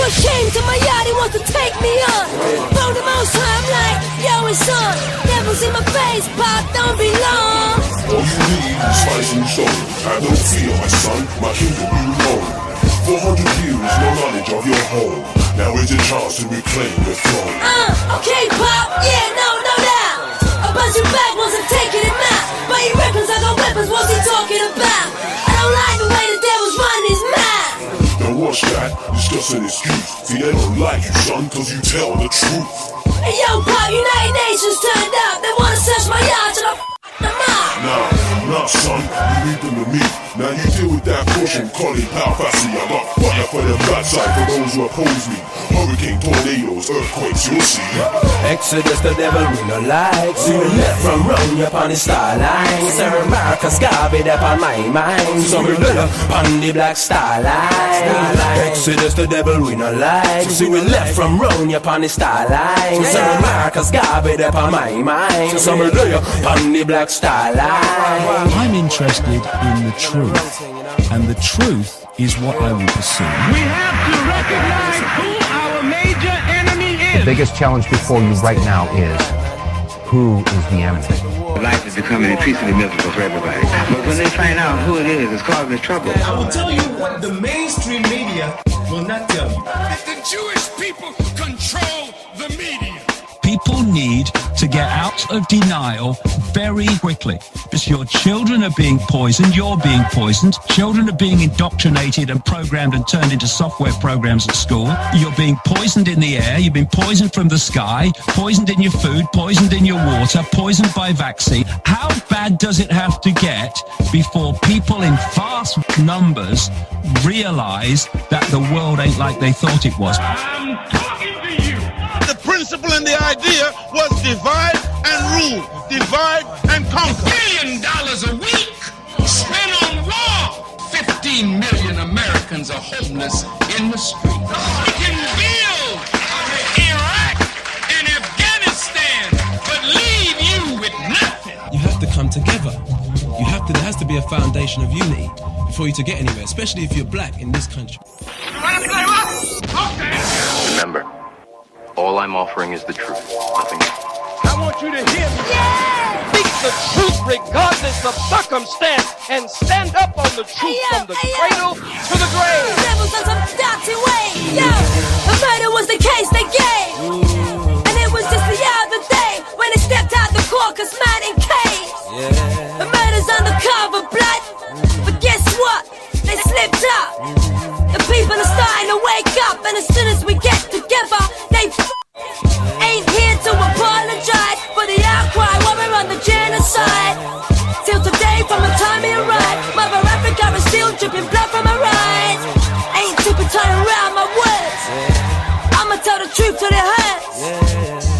Bush came to my yard, he wants to take me on. Phone the most high, I'm like, yo, it's on. Devil's in my face, Pop, don't be long. All you need is spice and soul. Have no fear, my son, my kingdom you know. 400 years, no knowledge of your home. Now is your chance to reclaim your throne. Okay, Pop, yeah, no doubt. A bunch of bad ones are taking him out. But he reckons I got weapons, what's he talking about? I don't like the way the devil's running his mouth. Now watch that, it's just an excuse. See, they don't like you, son, cause you tell the truth. Hey, yo, Pop, United Nations turned up. They wanna search my yard till I them up. Nah, son, you leave them to me. Now you deal with that caution, call it power fastly. I got fire for the bad side for those who oppose me. Hurricane, tornadoes, earthquakes, you'll see. Exodus, the devil we no like. So we left from Rome upon the star line. Sir Marcus Garvey upon my mind. So we look upon the black star line. Exodus, the devil we no like. So we left from Rome upon the star line. Sir Marcus Garvey upon my mind. So we look upon the black star line. I'm interested in the truth, and the truth is what I will pursue. We have to recognize who our major enemy is. The biggest challenge before you right now is, who is the enemy? Life is becoming increasingly miserable for everybody. But when they find out who it is that's causing the trouble, I will tell you what the mainstream media will not tell you. The Jewish people control the media. People need to get out of denial very quickly, because your children are being poisoned, you're being poisoned, children are being indoctrinated and programmed and turned into software programs at school, you're being poisoned in the air, you've been poisoned from the sky, poisoned in your food, poisoned in your water, poisoned by vaccine. How bad does it have to get before people in vast numbers realize that the world ain't like they thought it was? I'm talking to you. The principle and the idea was divide and rule, divide and conquer. $1 billion a week spent on war. 15 million Americans are homeless in the street. We can build Iraq and Afghanistan, but leave you with nothing. You have to come together. There has to be a foundation of unity before you to get anywhere, especially if you're black in this country. Remember, all I'm offering is the truth, nothing else. I want you to hear me. Speak the truth regardless of circumstance and stand up on the truth from the cradle to the grave. Devils on some dirty way. Yo, the murder was the case they gave. And it was just the other day when they stepped out the caucus man in cage. The murder's undercover blood. But guess what? They slipped up. The people are starting to wake up, and as soon as we get together, they ain't here to apologize for the outcry while we're on the genocide. Till today, from the time we arrived, Mother Africa is still dripping blood from her eyes. Ain't tiptoeing around my words. I'ma tell the truth till it hurts,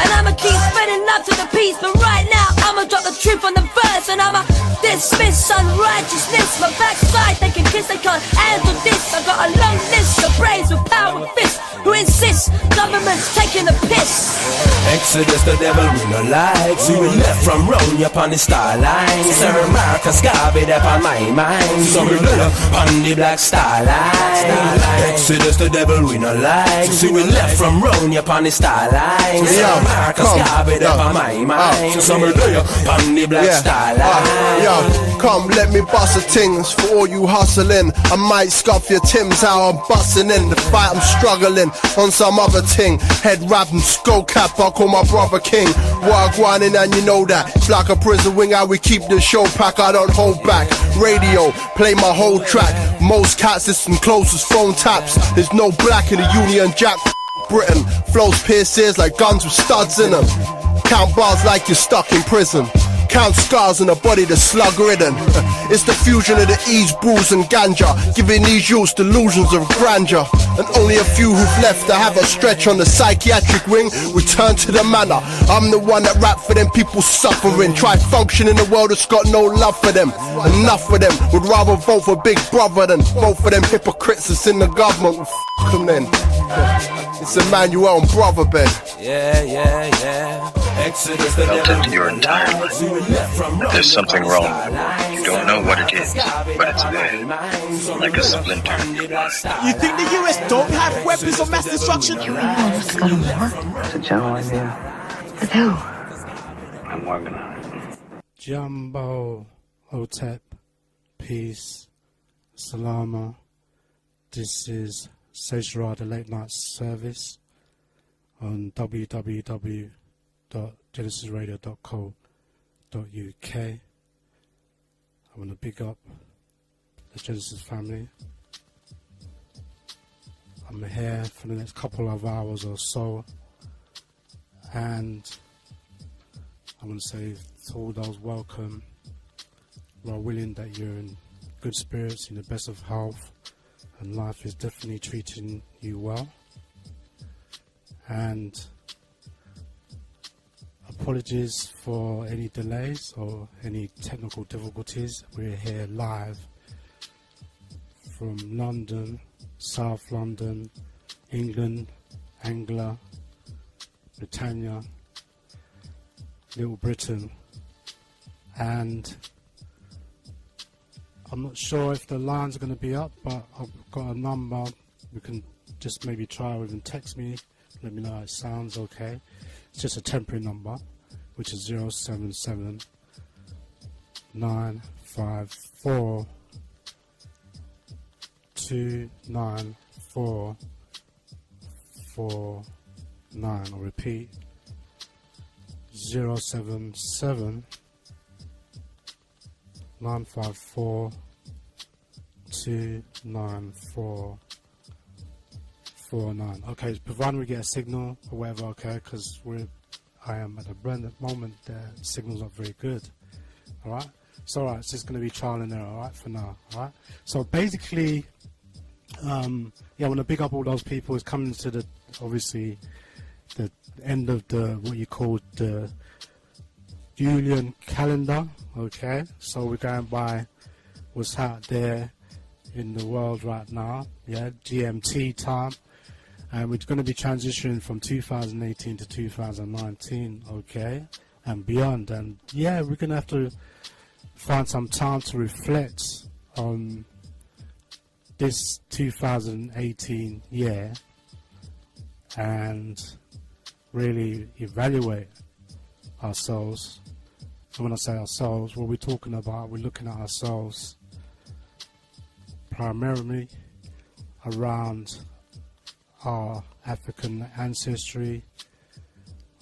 and I'ma keep spreading love to the peace. But right now, I'ma drop the truth on the verse, and I'ma dismiss unrighteousness. My backside, they can kiss, they can't handle this. I got a long list of brains with power fists who insist government's taking a piss. Exodus, the devil we no like. So we left from Rome upon the star line. Sir Marcus Garvey upon my mind. So we look upon the black star line. Exodus, the devil we no like. So we left from Rome upon the star line. Sir Marcus Garvey upon my mind. So we look upon the black star line. Come, let me bust the things for all you hustling. I might scuff your Tims how I'm busting in the fight. I'm struggling on some other thing. Head wrap and skull cap, I call my brother king. Wagwanin, and you know that it's like a prison wing. How we keep the show pack, I don't hold back. Radio, play my whole track. Most cats listen close as phone taps. There's no black in the Union Jack. Britain flows pierce ears like guns with studs in them. Count bars like you're stuck in prison. Count scars on a body that's slug-ridden. It's the fusion of the ease, brews and ganja, giving these youths delusions of grandeur. And only a few who've left to have a stretch on the psychiatric wing return to the manor. I'm the one that rap for them people suffering. Try function in a world that's got no love for them. Enough of them would rather vote for Big Brother than vote for them hypocrites that's in the government. F*** them then. It's Emmanuel and Brother Ben. Yeah. Exodus, the Felt it your entire life. But there's something wrong with the world. You don't know what it is, but it's there. Like a splinter. You think the US don't have weapons of mass destruction? You ain't know what's going on. It's a general idea. With who? I'm working on it. Jumbo, Hotep, peace, salama. This is Sejra, the late night service on www.genesisradio.co.uk. I want to big up the Genesis family. I'm here for the next couple of hours or so, and I want to say to all those welcome, we're willing that you're in good spirits, in the best of health, and life is definitely treating you well. And apologies for any delays or any technical difficulties. We're here live from London, South London, England, Anglia, Britannia, Little Britain, and I'm not sure if the lines are going to be up, but I've got a number. We can just maybe try or even text me, let me know it sounds okay. It's just a temporary number, which is 077 954 29449. I'll repeat, 077 954 29449. Okay, providing we get a signal or whatever, okay, because I am at a moment the signal's not very good. Alright? It's alright, it's just gonna be trial and error, alright, for now. Alright? So basically, I want to big up all those people who's coming to the obviously the end of the what you call the Julian calendar, okay? So we're going by what's out there in the world right now, yeah, GMT time, and we're going to be transitioning from 2018 to 2019, okay, and beyond. And yeah, we're going to have to find some time to reflect on this 2018 year and really evaluate ourselves. And when I say ourselves, what we're talking about, we're looking at ourselves primarily around our African ancestry,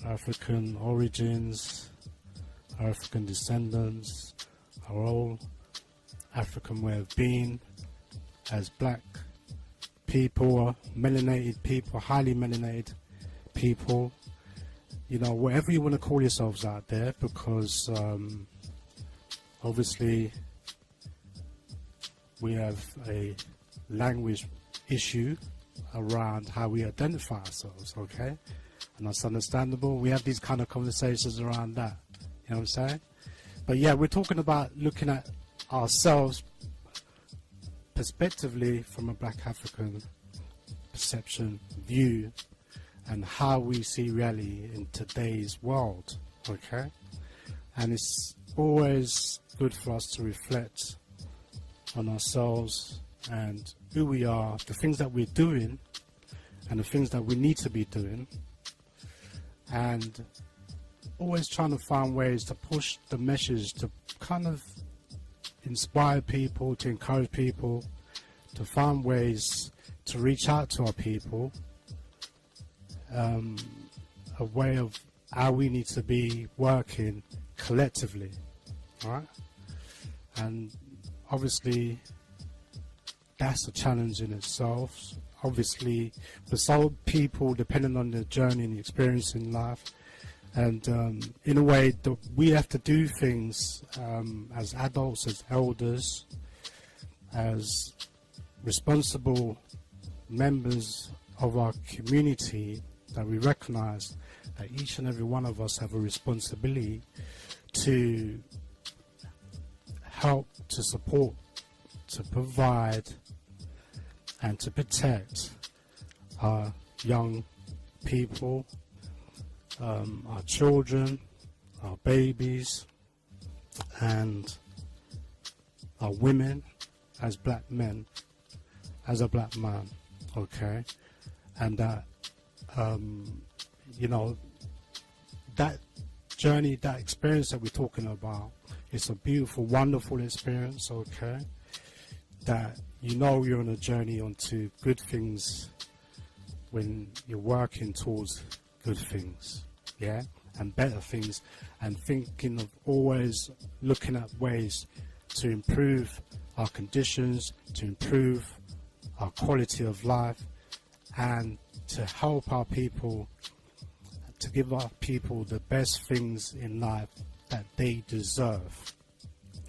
African origins, our African descendants, our old African way of being as black people, melanated people, highly melanated people, you know, whatever you want to call yourselves out there, because obviously we have a language issue around how we identify ourselves, okay? And that's understandable. We have these kind of conversations around that, you know what I'm saying? But yeah, we're talking about looking at ourselves perspectively from a black African perception view and how we see reality in today's world, okay? And it's always good for us to reflect on ourselves and who we are, the things that we're doing and the things that we need to be doing, and always trying to find ways to push the message to kind of inspire people, to encourage people, to find ways to reach out to our people, a way of how we need to be working collectively, right? And obviously that's a challenge in itself. Obviously for some people, depending on the journey and the experience in life, and in a way that we have to do things as adults, as elders, as responsible members of our community, that we recognize that each and every one of us have a responsibility to help, to support, to provide and to protect our young people, our children, our babies, and our women as black men, as a black man, okay? And that, you know, that journey, that experience that we're talking about, it's a beautiful, wonderful experience, okay? That you know you're on a journey onto good things when you're working towards good things, yeah? And better things, and thinking of always looking at ways to improve our conditions, to improve our quality of life, and to help our people, to give our people the best things in life that they deserve,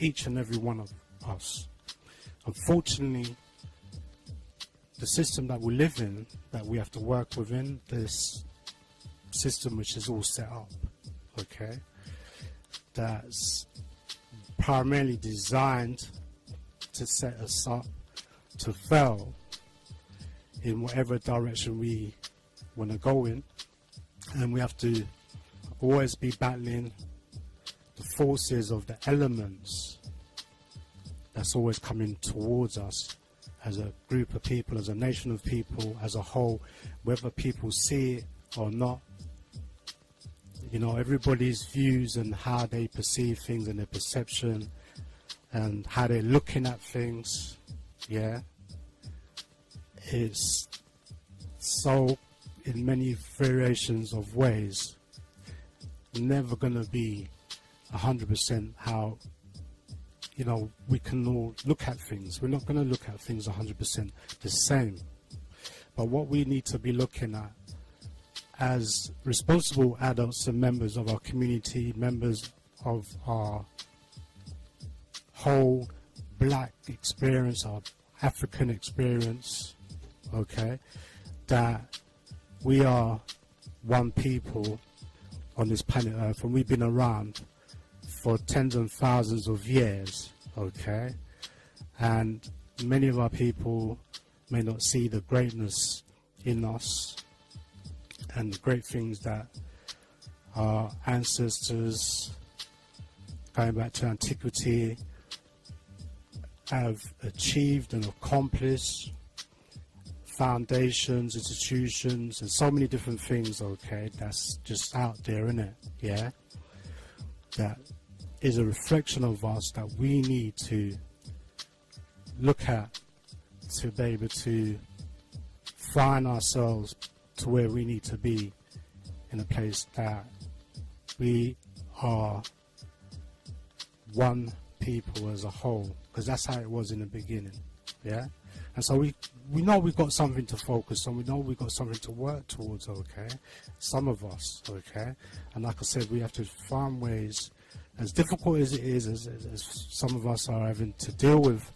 each and every one of us. Unfortunately, the system that we live in, that we have to work within, this system which is all set up, okay, that's primarily designed to set us up to fail in whatever direction we want to go in, and we have to always be battling the forces of the elements that's always coming towards us as a group of people, as a nation of people, as a whole, whether people see it or not. You know, everybody's views and how they perceive things and their perception and how they're looking at things, yeah, it's so, in many variations of ways, never going to be 100% how, you know, we can all look at things. We're not going to look at things 100% the same. But what we need to be looking at as responsible adults and members of our community, members of our whole black experience, our African experience, okay, that we are one people on this planet Earth, and we've been around for tens and thousands of years, okay, and many of our people may not see the greatness in us and the great things that our ancestors, going back to antiquity, have achieved and accomplished, foundations, institutions, and so many different things, okay, that's just out there, innit, yeah, that is a reflection of us that we need to look at to be able to find ourselves to where we need to be, in a place that we are one people as a whole, because that's how it was in the beginning, yeah. And so we know we've got something to focus on, we know we've got something to work towards, okay, some of us, okay, and like I said, we have to find ways, as difficult as it is, as some of us are having to deal with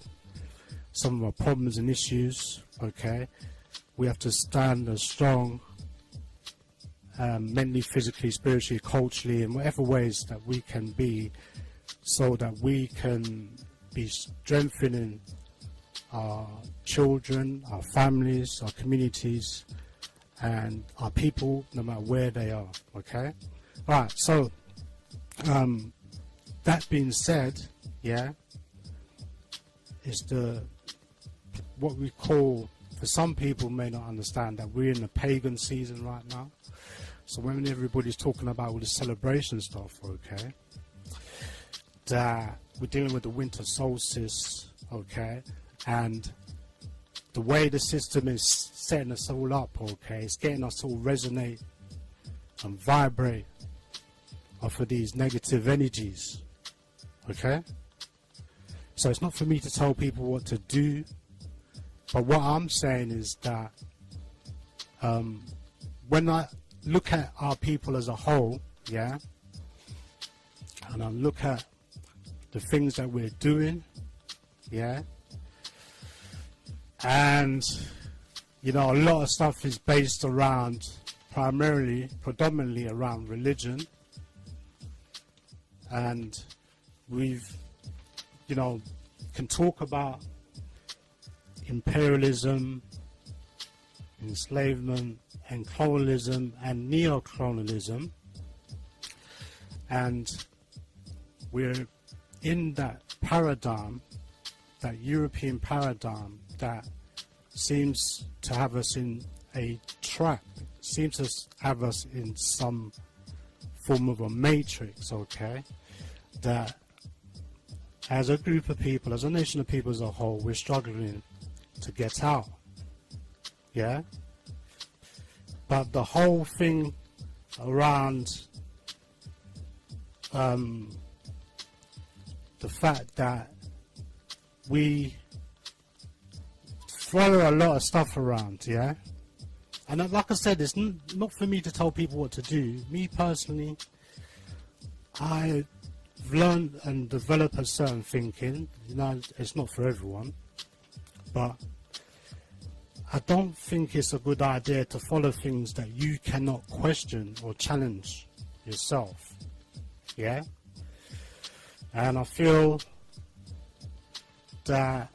some of our problems and issues, okay, we have to stand as strong, mentally, physically, spiritually, culturally, in whatever ways that we can be, so that we can be strengthening our children, our families, our communities, and our people, no matter where they are, okay? All right, so that being said, yeah, it's what we call, for some people may not understand, that we're in the pagan season right now. So when everybody's talking about all the celebration stuff, okay, that we're dealing with the winter solstice, okay, and the way the system is setting us all up, okay, it's getting us all resonate and vibrate off of these negative energies, okay? So it's not for me to tell people what to do, but what I'm saying is that when I look at our people as a whole, yeah, and I look at the things that we're doing, yeah, and you know, a lot of stuff is based around predominantly around religion, and we've, you know, can talk about imperialism, enslavement, and colonialism and neo-colonialism, and we're in that paradigm, that European paradigm that seems to have us in a trap, seems to have us in some form of a matrix, okay, that as a group of people, as a nation of people as a whole, we're struggling to get out, yeah? But the whole thing around the fact that we throw a lot of stuff around, yeah? And like I said, it's not for me to tell people what to do. Me personally, I've learned and developed a certain thinking. You know, it's not for everyone. But I don't think it's a good idea to follow things that you cannot question or challenge yourself. Yeah? And I feel that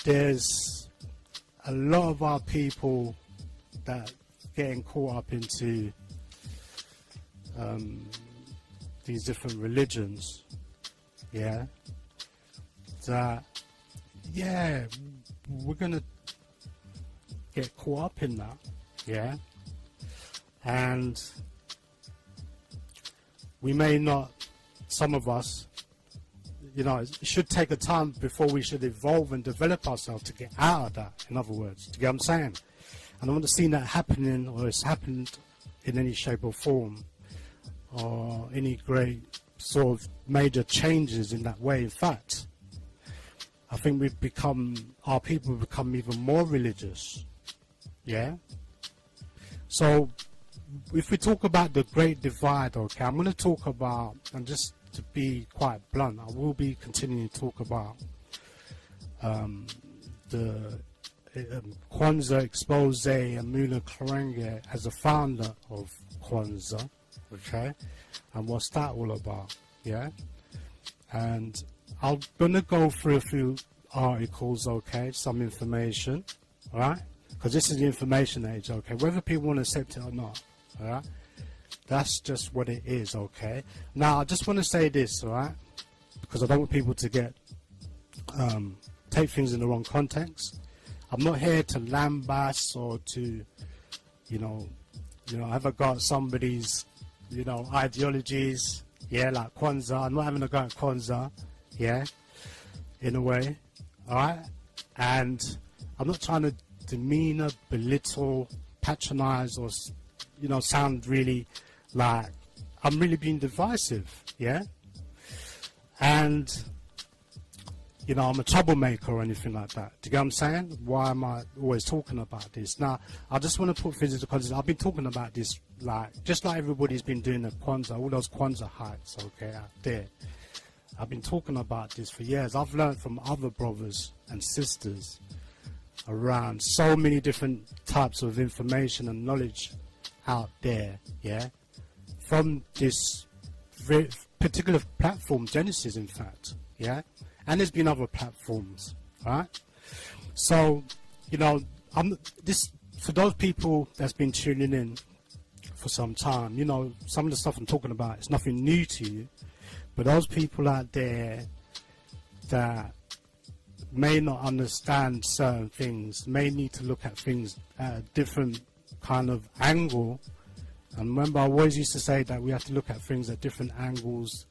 there's a lot of our people that getting caught up into these different religions, yeah, that, yeah, we're gonna get caught up in that, yeah, and we may not, some of us, you know, it should take a time before we should evolve and develop ourselves to get out of that, in other words. Do you get what I'm saying? And I want to see that happening, or it's happened in any shape or form, or any great sort of major changes in that way. In fact, I think our people have become even more religious. Yeah? So, if we talk about the Great Divide, okay, I'm going to talk about, and just to be quite blunt, I will be continuing to talk about the Kwanzaa expose and Maulana Karenga as a founder of Kwanzaa, okay, and what's that all about, yeah? And I'm going to go through a few articles, okay, some information, alright, because this is the information age, okay, whether people want to accept it or not, alright? That's just what it is, okay? Now, I just want to say this, alright? Because I don't want people to get, take things in the wrong context. I'm not here to lambast or to, you know, I haven't got somebody's, you know, ideologies, yeah, like Kwanzaa. I'm not having a go at Kwanzaa, yeah, in a way, alright? And I'm not trying to demeanor, belittle, patronize, or, you know, sound really like I'm really being divisive, yeah? And, you know, I'm a troublemaker or anything like that. Do you get what I'm saying? Why am I always talking about this? Now, I just want to put things into context. I've been talking about this, like, just like everybody's been doing at Kwanzaa, all those Kwanzaa heights, okay, out there. I've been talking about this for years. I've learned from other brothers and sisters around so many different types of information and knowledge out there, yeah, from this very particular platform, Genesis, in fact, yeah, and there's been other platforms, right? So, you know, this for those people that's been tuning in for some time, you know, some of the stuff I'm talking about is nothing new to you, but those people out there that may not understand certain things, may need to look at things at a different kind of angle. And remember, I always used to say that we have to look at things at different angles,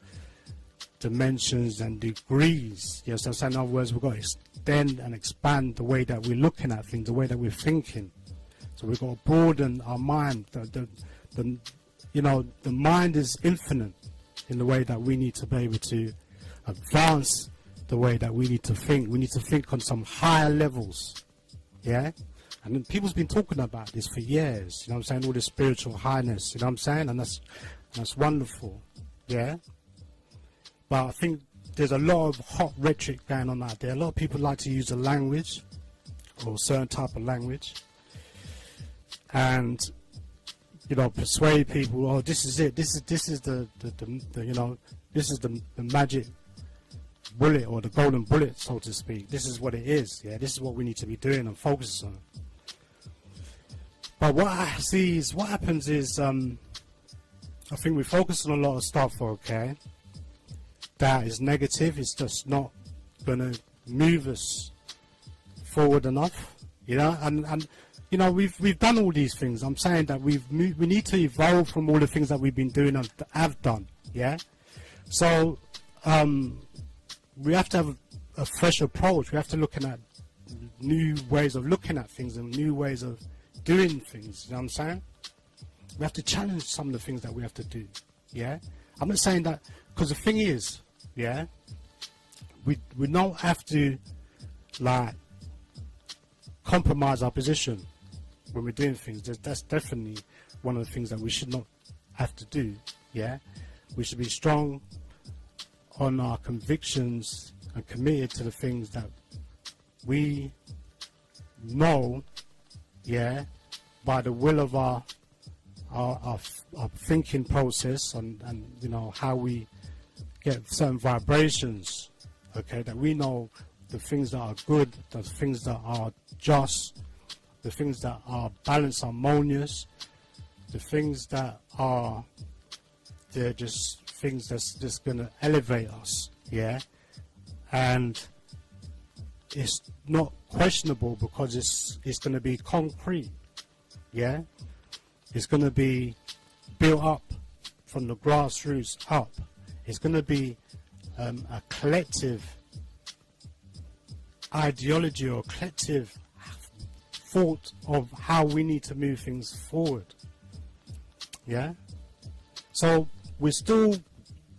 dimensions and degrees. Yes, so in other words, we've got to extend and expand the way that we're looking at things, the way that we're thinking. So we've got to broaden our mind. You know, the mind is infinite in the way that we need to be able to advance the way that we need to think. We need to think on some higher levels, yeah? And then people's been talking about this for years, you know what I'm saying, all this spiritual highness, you know what I'm saying, and that's wonderful, yeah? But I think there's a lot of hot rhetoric going on out there. A lot of people like to use a language, or a certain type of language, and, you know, persuade people, oh, this is it, this is the you know, this is the magic bullet, or the golden bullet, so to speak. This is what it is, yeah, this is what we need to be doing and focus on. But what I see is, what happens is, I think we focus on a lot of stuff, okay, that is negative. It's just not going to move us forward enough, you know, and you know, we've done all these things. I'm saying that we need to evolve from all the things that we've been doing and have done, yeah. So we have to have a fresh approach. We have to look at new ways of looking at things and new ways of doing things, you know what I'm saying? We have to challenge some of the things that we have to do, yeah? I'm not saying that, because the thing is, yeah, we don't have to, like, compromise our position when we're doing things. That's definitely one of the things that we should not have to do, yeah? We should be strong on our convictions and committed to the things that we know, yeah, by the will of our thinking process and you know, how we get certain vibrations, okay, that we know the things that are good, the things that are just, the things that are balanced, harmonious, the things that are, they're just things that's just going to elevate us, yeah, and it's not questionable because it's going to be concrete, yeah, it's going to be built up from the grassroots up. It's going to be a collective ideology or collective thought of how we need to move things forward, yeah. So we're still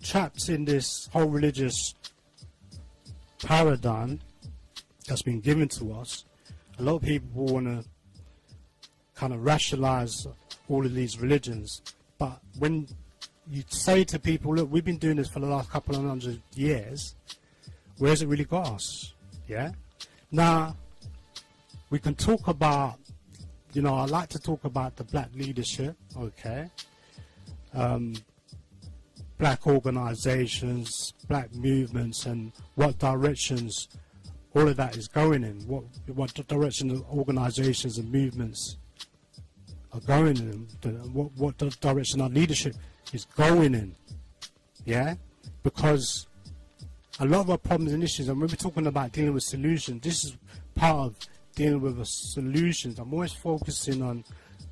trapped in this whole religious paradigm that's been given to us. A lot of people want to kind of rationalize all of these religions, but when you say to people, look, we've been doing this for the last couple of 100 years, where's it really got us? Yeah. Now we can talk about, you know, I like to talk about the black leadership, okay, black organizations, black movements, and what directions all of that is going in, what direction the organizations and movements are going in, what direction our leadership is going in, yeah? Because a lot of our problems and issues, and when we're talking about dealing with solutions, this is part of dealing with the solutions. I'm always focusing on,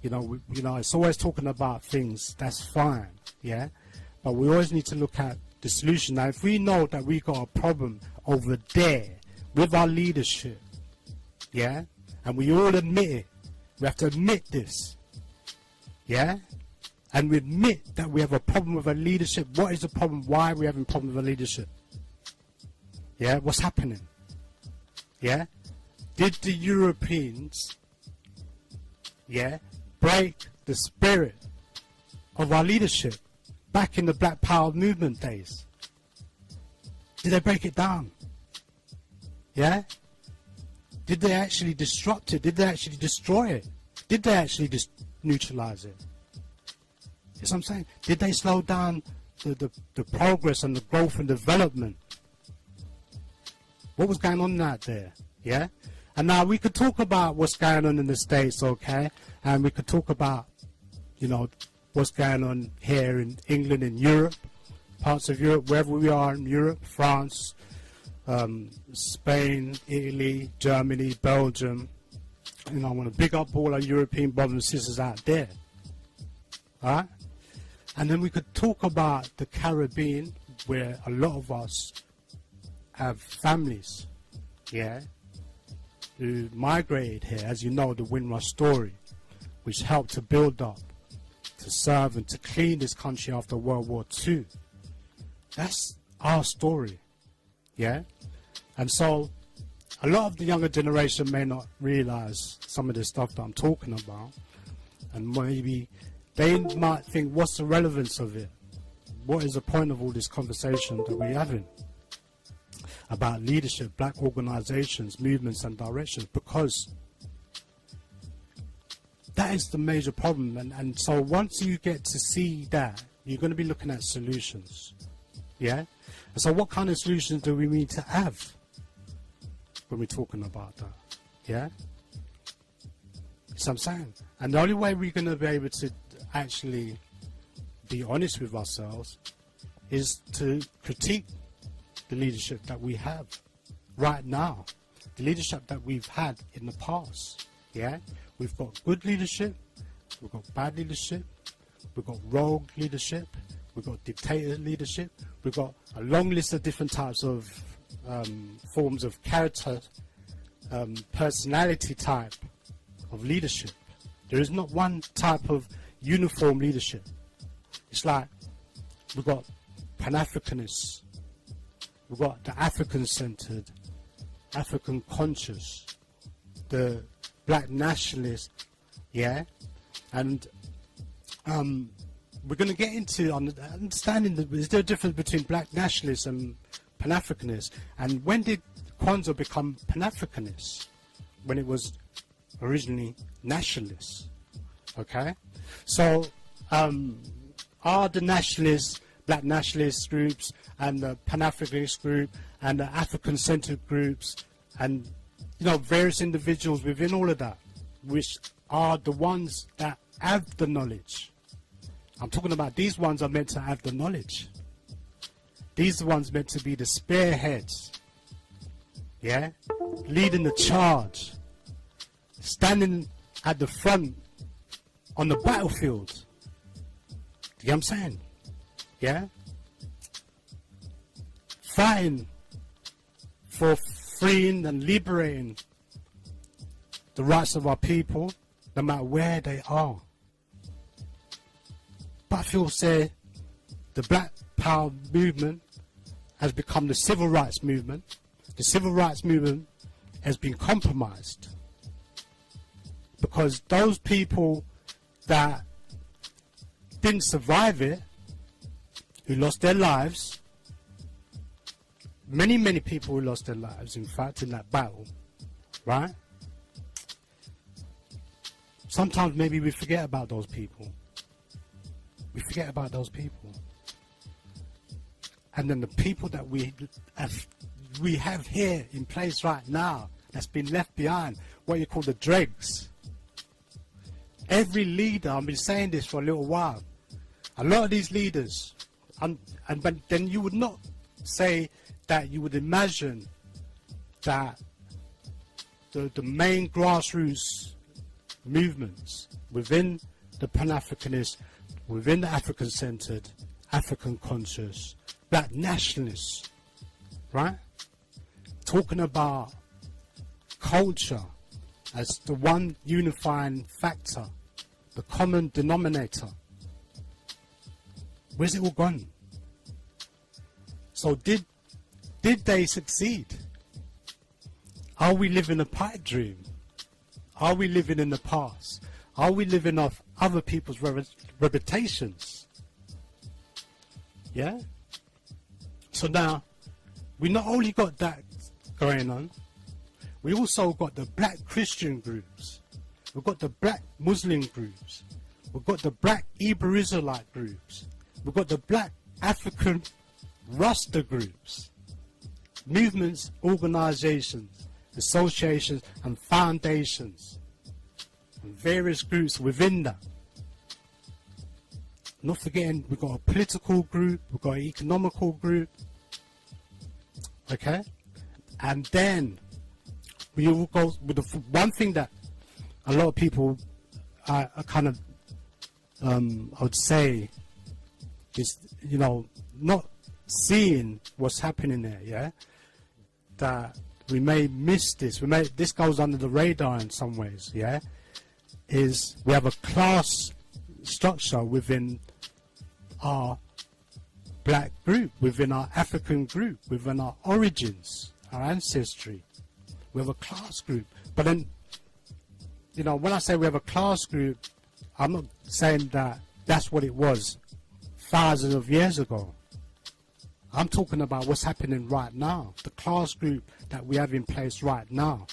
you know, it's always talking about things, that's fine, yeah? But we always need to look at the solution. Now, if we know that we got a problem over there with our leadership, yeah, and we all admit it, we have to admit this, yeah, and we admit that we have a problem with our leadership. What is the problem? Why are we having a problem with our leadership? Yeah, what's happening? Yeah, did the Europeans, yeah, break the spirit of our leadership back in the Black Power movement days? Did they break it down? Yeah? Did they actually disrupt it? Did they actually destroy it? Did they actually neutralize it? That's what I'm saying. Did they slow down the progress and the growth and development? What was going on out there? Yeah? And now we could talk about what's going on in the States, okay? And we could talk about, you know, what's going on here in England, in Europe, parts of Europe, wherever we are in Europe, France, Spain, Italy, Germany, Belgium. You know, I want to big up all our European brothers and sisters out there. All right? And then we could talk about the Caribbean, where a lot of us have families, yeah, who migrated here, as you know, the Windrush story, which helped to build up, to serve and to clean this country after World War II. That's our story, yeah? And so a lot of the younger generation may not realize some of the stuff that I'm talking about, and maybe they might think, what's the relevance of it? What is the point of all this conversation that we're having about leadership, black organizations, movements and directions? Because that is the major problem. And so once you get to see that, you're going to be looking at solutions. Yeah? And so what kind of solutions do we need to have when we're talking about that? Yeah? what I'm saying? And the only way we're going to be able to actually be honest with ourselves is to critique the leadership that we have right now, the leadership that we've had in the past. Yeah, we've got good leadership, we've got bad leadership, we've got rogue leadership, we've got dictator leadership, we've got a long list of different types of forms of character, personality type of leadership. There is not one type of uniform leadership. It's like we've got Pan-Africanists, we've got the African-centered, African conscious, the black nationalist, yeah, and we're going to get into understanding that there's a difference between black nationalists and Pan-Africanists. And when did Kwanzaa become Pan-Africanist? When it was originally nationalist. Okay, so are the nationalists, black nationalist groups, and the Pan-Africanist group, and the African-centered groups, and various individuals within all of that, which are the ones that have the knowledge. I'm talking about these ones are meant to have the knowledge. These are the ones meant to be the spearheads, yeah, leading the charge, standing at the front on the battlefield. You know what I'm saying? Yeah? Fighting for freeing and liberating the rights of our people, no matter where they are. Butterfield said the Black Power movement has become the civil rights movement. The civil rights movement has been compromised because those people that didn't survive it, who lost their lives, many people who lost their lives, in fact, in that battle, right? Sometimes maybe we forget about those people. We forget about those people. And then the people that we have here in place right now, that's been left behind, what you call the dregs. Every leader, I've been saying this for a little while, a lot of these leaders, but then you would not say that you would imagine that the main grassroots movements within the Pan-Africanist, within the African-centered, African-conscious, black nationalists, right? Talking about culture as the one unifying factor, the common denominator. Where's it all gone? So did they succeed? Are we living a pipe dream? Are we living in the past? Are we living off other people's reputations? Yeah? So now, we not only got that going on, we also got the black Christian groups. We've got the black Muslim groups. We've got the black Hebrew Israelite groups. We've got the black African Rasta groups. Movements, organizations, associations and foundations. And various groups within that. Not forgetting, we've got a political group, we've got an economical group. Okay? And then we will go with the one thing that a lot of people are kind of, I would say, is, not seeing what's happening there, yeah? That we may miss this. This goes under the radar in some ways, yeah? Is we have a class structure within our black group, within our African group, within our origins, our ancestry. We have a class group. But then, when I say we have a class group, I'm not saying that that's what it was thousands of years ago. I'm talking about what's happening right now, the class group that we have in place right now,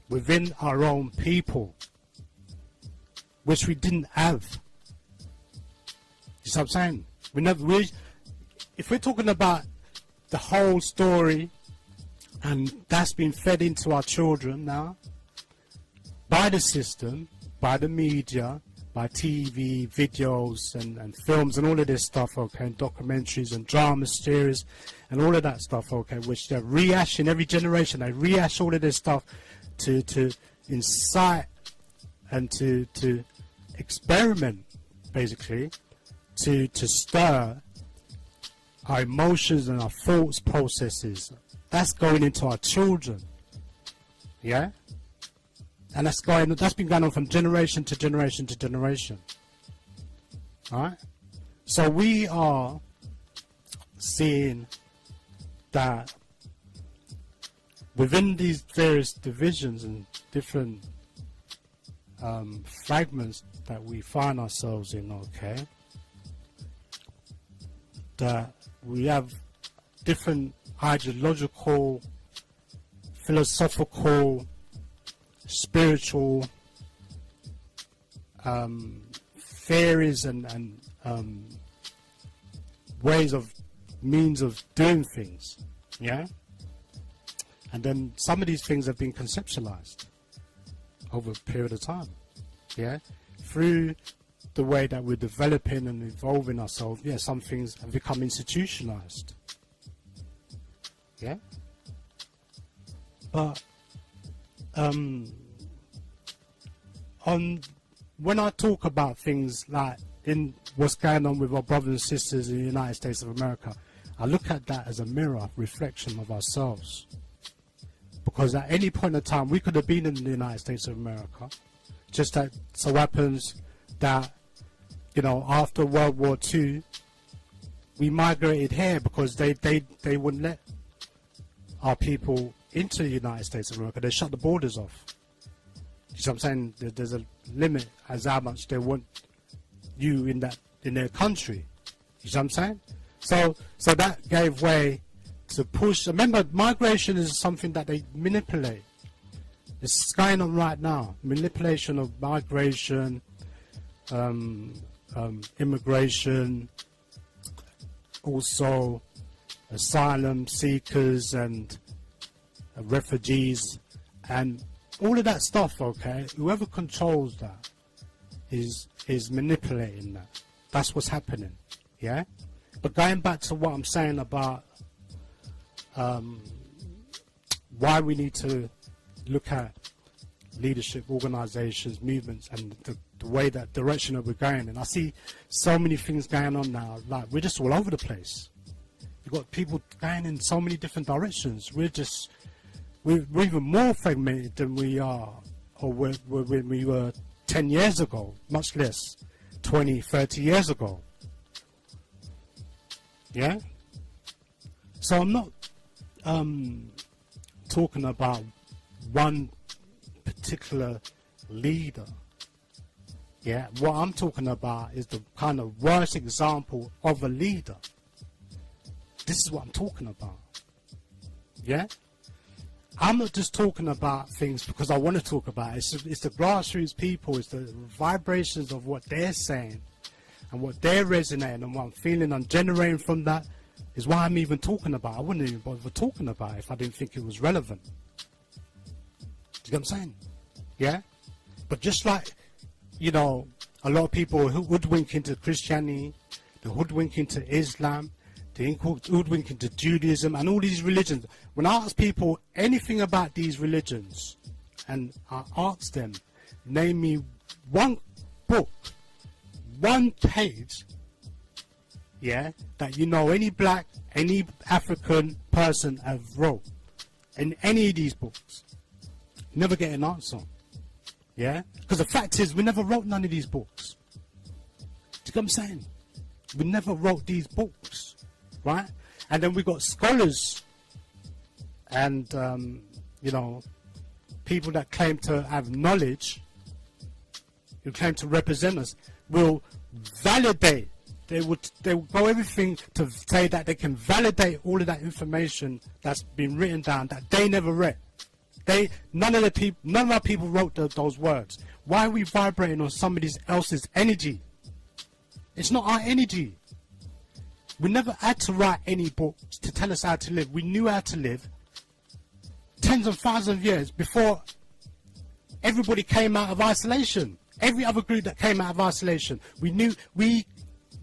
within our own people, which we didn't have. You see what I'm saying? If we're talking about the whole story, and that's been fed into our children now, by the system, by the media, by TV, videos, and films, and all of this stuff, okay, and documentaries and drama series, and all of that stuff, okay, which they're rehashing every generation. They rehash all of this stuff to incite and to experiment, basically, to stir our emotions and our thoughts processes. That's going into our children, yeah. And that's been going on from generation to generation to generation. Alright? So we are seeing that within these various divisions and different fragments that we find ourselves in, okay, that we have different ideological, philosophical, spiritual theories and ways of means of doing things, yeah. And then some of these things have been conceptualized over a period of time, yeah, through the way that we're developing and evolving ourselves. Yeah, some things have become institutionalized, yeah. But when I talk about things like in what's going on with our brothers and sisters in the United States of America, I look at that as a mirror reflection of ourselves. Because at any point in time, we could have been in the United States of America. Just that so happens that, you know, after World War II, we migrated here because they wouldn't let our people into the United States of America. They shut the borders off. You see what I'm saying? There's a limit as how much they want you in their country. You see what I'm saying? So that gave way to push. Remember, migration is something that they manipulate. It's going on right now. Manipulation of migration, immigration, also asylum seekers and refugees, and all of that stuff, okay, whoever controls that is manipulating that. That's what's happening, yeah? But going back to what I'm saying about why we need to look at leadership, organizations, movements, and the way that direction that we're going in. I see so many things going on now, like we're just all over the place. You've got people going in so many different directions. We're even more fragmented than we are, or when we were 10 years ago, much less 20, 30 years ago. Yeah? So I'm not talking about one particular leader. Yeah? What I'm talking about is the kind of worst example of a leader. This is what I'm talking about. Yeah? I'm not just talking about things because I want to talk about it. It's the grassroots people, it's the vibrations of what they're saying and what they're resonating and what I'm feeling and generating from that is why I'm even talking about it. I wouldn't even bother talking about it if I didn't think it was relevant. Do you get what I'm saying? Yeah? But just like, you know, a lot of people who hoodwink into Christianity, the hoodwink into Islam, the hoodwink into Judaism and all these religions. When I ask people anything about these religions, and I ask them, name me one book, one page, yeah, that you know any black, any African person have wrote in any of these books, never get an answer. Yeah? Because the fact is, we never wrote none of these books. Do you get what I'm saying? We never wrote these books. Right? And then we got scholars and, you know, people that claim to have knowledge, who claim to represent us, will validate. They will go everything to say that they can validate all of that information that's been written down that they never read. None of our people wrote those words. Why are we vibrating on somebody else's energy? It's not our energy. We never had to write any books to tell us how to live. We knew how to live tens of thousands of years before everybody came out of isolation. Every other group that came out of isolation. We knew we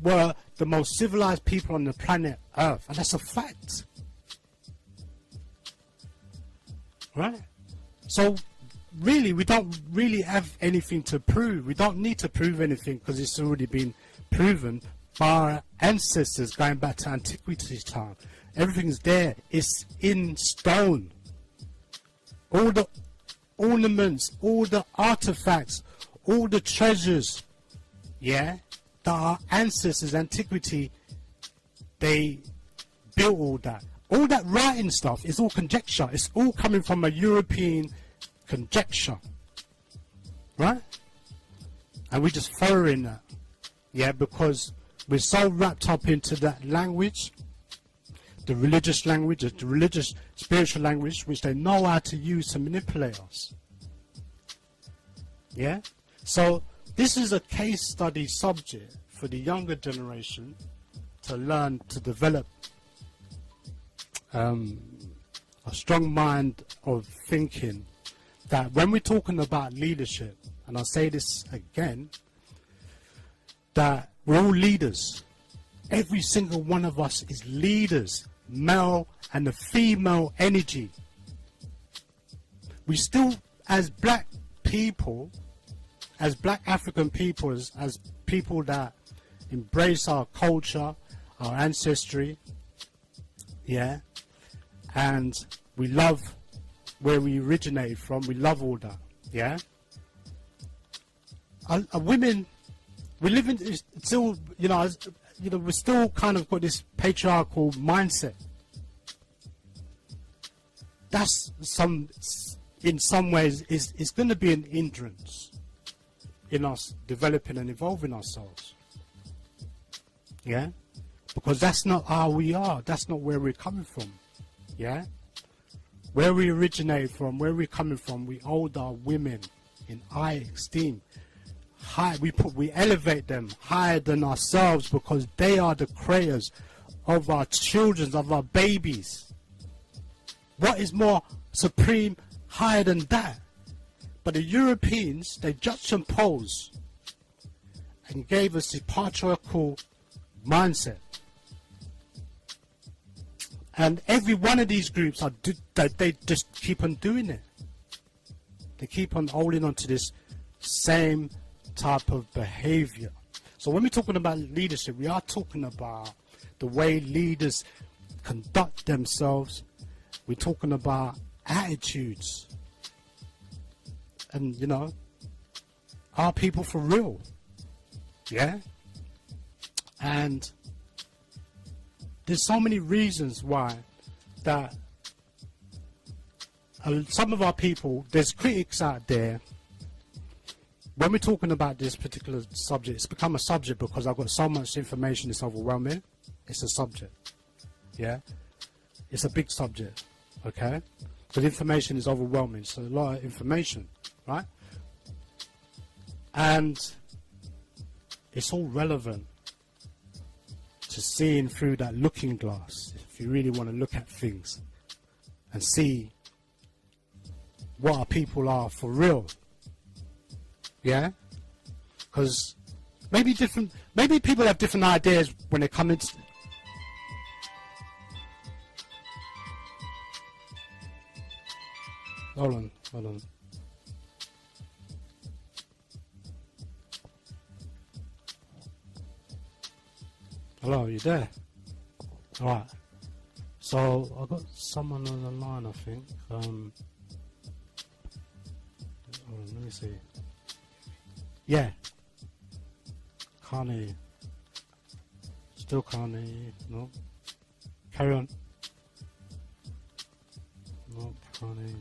were the most civilized people on the planet Earth. And that's a fact. Right? So, really, we don't really have anything to prove. We don't need to prove anything because it's already been proven by our ancestors going back to antiquity's time. Everything's there. It's in stone. All the ornaments, all the artifacts, all the treasures, yeah, that our ancestors, antiquity, they built all that. All that writing stuff is all conjecture. It's all coming from a European conjecture, right? And we're just following that, yeah, because we're so wrapped up into that language, the religious language, the religious spiritual language, which they know how to use to manipulate us. Yeah? So this is a case study subject for the younger generation to learn to develop a strong mind of thinking that when we're talking about leadership, and I'll say this again, that we're all leaders. Every single one of us is leaders, male and the female energy. We still, as black people, as black African people, as people that embrace our culture, our ancestry, yeah, and we love where we originated from, we love all that, yeah. Women, we live in still, we're still kind of got this patriarchal mindset. That's in some ways, is going to be an hindrance in us developing and evolving ourselves. Yeah? Because that's not how we are. That's not where we're coming from. Yeah? Where we originate from, where we're coming from, we hold our women in high esteem. We elevate them higher than ourselves because they are the creators of our children, of our babies. What is more supreme, higher than that? But the Europeans, they juxtaposed and gave us the patriarchal mindset. And every one of these groups, they just keep on doing it. They keep on holding on to this same type of behavior. So when we're talking about leadership, we are talking about the way leaders conduct themselves. We're talking about attitudes. And, are people for real? Yeah? And there's so many reasons why that some of our people, there's critics out there. When we're talking about this particular subject, it's become a subject because I've got so much information, it's overwhelming. It's a subject. Yeah? It's a big subject. Okay? Because information is overwhelming. It's a lot of information. Right? And it's all relevant to seeing through that looking glass, if you really want to look at things and see what our people are for real. Yeah? Because maybe people have different ideas when they come into... Hold on. Hello, you there? Alright. So, I've got someone on the line, I think. Hold on, let me see. Yeah. Carney. Still Carney. No. Carry on. No, Carney.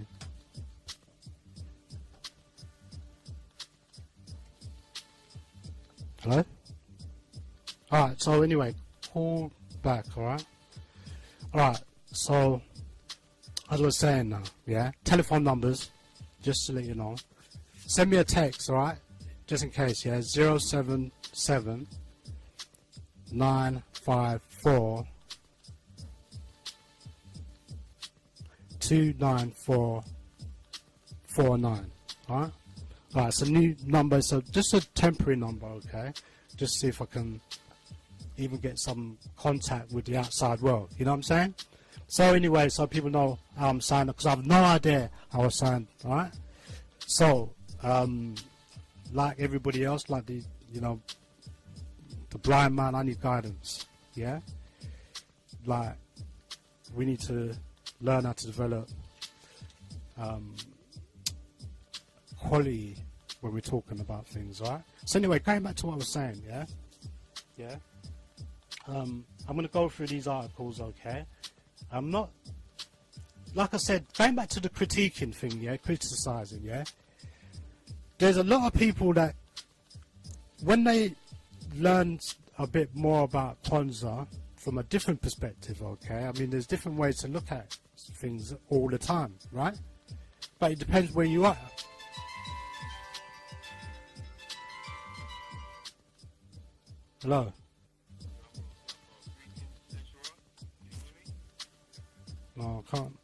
Hello? Alright, so anyway, call back, alright? Alright, so, as I was saying now, yeah? Telephone numbers, just to let you know. Send me a text, alright? Just in case, yeah? 077 954 29449, alright? Alright, it's a new number, so just a temporary number, okay? Just see if I can even get some contact with the outside world, you know what I'm saying? So anyway, so people know how I'm signed, because I have no idea how I signed, alright? So, like everybody else, like the, you know, the blind man, I need guidance, yeah? Like, we need to learn how to develop quality when we're talking about things, right? So anyway, going back to what I was saying, yeah? Yeah? I'm going to go through these articles, okay? I'm not, like I said, going back to the critiquing thing, yeah? Criticizing, yeah? There's a lot of people that, when they learn a bit more about Kwanzaa from a different perspective, okay? I mean, there's different ways to look at things all the time, right? But it depends where you are. Hello? No, I can't.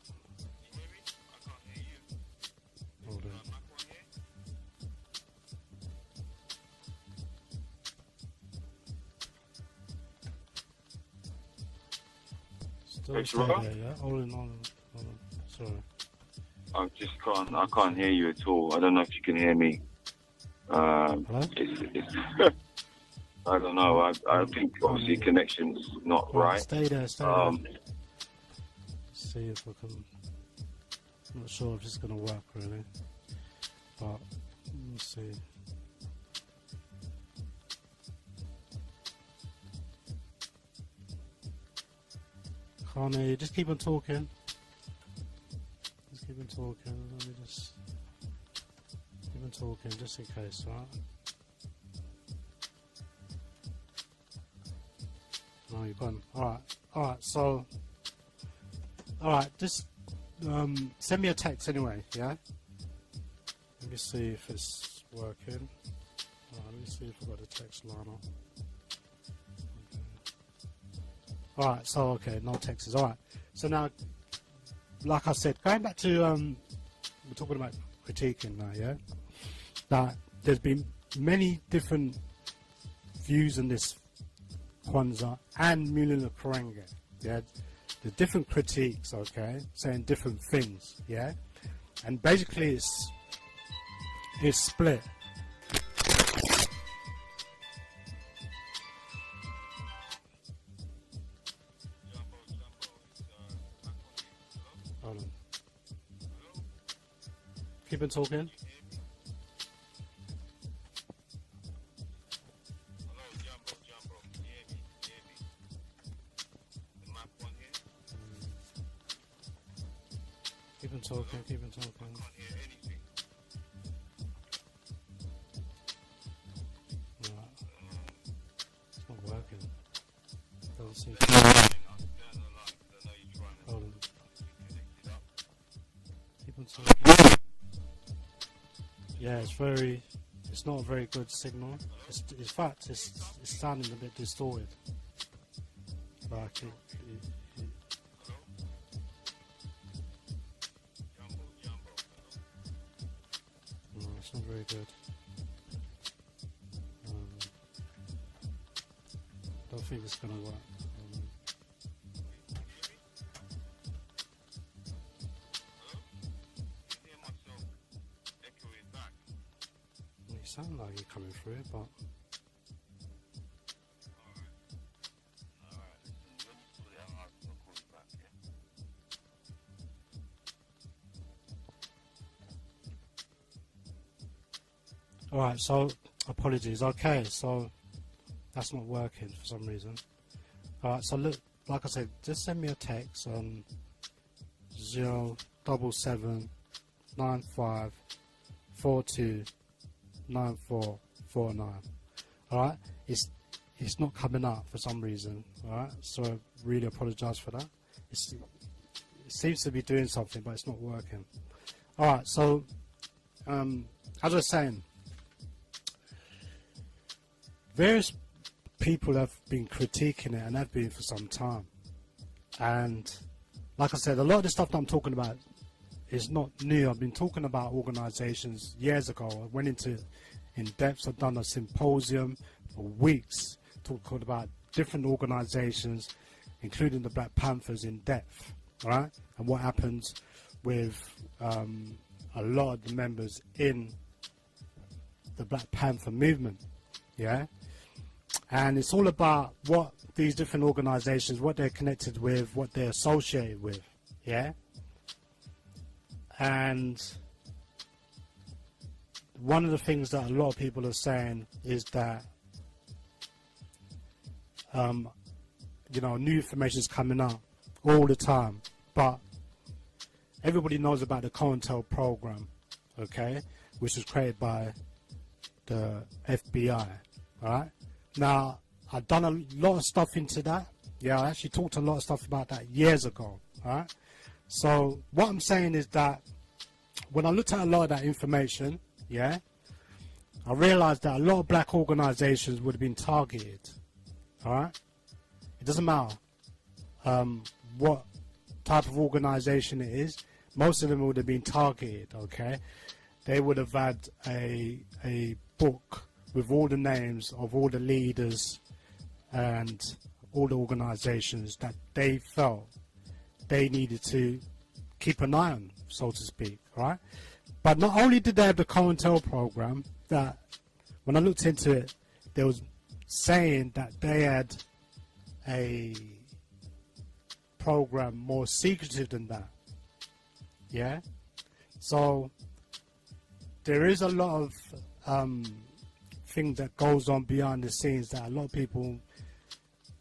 Hold on. Still stay there, yeah? Hold on. Sorry. I can't hear you at all. I don't know if you can hear me. Hello? I don't know. I think obviously connection's not right. Stay there. See if I can. I'm not sure if it's going to work really, but let me see. Can't hear you. Just keep on talking. Let me just keep on talking just in case, right? No, you've gone. Alright, so just send me a text anyway, yeah? Let me see if it's working. Let me see if I've got the text line on. Okay. Alright, so okay, no texts. Alright. So now, like I said, going back to we're talking about critiquing now, yeah? That there's been many different views in this Kwanzaa and Maulana Karenga, yeah? The different critiques, okay, saying different things, yeah? And basically it's split. Hold on. Keep on talking. Keep on talking. Right. It's not working. Doesn't seem to. Hold on. Keep on talking. Yeah, it's not a very good signal. In fact, it's sounding a bit distorted. Like it's not very good. Don't think it's gonna work. You sound like you're coming through, but alright, so apologies. Okay, so that's not working for some reason. Alright, so look, like I said, just send me a text on 07795429449. Alright, it's not coming up for some reason. Alright, so I really apologise for that. It seems to be doing something, but it's not working. Alright, so as I was saying, various people have been critiquing it and have been for some time. And like I said, a lot of the stuff that I'm talking about it's not new. I've been talking about organizations years ago. I went into in depth. I've done a symposium for weeks talking about different organizations, including the Black Panthers in depth, right? And what happens with a lot of the members in the Black Panther movement, yeah? And it's all about what these different organizations, what they're connected with, what they're associated with, yeah? And one of the things that a lot of people are saying is that, you know, new information is coming up all the time, but everybody knows about the COINTEL program, okay, which was created by the FBI, all right? Now, I've done a lot of stuff into that. Yeah, I actually talked a lot of stuff about that years ago, all right? So what I'm saying is that when I looked at a lot of that information, yeah, I realized that a lot of black organizations would have been targeted, all right? It doesn't matter what type of organization it is. Most of them would have been targeted, okay? They would have had a book with all the names of all the leaders and all the organizations that they felt they needed to keep an eye on, so to speak, right? But not only did they have the COINTEL program, that when I looked into it, they was saying that they had a program more secretive than that, yeah? So there is a lot of things that goes on behind the scenes that a lot of people,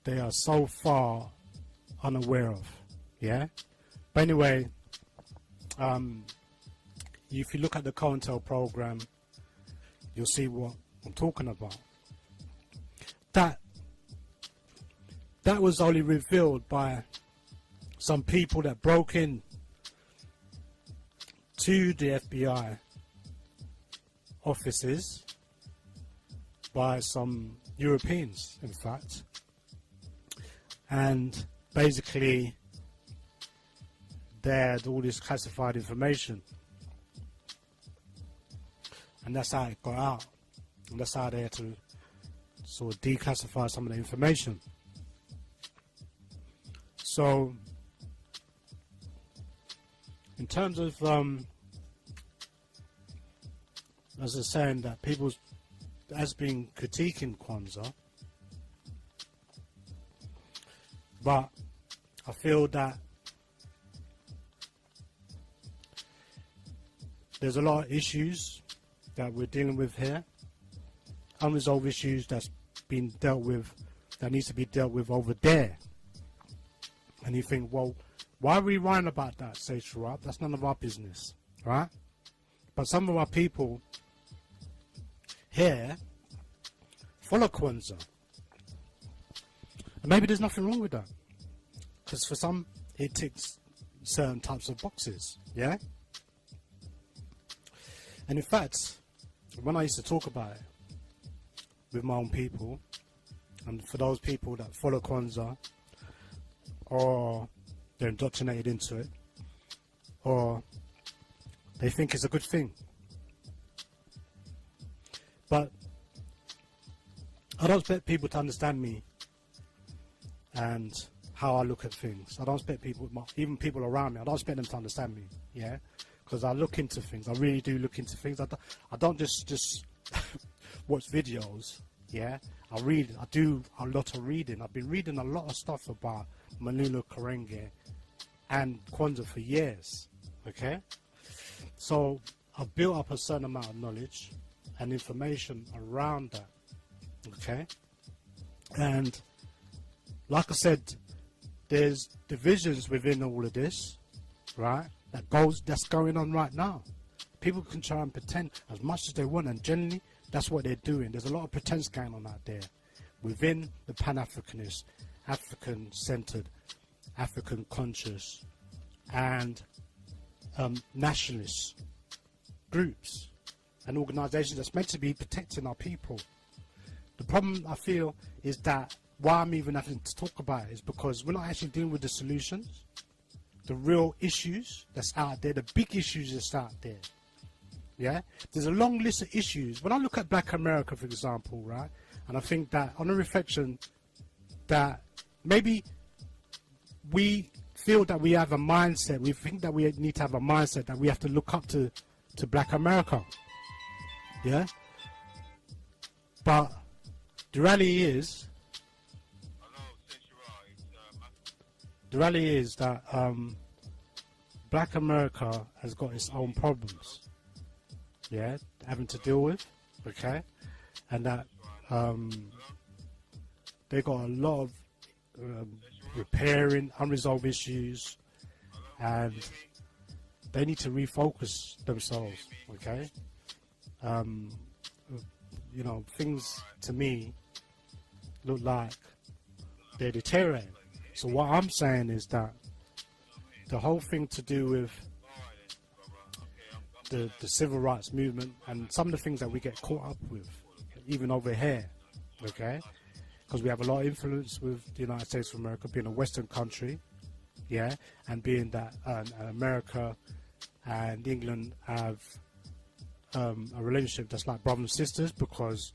they are so far unaware of, yeah? But anyway, if you look at the COINTEL program, you'll see what I'm talking about. That was only revealed by some people that broke in to the FBI offices, by some Europeans, in fact, and basically they had all this classified information, and that's how it got out, and that's how they had to sort of declassify some of the information. So in terms of as I was saying, that people has been critiquing Kwanzaa, but I feel that there's a lot of issues that we're dealing with here, unresolved issues that's been dealt with, that needs to be dealt with over there. And you think, well, why are we worrying about that, Ancestral? That's none of our business, right? But some of our people here follow Kwanzaa, and maybe there's nothing wrong with that, because for some it ticks certain types of boxes, yeah? And in fact, when I used to talk about it with my own people, and for those people that follow Kwanzaa, or they're indoctrinated into it, or they think it's a good thing, but I don't expect people to understand me and how I look at things. I don't expect people, even people around me, I don't expect them to understand me, yeah? Because I look into things. I really do look into things. I don't just watch videos, yeah? I read. I do a lot of reading. I've been reading a lot of stuff about Maulana Karenga and Kwanzaa for years, okay? So I've built up a certain amount of knowledge and information around that, okay? And like I said, there's divisions within all of this, right? That's going on right now. People can try and pretend as much as they want, and generally that's what they're doing. There's a lot of pretense going on out there within the Pan-Africanist, African-centered, African-conscious, and nationalist groups and organizations that's meant to be protecting our people. The problem, I feel, is that why I'm even having to talk about it is because we're not actually dealing with the solutions. the real issues that's out there, the big issues that's out there. Yeah, there's a long list of issues. When I look at Black America, for example, right, and I think that on a reflection that maybe we feel that we have a mindset, we think that we need to have a mindset that we have to look up to Black America. Yeah, but the reality is, that Black America has got its own problems. Yeah, having to deal with, okay, and that they got a lot of repairing unresolved issues, and they need to refocus themselves, okay. You know, things to me look like they're deteriorating. So what I'm saying is that the whole thing to do with the civil rights movement and some of the things that we get caught up with, even over here, okay, because we have a lot of influence with the United States of America being a Western country, yeah, and being that America and England have a relationship that's like brothers and sisters, because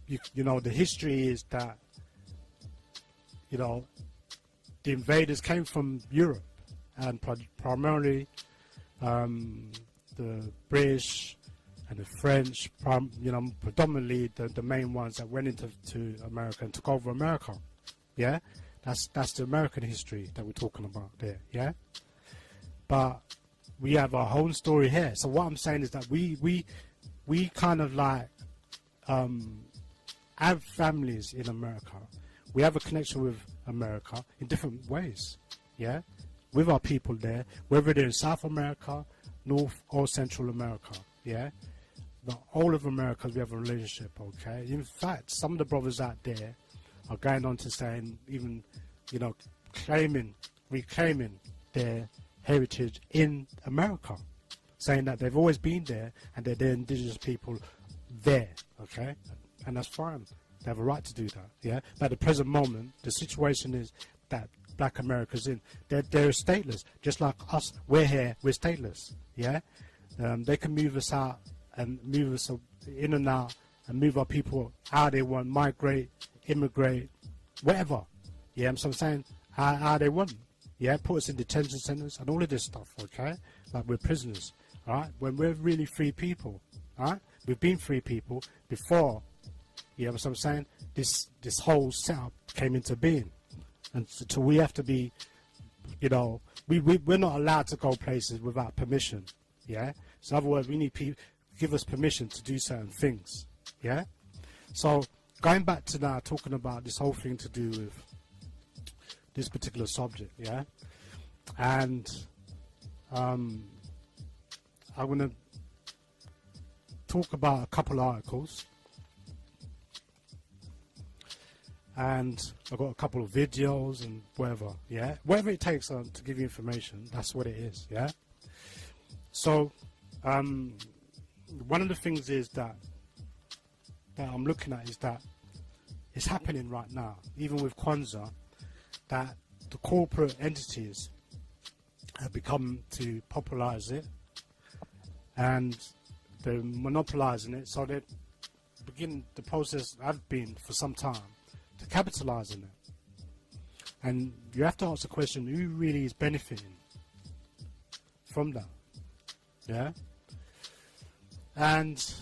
you know, the history is that, you know, the invaders came from Europe, and primarily the British and the French, you know, predominantly the main ones that went into America and took over America. Yeah, that's the American history that we're talking about there. Yeah, but we have our own story here. So what I'm saying is that we kind of like have families in America. We have a connection with America in different ways. Yeah, with our people there, whether they're in South America, North or Central America. Yeah, the whole of America, we have a relationship. Okay, in fact, some of the brothers out there are going on to saying, even, you know, reclaiming their heritage in America, saying that they've always been there and they're the indigenous people there. Okay, and that's fine. They have a right to do that. Yeah, but at the present moment, the situation is that Black America's in. They're stateless, just like us. We're here. We're stateless. Yeah, they can move us out and move us in and out and move our people how they want, migrate, immigrate, whatever. Yeah, so I'm saying how they want. Yeah, put us in detention centers and all of this stuff. Okay, like we're prisoners. All right, when we're really free people. All right, we've been free people before. You know what I'm saying? This whole setup came into being, and so we have to be, you know, we're not allowed to go places without permission. Yeah. So in other words, we need people give us permission to do certain things. Yeah. So going back to now, talking about this whole thing to do with this particular subject. Yeah. And I'm gonna talk about a couple articles. And I've got a couple of videos and whatever, yeah? Whatever it takes to give you information, that's what it is, yeah? So, one of the things is that I'm looking at is that it's happening right now, even with Kwanzaa, that the corporate entities have become to popularize it, and they're monopolizing it, so they begin the process have been for some time to capitalize on it. And you have to ask the question, who really is benefiting from that? Yeah? And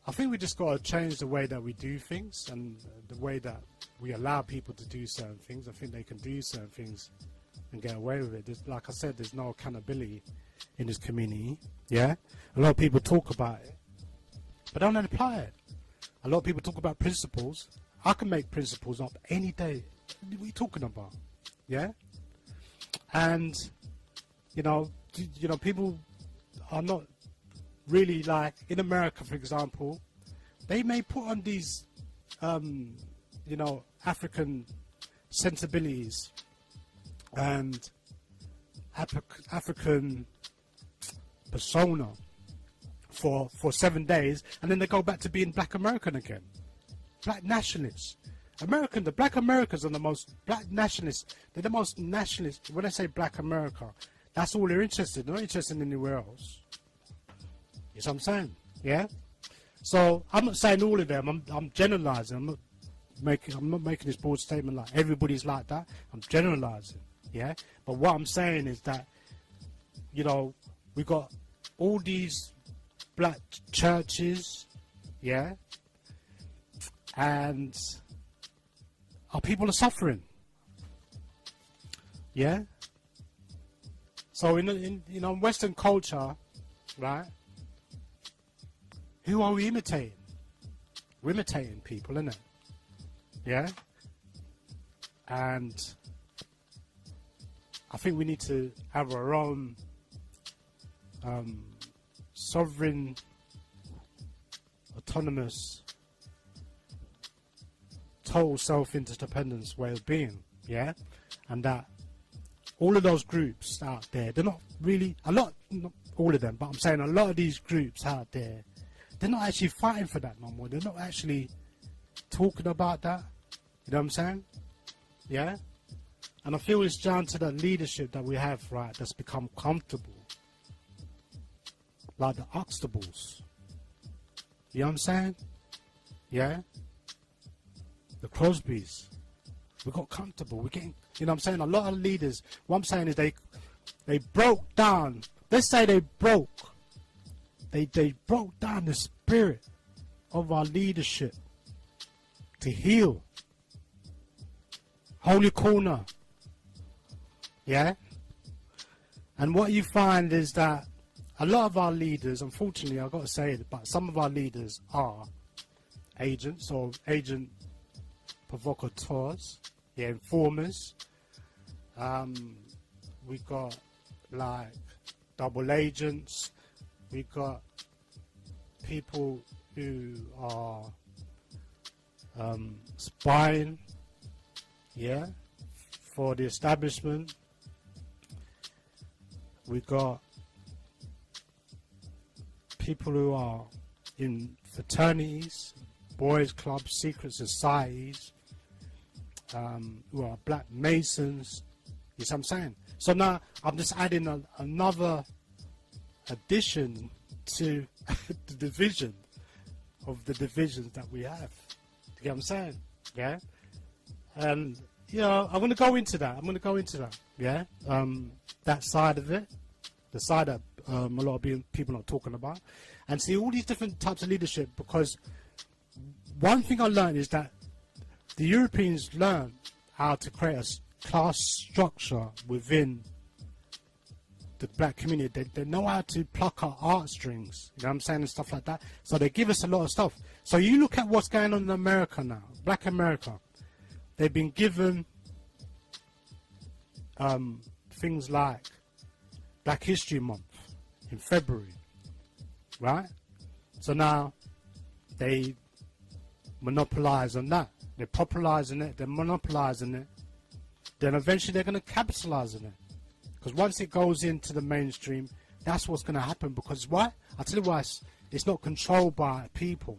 I think we just got to change the way that we do things and the way that we allow people to do certain things. I think they can do certain things and get away with it. Like I said, there's no accountability in this community. Yeah? A lot of people talk about it, but don't apply it. A lot of people talk about principles. I can make principles up any day. What are you talking about? Yeah? And, you know, people are not really like, in America, for example, they may put on these, you know, African sensibilities and African persona for 7 days, and then they go back to being Black American again. Black nationalists. The black Americans are the most black nationalists. They're the most nationalist. When I say black America, that's all they're interested in. They're not interested in anywhere else. You see what I'm saying? Yeah? So I'm not saying all of them. I'm generalizing. I'm not making this broad statement like everybody's like that. I'm generalizing. Yeah? But what I'm saying is that, you know, we got all these black churches, yeah? And our people are suffering. Yeah? So in Western culture, right? Who are we imitating? We're imitating people, innit? Yeah? And I think we need to have our own sovereign, autonomous, total self-interdependence way of being, yeah? And that all of those groups out there, they're not really, not all of them, but I'm saying a lot of these groups out there, they're not actually fighting for that no more. They're not actually talking about that. You know what I'm saying? Yeah? And I feel it's down to the leadership that we have, right, that's become comfortable. Like the Huxtables. You know what I'm saying? Yeah? The Crosbys. We got comfortable. We're getting, you know what I'm saying? A lot of leaders, what I'm saying is they broke down. Let's say they broke. They broke down the spirit of our leadership to heal. Holy corner. Yeah? And what you find is that a lot of our leaders, unfortunately, I've got to say it, but some of our leaders are agents or agent provocateurs, yeah, informers. We've got like double agents. We've got people who are spying, yeah, for the establishment. We've got people who are in fraternities, boys' clubs, secret societies, who are black masons. You see what I'm saying? So now I'm just adding another addition to the division of the divisions that we have. You get what I'm saying? Yeah? And, you know, I'm going to go into that. Yeah? That side of it. The side that a lot of people are not talking about. And see all these different types of leadership, because one thing I learned is that the Europeans learned how to create a class structure within the black community. They know how to pluck our heartstrings, you know what I'm saying, and stuff like that. So they give us a lot of stuff. So you look at what's going on in America now, black America. They've been given things like Black History Month in February, right? So now they monopolize on that. They're popularizing it, they're monopolizing it. Then eventually they're going to capitalize on it. Because once it goes into the mainstream, that's what's going to happen. Because why? I'll tell you why. It's not controlled by people.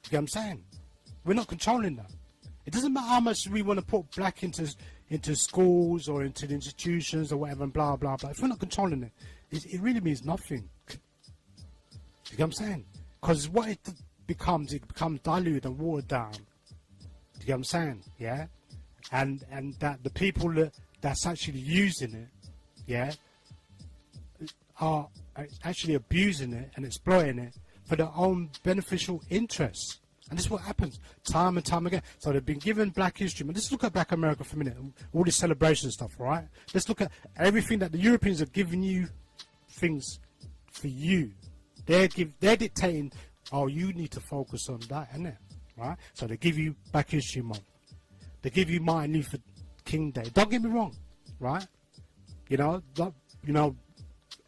You get what I'm saying? We're not controlling that. It doesn't matter how much we want to put black into schools or into the institutions or whatever and blah, blah, blah. If we're not controlling it, it really means nothing. You get what I'm saying? Because what it becomes diluted and watered down. You get what I'm saying? Yeah? And that the people that's actually using it, yeah, are actually abusing it and exploiting it for their own beneficial interests. And this is what happens time and time again. So they've been given Black History Month. Let's look at Black America for a minute. All this celebration stuff, right? Let's look at everything that the Europeans are giving you, things for you. They're dictating, oh, you need to focus on that, innit? Right? So they give you Black History Month. They give you Martin Luther King Day. Don't get me wrong, right? You know,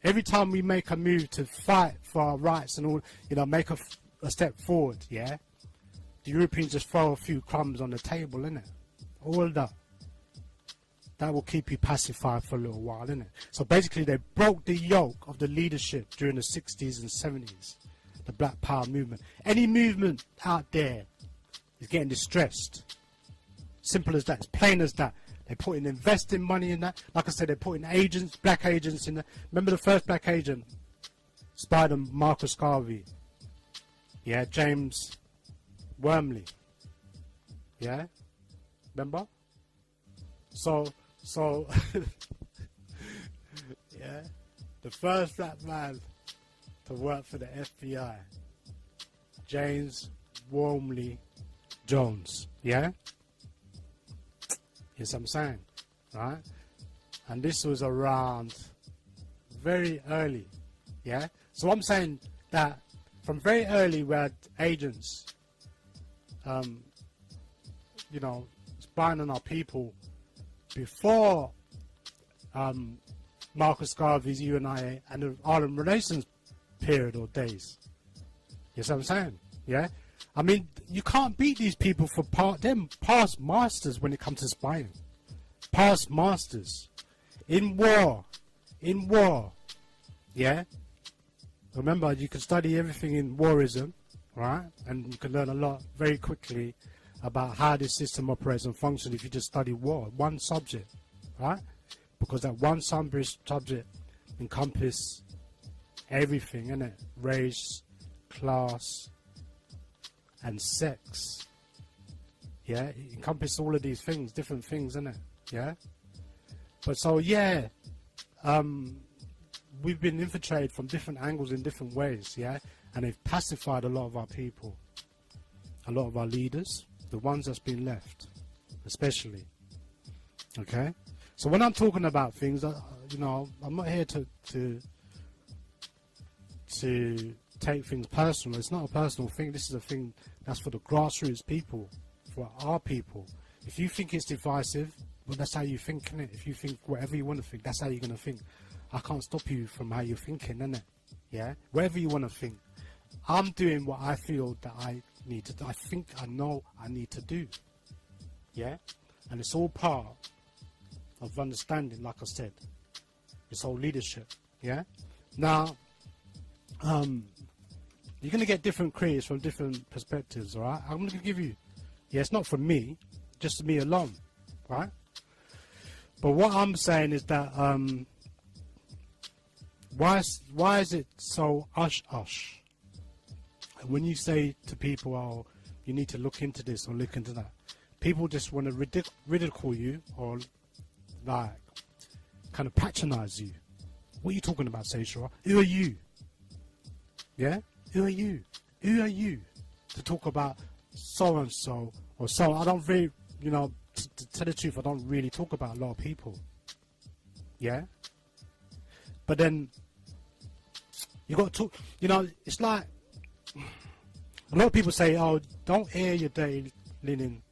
every time we make a move to fight for our rights and all, you know, make a step forward, yeah, the Europeans just throw a few crumbs on the table, innit? All that. That will keep you pacified for a little while, innit? So basically they broke the yoke of the leadership during the 60s and 70s, the Black Power movement. Any movement out there is getting distressed. Simple as that. It's plain as that. They're putting investing money in that. Like I said, they're putting agents, black agents in there. Remember the first black agent? Spider Marcus Garvey. Yeah, James Wormley. Yeah? Remember? So yeah, the first black man to work for the FBI, James Wormley Jones. Yeah? Yes, I'm saying, right? And this was around very early, yeah? So I'm saying that from very early we had agents, you know, spying on our people before Marcus Garvey's UNIA and the Ireland Relations period or days. Yes, I'm saying, yeah? I mean, you can't beat these people for them past masters when it comes to spying. Past masters. In war, yeah? Remember, you can study everything in warism, right? And you can learn a lot very quickly about how this system operates and functions if you just study war, one subject, right? Because that one subject encompasses everything, innit? Race, class, and sex. Yeah, it encompasses all of these things, different things, innit? Yeah? But so, yeah, we've been infiltrated from different angles in different ways, yeah? And they've pacified a lot of our people, a lot of our leaders, the ones that's been left, especially. Okay? So when I'm talking about things, you know, I'm not here to take things personal. It's not a personal thing. This is a thing that's for the grassroots people, for our people. If you think it's divisive, well, that's how you think, innit? If you think whatever you want to think, that's how you're going to think. I can't stop you from how you're thinking, innit? Yeah? Whatever you want to think. I'm doing what I feel that I need to do. I think I know I need to do. Yeah? And it's all part of understanding, like I said. It's all leadership. Yeah? Now, you're going to get different creeds from different perspectives, alright? I'm going to give you, yeah, it's not from me, just me alone, right? But what I'm saying is that, why is it so hush-hush? When you say to people, oh, you need to look into this or look into that, people just want to ridicule you or, like, kind of patronize you. What are you talking about, Seishua? Who are you? Yeah? Who are you? Who are you to talk about so-and-so or so? I don't really, you know, to tell the truth, I don't really talk about a lot of people. Yeah? But then, you got to talk, you know, it's like, a lot of people say, oh, don't air your dirty linen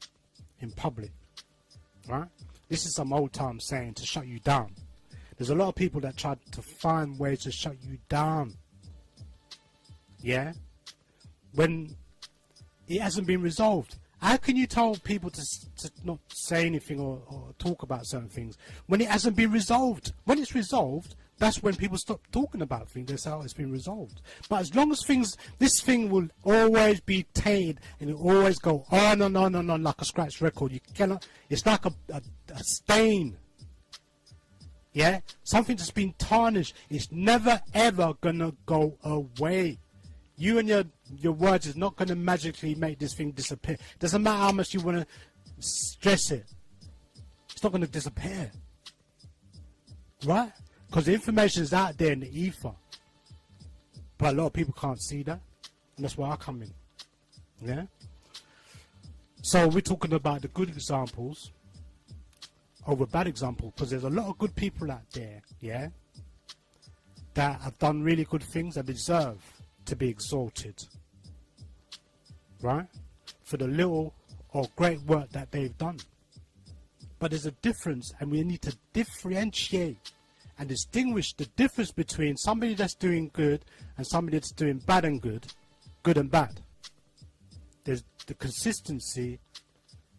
in public. Right? This is some old time saying to shut you down. There's a lot of people that try to find ways to shut you down. Yeah? When it hasn't been resolved. How can you tell people to not say anything or talk about certain things when it hasn't been resolved? When it's resolved, that's when people stop talking about things. That's how it's been resolved. But as long as this thing will always be tainted and it will always go on and on and on like a scratch record. You cannot. It's like a stain. Yeah, something that's been tarnished. It's never ever gonna go away. You and your words is not gonna magically make this thing disappear. Doesn't matter how much you wanna stress it. It's not gonna disappear, right? Because the information is out there in the ether. But a lot of people can't see that. And that's where I come in. Yeah? So we're talking about the good examples over bad examples. Because there's a lot of good people out there, yeah, that have done really good things that deserve to be exalted. Right? For the little or great work that they've done. But there's a difference, and we need to differentiate and distinguish the difference between somebody that's doing good and somebody that's doing bad and good and bad. There's the consistency,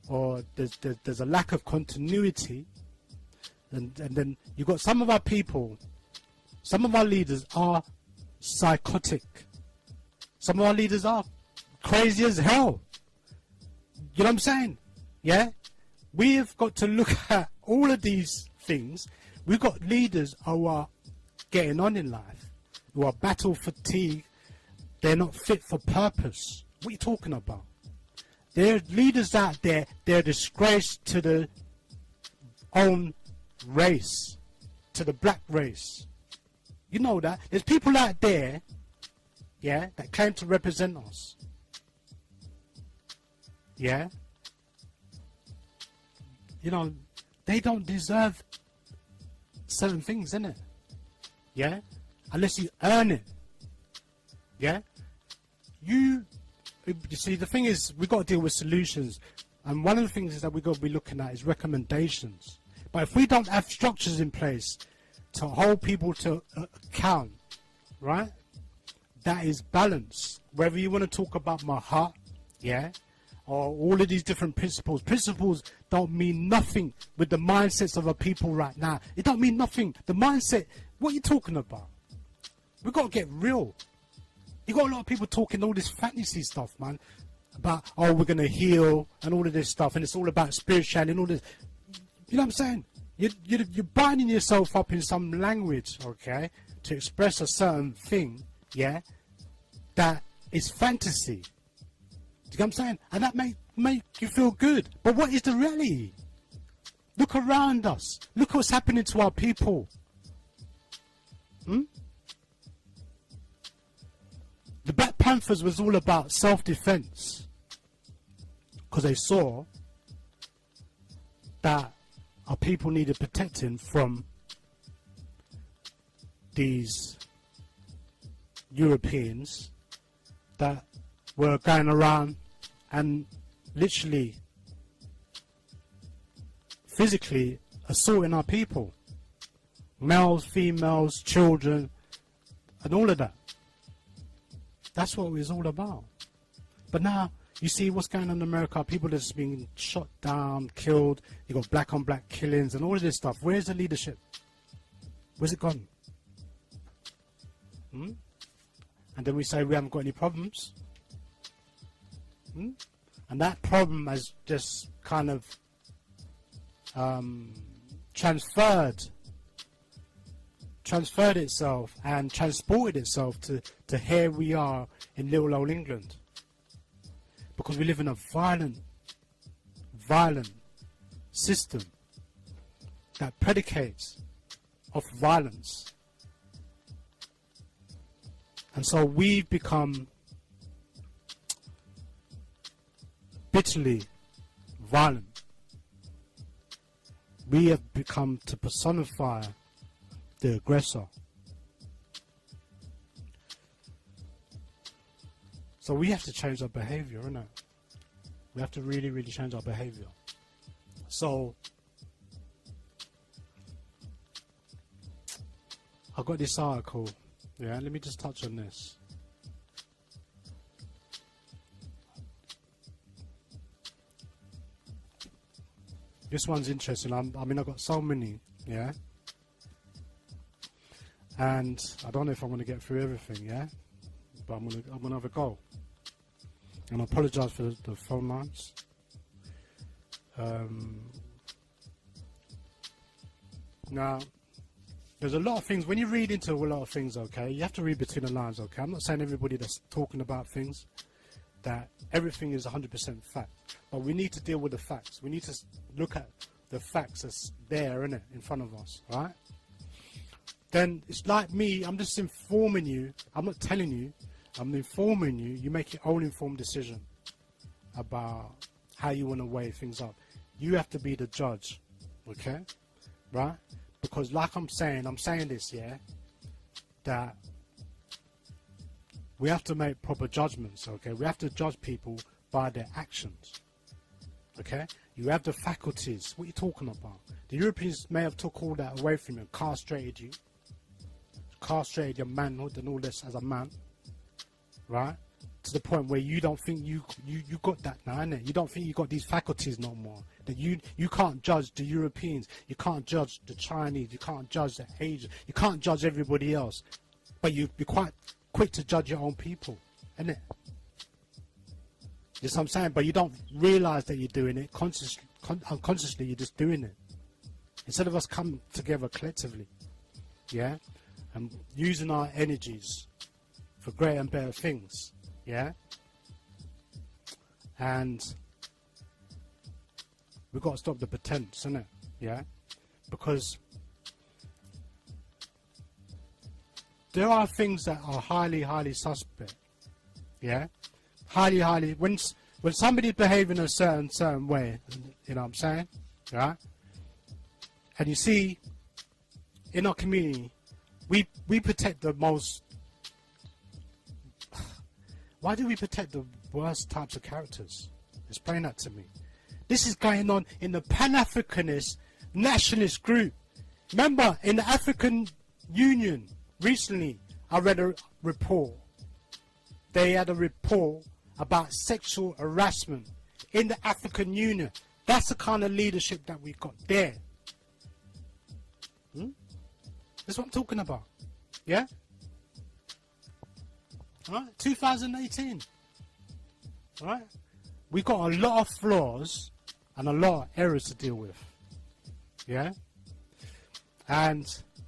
or there's a lack of continuity, and then you've got some of our people, some of our leaders are psychotic. Some of our leaders are crazy as hell. You know what I'm saying? Yeah? We've got to look at all of these things. We've got leaders who are getting on in life, who are battle fatigued. They're not fit for purpose. What are you talking about? There are leaders out there, they're a disgrace to the own race, to the black race. You know that. There's people out there, yeah, that claim to represent us. Yeah? You know, they don't deserve certain things, innit? Yeah? Unless you earn it. Yeah? You see, the thing is, we've got to deal with solutions. And one of the things is that we've got to be looking at is recommendations. But if we don't have structures in place to hold people to account, right? That is balance. Whether you want to talk about my heart, yeah? Or all of these different principles. Principles don't mean nothing with the mindsets of our people right now. It don't mean nothing. The mindset, what are you talking about? We've got to get real. You got a lot of people talking all this fantasy stuff, man, about, oh, we're going to heal and all of this stuff, and it's all about spirituality and all this. You know what I'm saying? You're binding yourself up in some language, okay, to express a certain thing, yeah, that is fantasy. Do you know what I'm saying? And that make you feel good. But what is the reality? Look around us. Look what's happening to our people. The Black Panthers was all about self-defense, because they saw that our people needed protecting from these Europeans that were going around and literally, physically assaulting our people. Males, females, children, and all of that. That's what it was all about. But now, you see what's going on in America. People that's being shot down, killed. You got black on black killings and all of this stuff. Where's the leadership? Where's it gone? And then we say we haven't got any problems. And that problem has just kind of transferred itself and transported itself to here we are in little old England. Because we live in a violent system that predicates off violence. And so we've become bitterly violent. We have become to personify the aggressor. So we have to change our behavior, innit? We have to really, really change our behavior. So I got this article. Yeah, let me just touch on this. This one's interesting. I mean, I've got so many, yeah? And I don't know if I'm going to get through everything, yeah? But I'm gonna have a go. And I apologise for the phone lines. Now, there's a lot of things, when you read into a lot of things, okay, you have to read between the lines, okay? I'm not saying everybody that's talking about things, that everything is 100% fact. But we need to deal with the facts. We need to look at the facts that's there, innit, in front of us, right? Then it's like me, I'm just informing you. I'm not telling you, I'm informing you. You make your own informed decision about how you want to weigh things up. You have to be the judge, okay? Right? Because like I'm saying this, yeah, that we have to make proper judgments, okay? We have to judge people by their actions, okay? You have the faculties. What are you talking about? The Europeans may have took all that away from you and castrated you. Castrated your manhood and all this as a man, right? To the point where you don't think you got that now, innit? You don't think you got these faculties no more. That you can't judge the Europeans, you can't judge the Chinese, you can't judge the Asians, you can't judge everybody else. But you'd be quite quick to judge your own people, innit? You know what I'm saying? But you don't realize that you're doing it. Unconsciously, you're just doing it. Instead of us coming together collectively, yeah, and using our energies for greater and better things, yeah. And we've got to stop the pretense, innit? Yeah, because there are things that are highly, highly suspect. Yeah, highly. When somebody's behaving a certain way, you know what I'm saying, right? And you see, in our community, we protect the most. Why do we protect the worst types of characters? Explain that to me. This is going on in the Pan-Africanist nationalist group. Remember, in the African Union, recently, I read a report. They had a report about sexual harassment in the African Union. That's the kind of leadership that we've got there. That's what I'm talking about. Yeah? Alright, 2018. Alright? We've got a lot of flaws and a lot of errors to deal with. Yeah? And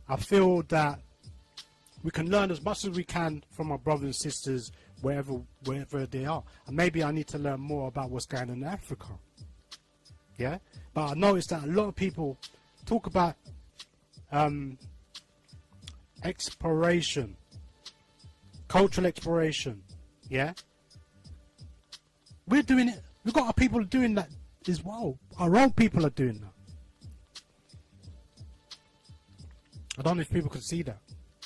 I feel that we can learn as much as we can from our brothers and sisters wherever they are. And maybe I need to learn more about what's going on in Africa. Yeah? But I noticed that a lot of people talk about exploration, cultural exploration. Yeah? We're doing it. We've got our people doing that as well. Our own people are doing that. I don't know if people can see that.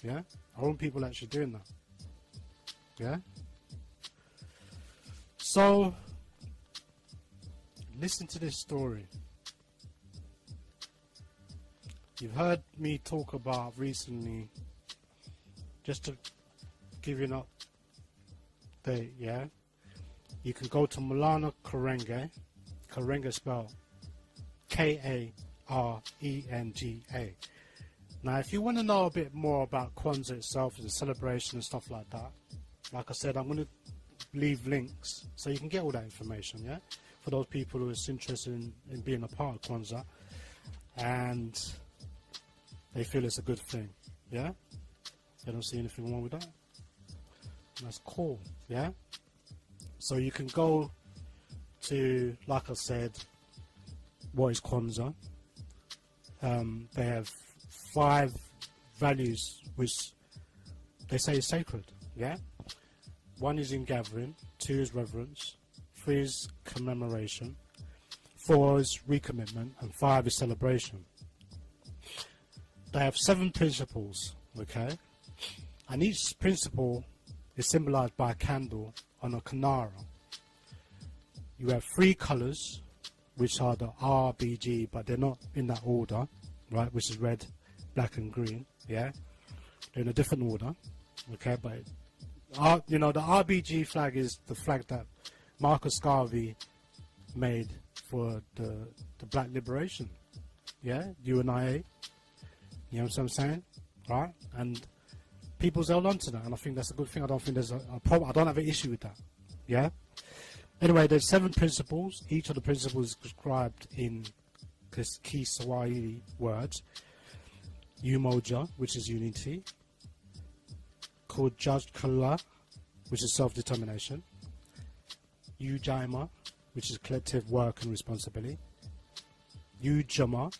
Yeah? Our own people actually doing that. Yeah? So, listen to this story. You've heard me talk about recently, just to give you an update, yeah? You can go to Maulana Karenga. Karenga spelled Karenga. Now, if you want to know a bit more about Kwanzaa itself and the celebration and stuff like that, like I said, I'm going to leave links so you can get all that information, yeah? For those people who are interested in being a part of Kwanzaa and they feel it's a good thing, yeah? They don't see anything wrong with that. And that's cool, yeah? So you can go to, like I said, what-is-kwanzaa. They have 5 values which they say is sacred, yeah? 1 is in gathering, 2 is reverence, 3 is commemoration, 4 is recommitment, and 5 is celebration. They have 7 principles, okay? And each principle is symbolized by a candle on a kinara. You have 3 colors, which are the RBG, but they're not in that order, right? Which is red, black, and green, yeah? They're in a different order, okay? But, you know, the RBG flag is the flag that Marcus Garvey made for the black liberation, yeah? UNIA, you know what I'm saying? Right? And people's held on to that, and I think that's a good thing. I don't think there's a problem. I don't have an issue with that, yeah? Anyway, there's 7 principles. Each of the principles is described in key Swahili words. Umoja, which is unity. Kujajkala, which is self-determination. Ujaima, which is collective work and responsibility. Ujama,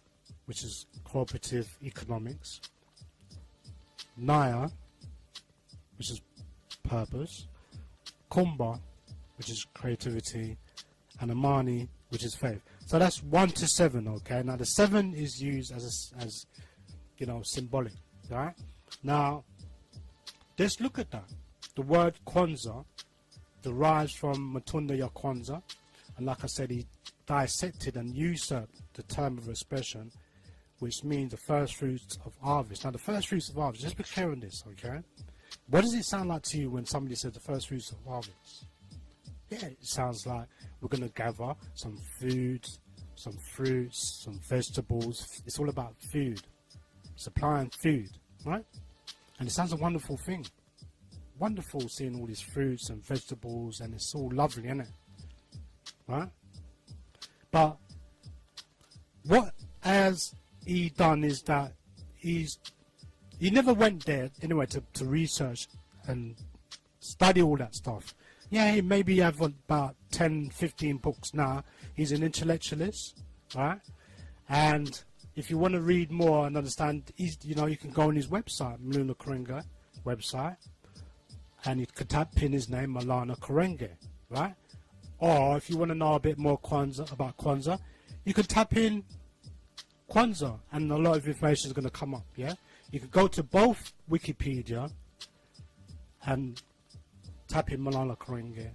which is cooperative economics. Naya, which is purpose. Kumba, which is creativity, and Amani, which is faith. So that's 1 to 7, okay? Now the 7 is used as you know, symbolic, right? Now, let's look at that. The word Kwanzaa derives from Matunda ya Kwanzaa, and like I said, he dissected and usurped the term of expression, which means the first fruits of harvest. Now the first fruits of harvest, just be clear on this, okay? What does it sound like to you when somebody says the first fruits of harvest? Yeah, it sounds like we're going to gather some food, some fruits, some vegetables. It's all about food, supplying food, right? And it sounds a wonderful thing. Wonderful seeing all these fruits and vegetables, and it's all lovely, isn't it? right? But what has he done is that he never went there anyway to research and study all that stuff. Yeah, he maybe have about 10, 15 books now. He's an intellectualist, right? And if you want to read more and understand, you can go on his website, Maulana Karenga website, and you could type in his name, Maulana Karenga, right? Or if you want to know a bit more about Kwanzaa, you could type in Kwanzaa, and a lot of information is going to come up, yeah? You could go to both Wikipedia and type in Maulana Karenga,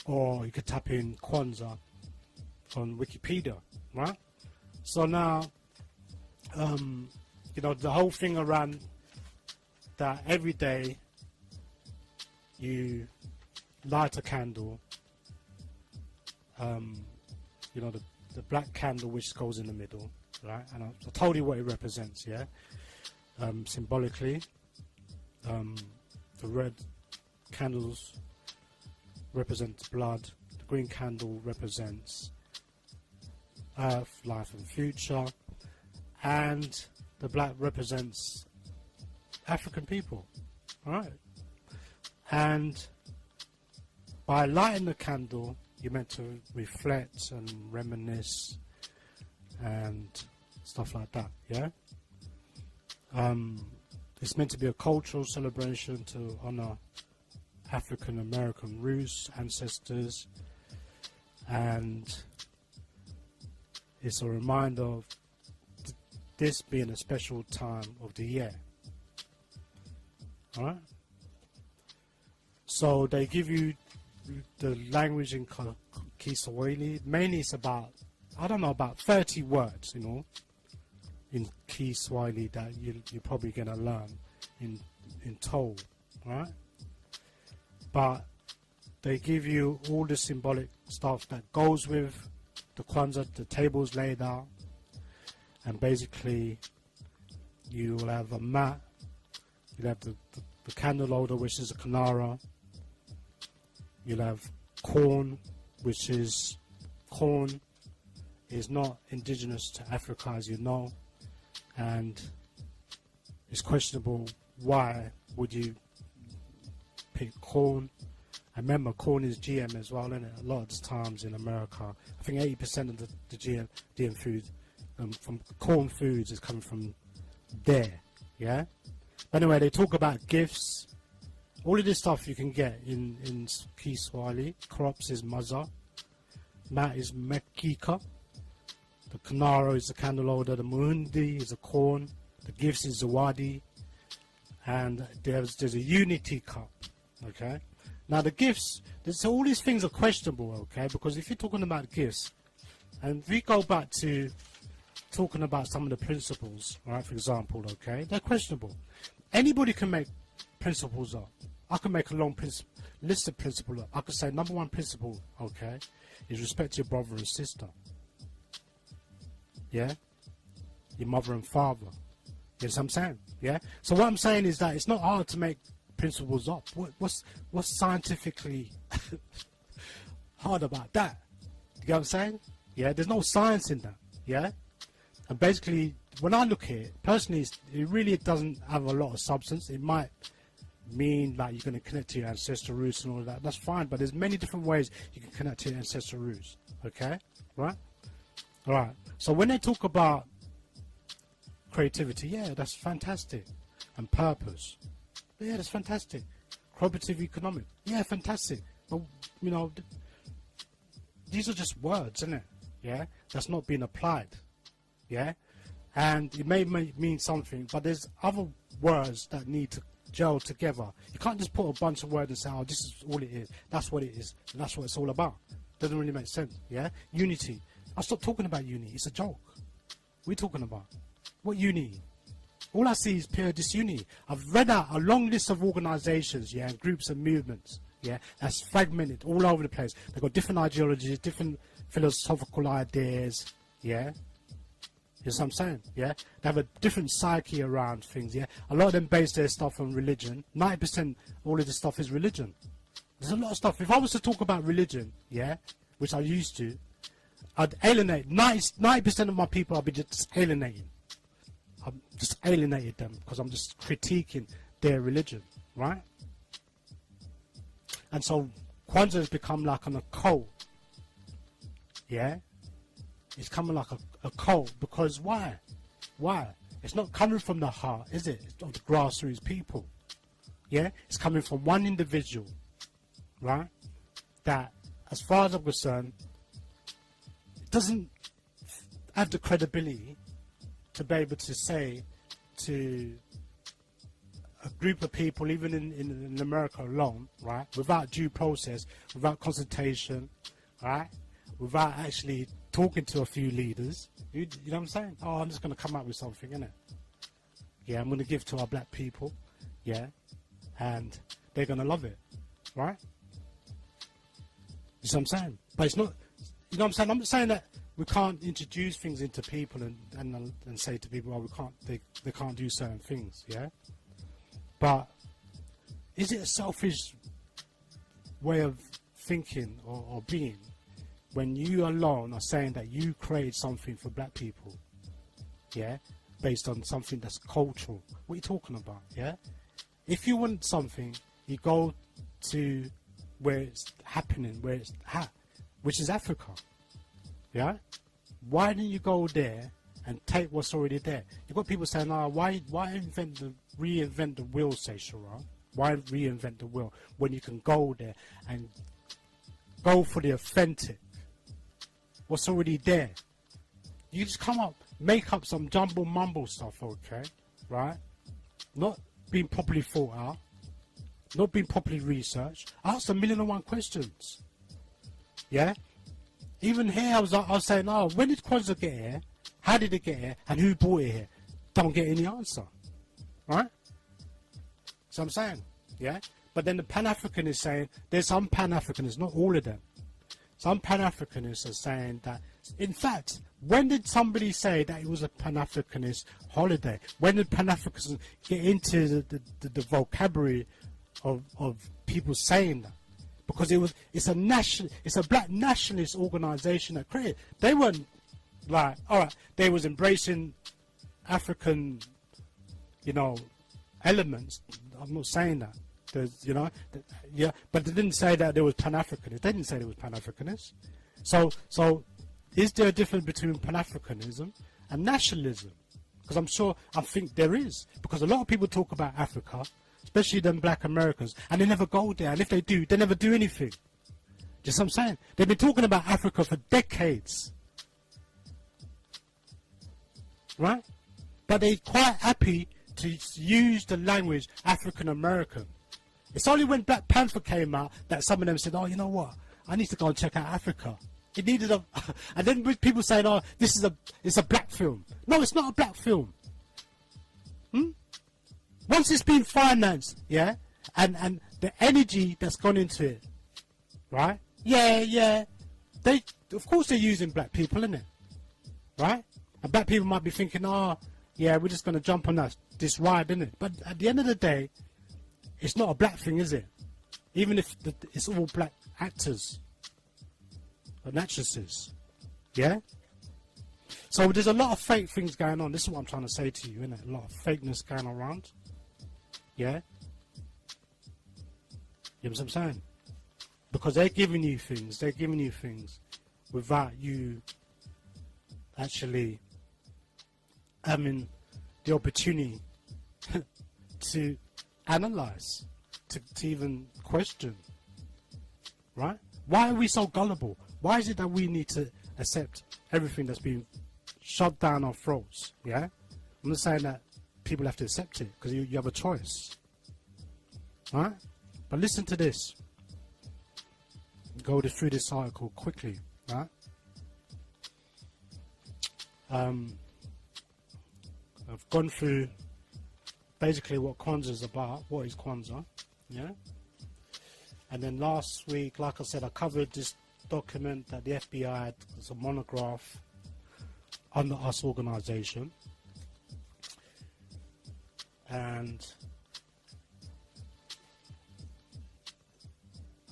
or you could type in Kwanzaa on Wikipedia, right? So now, the whole thing around that every day you light a candle, the black candle which goes in the middle, right? And I told you what it represents, yeah? Symbolically, the red candles represent blood, the green candle represents earth, life and future, and the black represents African people, alright? And by lighting the candle, you're meant to reflect and reminisce and stuff like that, yeah? It's meant to be a cultural celebration to honor African American roots, ancestors, and it's a reminder of this being a special time of the year. Alright? So they give you the language in Kiswahili. Mainly it's about, about 30 words, in Kiswahili that you're probably going to learn in Untold, right? But they give you all the symbolic stuff that goes with the Kwanzaa, the tables laid out, and basically you will have a mat, you'll have the candle holder, which is a kanara, you'll have corn, which is not indigenous to Africa, as you know, and it's questionable why would you pick corn. I remember corn is GM as well, isn't it? A lot of the times in America, I think 80% of the GM food from corn foods is coming from there, yeah? But anyway, they talk about gifts. All of this stuff you can get in Kiswahili. Crops is maza, mat is mekika, the kanaro is the candle holder, the muhundi is the corn, the gifts is zawadi, and there's a unity cup, okay? Now the gifts, all these things are questionable, okay? Because if you're talking about gifts, and if we go back to talking about some of the principles, right, for example, okay, they're questionable. Anybody can make principles up. I can make a long list of principles up. I could say number one principle, okay, is respect your brother and sister. Yeah? Your mother and father. You know what I'm saying? Yeah? So what I'm saying is that it's not hard to make principles up. What's scientifically hard about that? You know what I'm saying? Yeah? There's no science in that. Yeah? And basically, when I look at it, personally, it really doesn't have a lot of substance. It might mean that you're going to connect to your ancestral roots and all of that. That's fine, but there's many different ways you can connect to your ancestral roots. Okay? Right? Alright. So when they talk about creativity, yeah, that's fantastic. And purpose, yeah, that's fantastic. Cooperative economic, yeah, fantastic. But, these are just words, isn't it? Yeah? That's not being applied. Yeah? And it may mean something, but there's other words that need to gel together. You can't just put a bunch of words and say, oh, this is all it is. That's what it is. And that's what it's all about. Doesn't really make sense. Yeah? Unity. I stopped talking about unity. It's a joke. We're talking about. What unity? All I see is pure disunity. I've read out a long list of organizations, yeah, and groups and movements, yeah, that's fragmented all over the place. They've got different ideologies, different philosophical ideas, yeah. You know what I'm saying? Yeah? They have a different psyche around things, yeah? A lot of them base their stuff on religion. 90% all of this stuff is religion. There's a lot of stuff. If I was to talk about religion, yeah, which I used to, I'd alienate 90% of my people. I'd be just alienating. I've just alienated them because I'm just critiquing their religion, right? And so Kwanzaa has become like an occult. Yeah? It's coming like a cult because why? Why? It's not coming from the heart, is it? It's of the grassroots people. Yeah? It's coming from one individual, right? That, as far as I'm concerned, doesn't have the credibility to be able to say to a group of people, even in America alone, right, without due process, without consultation, right, without actually talking to a few leaders, you know what I'm saying? Oh, I'm just going to come up with something, innit? Yeah, I'm going to give to our black people, yeah, and they're going to love it, right? You see what I'm saying? But it's not, you know what I'm saying? I'm not saying that we can't introduce things into people and say to people, well, they can't do certain things, yeah? But is it a selfish way of thinking or being when you alone are saying that you create something for black people, yeah, based on something that's cultural? What are you talking about, yeah? If you want something, you go to where it's happening, where it's which is Africa, yeah? Why didn't you go there and take what's already there? You've got people saying, oh, why reinvent the wheel, say Sharon? Why reinvent the wheel when you can go there and go for the authentic, what's already there? You just come up, make up some jumble mumble stuff, okay, right? Not being properly thought out, not being properly researched. Ask 1,000,001 questions, yeah? Even here, I was saying, oh, when did Kwanzaa get here? How did it get here? And who brought it here? Don't get any answer, right? So I'm saying, yeah? But then the Pan-African is saying, there's some Pan-Africanists, not all of them. Some Pan-Africanists are saying that, in fact, when did somebody say that it was a Pan-Africanist holiday? When did Pan-Africans get into the vocabulary of people saying that? Because it's a black nationalist organization that created. They weren't like, all right, they was embracing African, you know, elements. I'm not saying that. There's, you know, yeah, but they didn't say that there was Pan-Africanists. They didn't say there was Pan-Africanists. So is there a difference between Pan-Africanism and nationalism? Because I think there is. Because a lot of people talk about Africa, especially them black Americans, and they never go there. And if they do, they never do anything. Just what I'm saying. They've been talking about Africa for decades. Right? But they're quite happy to use the language African American. It's only when Black Panther came out that some of them said, oh, you know what? I need to go and check out Africa. It needed a... and then with people saying, oh, it's a black film. No, it's not a black film. Once it's been financed, yeah, and the energy that's gone into it, right? Yeah. Of course they're using black people, innit? Right? And black people might be thinking, oh, yeah, we're just going to jump on this ride, innit? But at the end of the day, it's not a black thing, is it? Even if it's all black actors and actresses, yeah? So there's a lot of fake things going on. This is what I'm trying to say to you, innit? A lot of fakeness going around. Yeah? You know what I'm saying? Because they're giving you things without you actually having the opportunity to analyze, to even question. Right? Why are we so gullible? Why is it that we need to accept everything that's being shoved down our throats? Yeah? I'm not saying that people have to accept it, because you have a choice. Right? But listen to this. Go through this article quickly. Right? I've gone through basically what Kwanzaa is about. What is Kwanzaa? Yeah? And then last week, like I said, I covered this document that the FBI had. It's a monograph on the US organization. And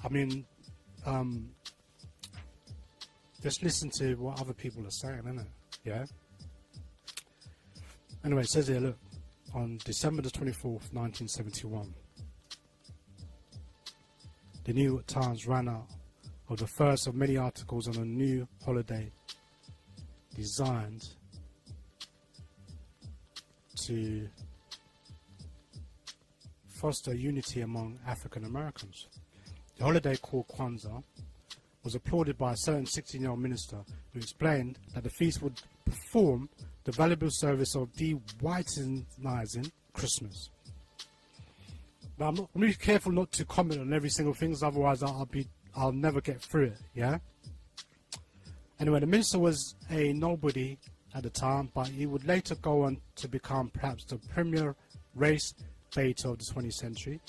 I mean, just listen to what other people are saying, innit? Yeah? Anyway, it says here, look, on December the 24th, 1971, the New York Times ran out of the first of many articles on a new holiday designed to foster unity among African Americans. The holiday called Kwanzaa was applauded by a certain 16-year-old minister who explained that the feast would perform the valuable service of de-whitenizing Christmas. Now, I'm really careful not to comment on every single thing, otherwise I'll never get through it, yeah? Anyway, the minister was a nobody at the time, but he would later go on to become perhaps the premier race baiter of the 20th century.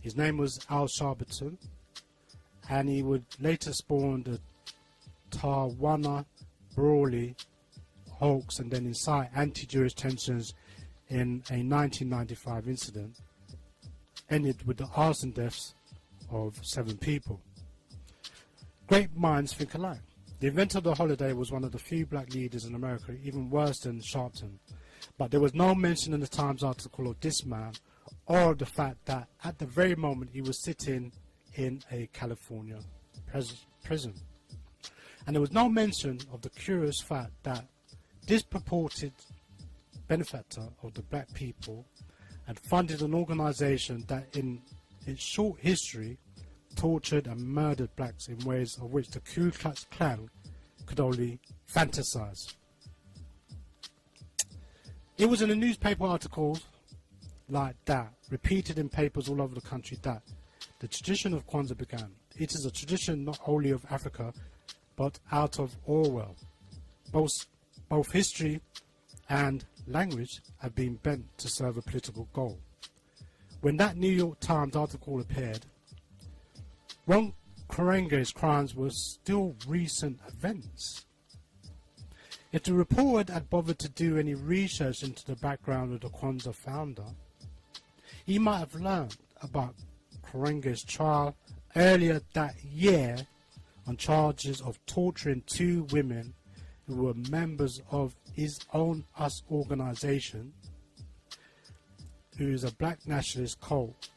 His name was Al Sharpton, and he would later spawn the Tawana Brawley hoax and then incite anti-Jewish tensions in a 1995 incident, ended with the arson deaths of 7 people. Great minds think alike. The inventor of the holiday was one of the few black leaders in America, even worse than Sharpton. But there was no mention in the Times article of this man or the fact that at the very moment he was sitting in a California prison. And there was no mention of the curious fact that this purported benefactor of the black people had funded an organization that in its short history tortured and murdered blacks in ways of which the Ku Klux Klan could only fantasize. It was in the newspaper articles like that, repeated in papers all over the country, that the tradition of Kwanzaa began. It is a tradition not only of Africa, but out of Orwell. Both history and language have been bent to serve a political goal. When that New York Times article appeared, Ron Karenga's crimes were still recent events. If the reporter had bothered to do any research into the background of the Kwanzaa founder, he might have learned about Karenga's trial earlier that year on charges of torturing 2 women who were members of his own US organization, who is a black nationalist cult.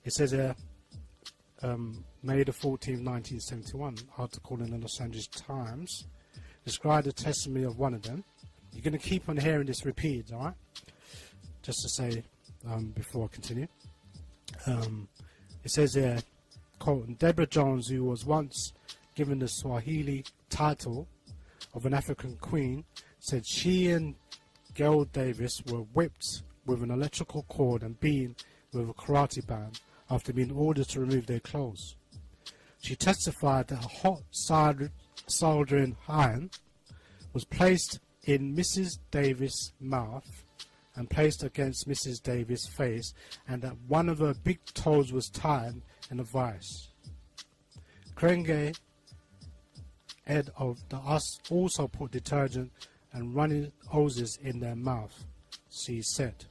It says here, May the 14th, 1971, article in the Los Angeles Times described the testimony of one of them. You're going to keep on hearing this repeated, alright? Just to say, before I continue. It says here, quote, Deborah Jones, who was once given the Swahili title of an African queen, said she and Gail Davis were whipped with an electrical cord and beaten with a karate band after being ordered to remove their clothes. She testified that a hot soldering iron was placed in Mrs. Davis' mouth and placed against Mrs. Davis' face, and that one of her big toes was tied in a vice. Karenga, head of the US, also put detergent and running hoses in their mouth, she said.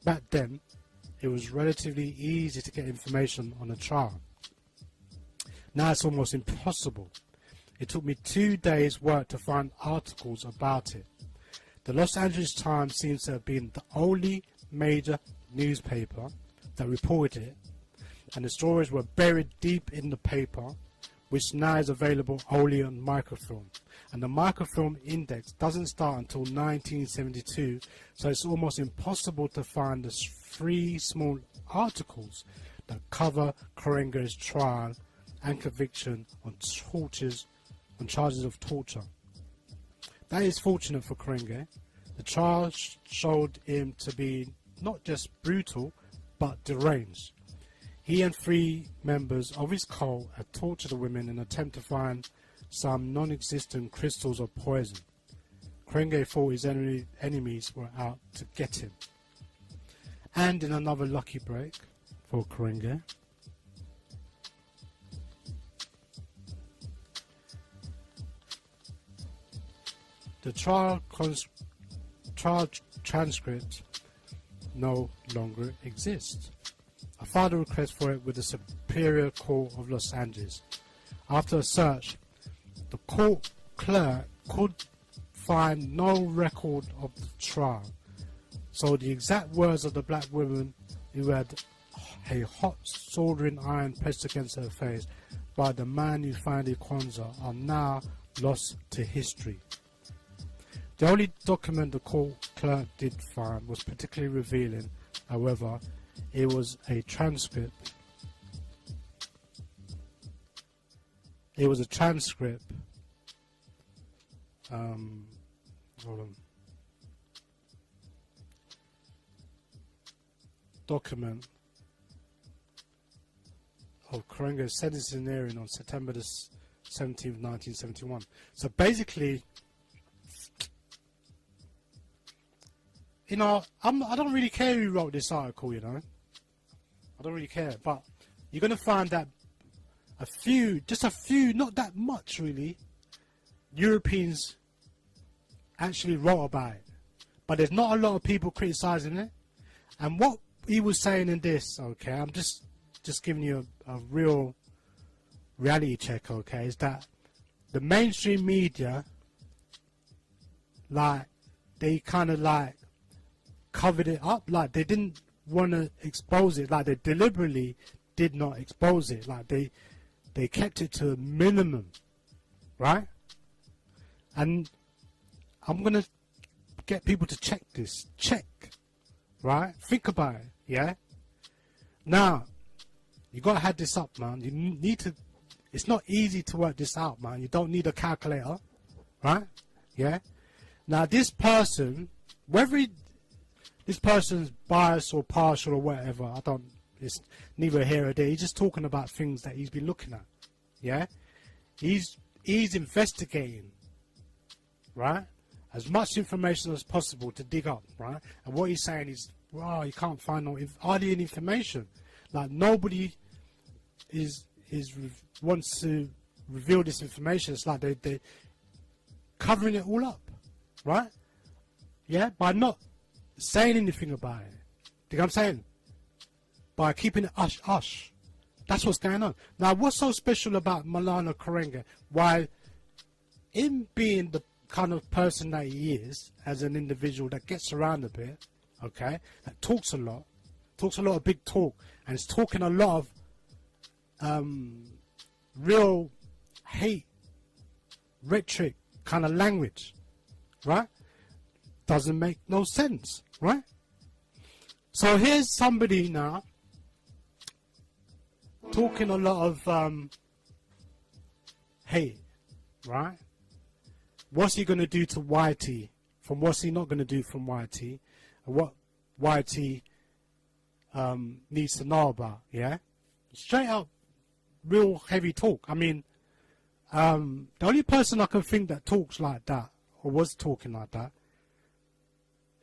Back then, it was relatively easy to get information on a trial. Now it's almost impossible. It took me 2 days' work to find articles about it. The Los Angeles Times seems to have been the only major newspaper that reported it, and the stories were buried deep in the paper, which now is available only on microfilm. And the microfilm index doesn't start until 1972, so it's almost impossible to find the 3 small articles that cover Karenga's trial and conviction on charges of torture. That is fortunate for Karenga. The trial showed him to be not just brutal, but deranged. He and 3 members of his cult had tortured the women in an attempt to find some non-existent crystals of poison. Karenga thought his enemies were out to get him. And in another lucky break for Karenga, the trial transcript no longer exist. I filed a request for it with the Superior Court of Los Angeles. After a search, the court clerk could find no record of the trial. So the exact words of the black woman who had a hot soldering iron pressed against her face by the man who founded Kwanzaa are now lost to history. The only document the court clerk did find was particularly revealing. However, it was a transcript. It was a transcript. Hold on. Document of Karenga's sentencing hearing on September the 17th, 1971. So basically, you know, I don't really care who wrote this article, you know. I don't really care, but you're going to find that just a few, not that much really, Europeans actually wrote about it. But there's not a lot of people criticising it. And what he was saying in this, okay, I'm just giving you a real reality check, okay, is that the mainstream media, like, they kind of like covered it up, like they didn't want to expose it, like they deliberately did not expose it, like they kept it to a minimum, right? And I'm gonna get people to check this, right? Think about it, yeah? Now, you gotta have this up, man. You need to, it's not easy to work this out, man. You don't need a calculator, right? Yeah? Now, this person, whether this person's biased or partial or whatever, it's neither here or there. He's just talking about things that he's been looking at, yeah? He's investigating, right? As much information as possible to dig up, right? And what he's saying is, wow, you can't find hardly any information. Like, nobody wants to reveal this information. It's like they're covering it all up, right? Yeah, by not saying anything about it. You know what I'm saying? By keeping it hush. That's what's going on. Now, what's so special about Maulana Karenga? Why, him being the kind of person that he is, as an individual that gets around a bit, okay, that talks a lot of big talk, and is talking a lot of real hate, rhetoric kind of language, right? Doesn't make no sense, right? So here's somebody now talking a lot of hate, right? What's he going to do to YT? From what's he not going to do from YT? And what YT needs to know about, yeah? Straight up, real heavy talk. I mean, the only person I can think that talks like that, or was talking like that,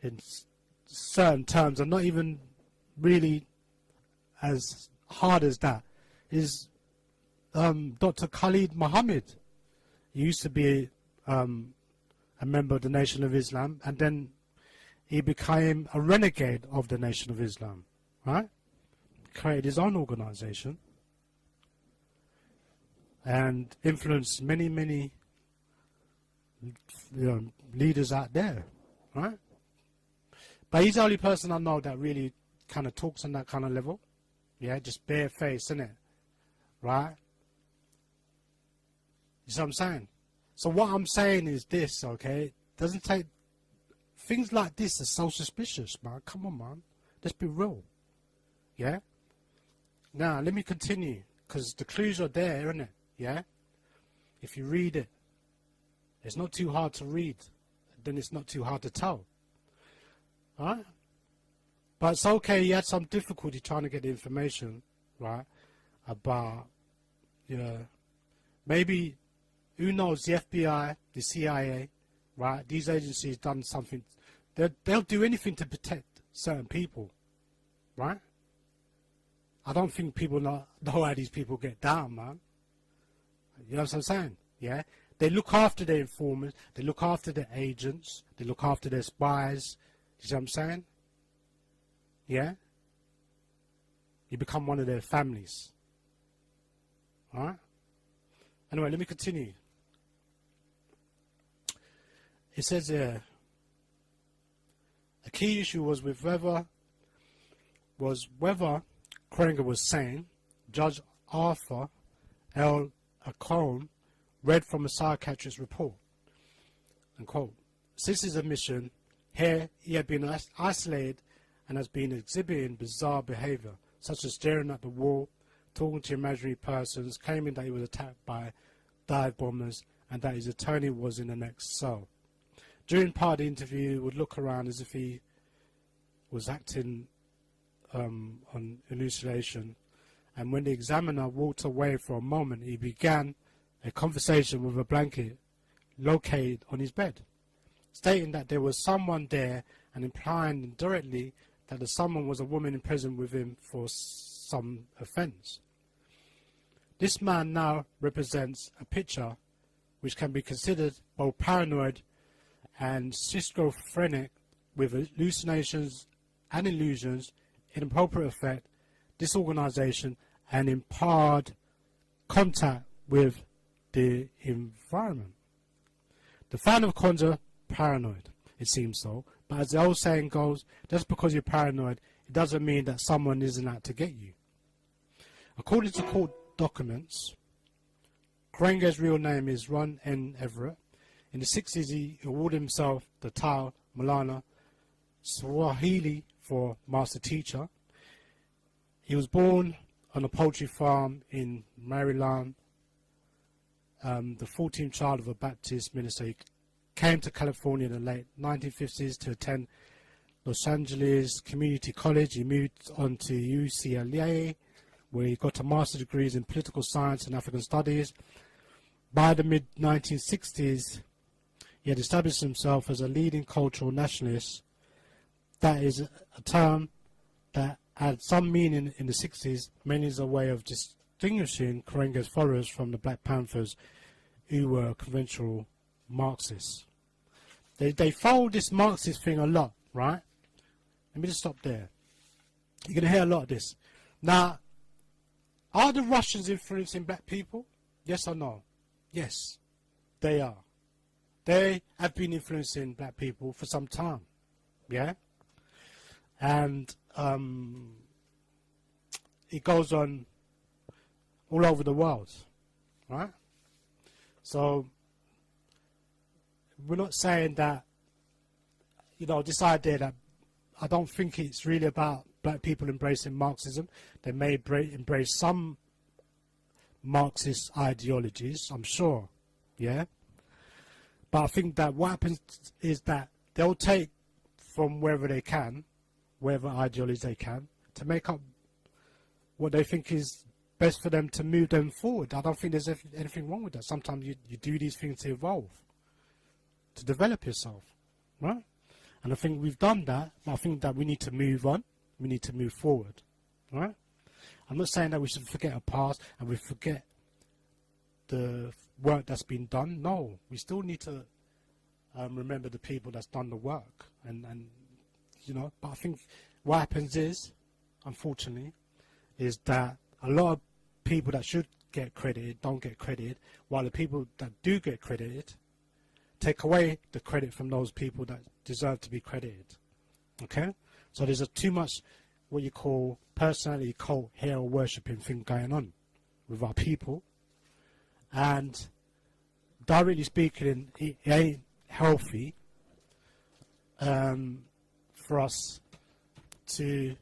in certain terms, and not even really as hard as that, is Dr. Khalid Muhammad. He used to be a member of the Nation of Islam, and then he became a renegade of the Nation of Islam, right? Created his own organization and influenced many leaders out there, right? But he's the only person I know that really kind of talks on that kind of level. Yeah, just bare face, innit? Right? You see what I'm saying? So what I'm saying is this, okay? Doesn't take... Things like this are so suspicious, man. Come on, man. Let's be real. Yeah? Now, let me continue. Because the clues are there, innit? Yeah? If you read it, it's not too hard to read. Then it's not too hard to tell. Right? But it's okay, he had some difficulty trying to get the information, right, about, maybe, who knows, the FBI, the CIA, right, these agencies done something, they'll do anything to protect certain people, right? I don't think people know how these people get down, man. You know what I'm saying? Yeah? They look after their informers, they look after their agents, they look after their spies. You see what I'm saying? yeah, you become one of their families. Alright? Anyway, let me continue. It says here, a key issue was whether Karenga was saying, Judge Arthur L. Acone read from a psychiatrist's report, unquote. Since his admission, here he had been isolated and has been exhibiting bizarre behavior, such as staring at the wall, talking to imaginary persons, claiming that he was attacked by dive bombers and that his attorney was in the next cell. During part of the interview, he would look around as if he was acting on hallucination, and when the examiner walked away for a moment, he began a conversation with a blanket located on his bed, stating that there was someone there and implying indirectly that the someone was a woman in prison with him for some offence. This man now represents a picture which can be considered both paranoid and schizophrenic, with hallucinations and illusions, inappropriate effect, disorganization, and impaired contact with the environment. The fan of Kwanzaa, paranoid, it seems so, but as the old saying goes, just because you're paranoid, it doesn't mean that someone isn't out to get you. According to court documents, Karenga's real name is Ron N. Everett. In the 60s, he awarded himself the title Maulana, Swahili for Master Teacher. He was born on a poultry farm in Maryland, the 14th child of a Baptist minister. He came to California in the late 1950s to attend Los Angeles Community College. He moved on to UCLA, where he got a master's degrees in political science and African studies. By the mid-1960s, he had established himself as a leading cultural nationalist. That is a term that had some meaning in the 60s, mainly as a way of distinguishing Karenga's followers from the Black Panthers, who were conventional Marxists. They follow this Marxist thing a lot, right? Let me just stop there. You're going to hear a lot of this. Now, are the Russians influencing black people? Yes or no? Yes, they are. They have been influencing black people for some time, yeah? And it goes on all over the world, right? So we're not saying that, you know, this idea that I don't think it's really about black people embracing Marxism. They may embrace some Marxist ideologies, I'm sure, yeah? But I think that what happens is that they'll take from wherever they can, whatever ideologies they can, to make up what they think is best for them to move them forward. I don't think there's anything wrong with that. Sometimes you do these things to evolve, to develop yourself, right? And I think we've done that, but I think that we need to move on. We need to move forward, right? I'm not saying that we should forget our past and we forget the work that's been done. No, we still need to remember the people that's done the work. And you know, but I think what happens is, unfortunately, is that a lot of people that should get credited don't get credited, while the people that do get credited take away the credit from those people that deserve to be credited. Okay? So there's too much what you call personality cult, hero worshipping thing going on with our people. And directly speaking, it ain't healthy for us to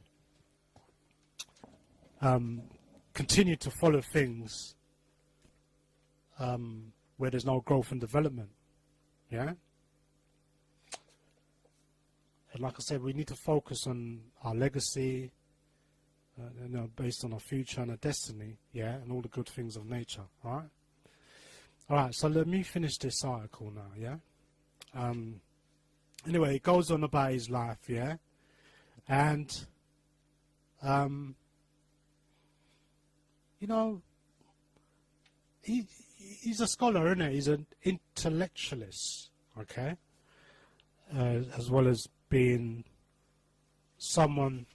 continue to follow things where there's no growth and development. Yeah? And like I said, we need to focus on our legacy, you know, based on our future and our destiny, yeah, and all the good things of nature, all right? All right, so let me finish this article now, yeah? Anyway, it goes on about his life, yeah? And, you know, he's a scholar, isn't he? He's an intellectualist, okay? As well as being someone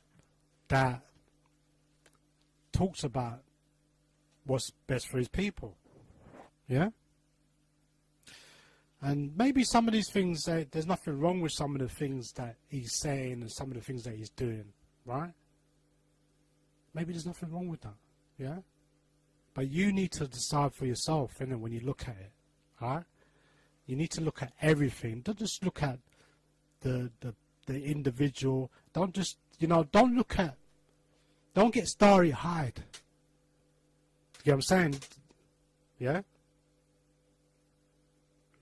that talks about what's best for his people. Yeah? And maybe some of these things, there's nothing wrong with some of the things that he's saying and some of the things that he's doing, right? Maybe there's nothing wrong with that, yeah? But you need to decide for yourself, innit, when you look at it, right? You need to look at everything. Don't just look at the individual. Don't just, don't get starry-eyed. You know what I'm saying? Yeah?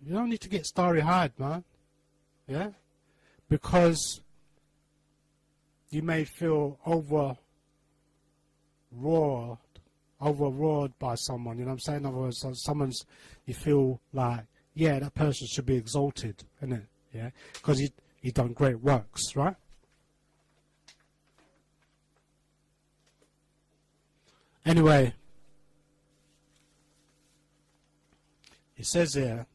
You don't need to get starry-eyed, man. Yeah? Because you may feel overawed by someone, you know what I'm saying? In other words, you feel like, yeah, that person should be exalted, innit? Yeah? Because he done great works, right? Anyway, it says here,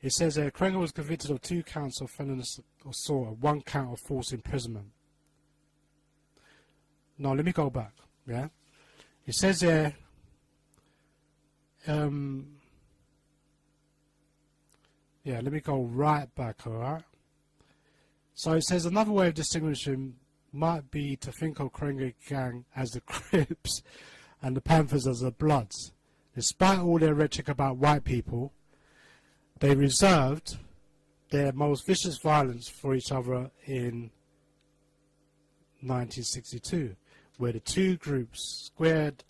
Karenga was convicted of 2 counts of felon assault and 1 count of false imprisonment. No, let me go back, yeah? It says here, yeah, let me go right back, alright? So it says another way of distinguishing might be to think of Karenga gang as the Crips and the Panthers as the Bloods. Despite all their rhetoric about white people, they reserved their most vicious violence for each other in 1962, where the two groups squared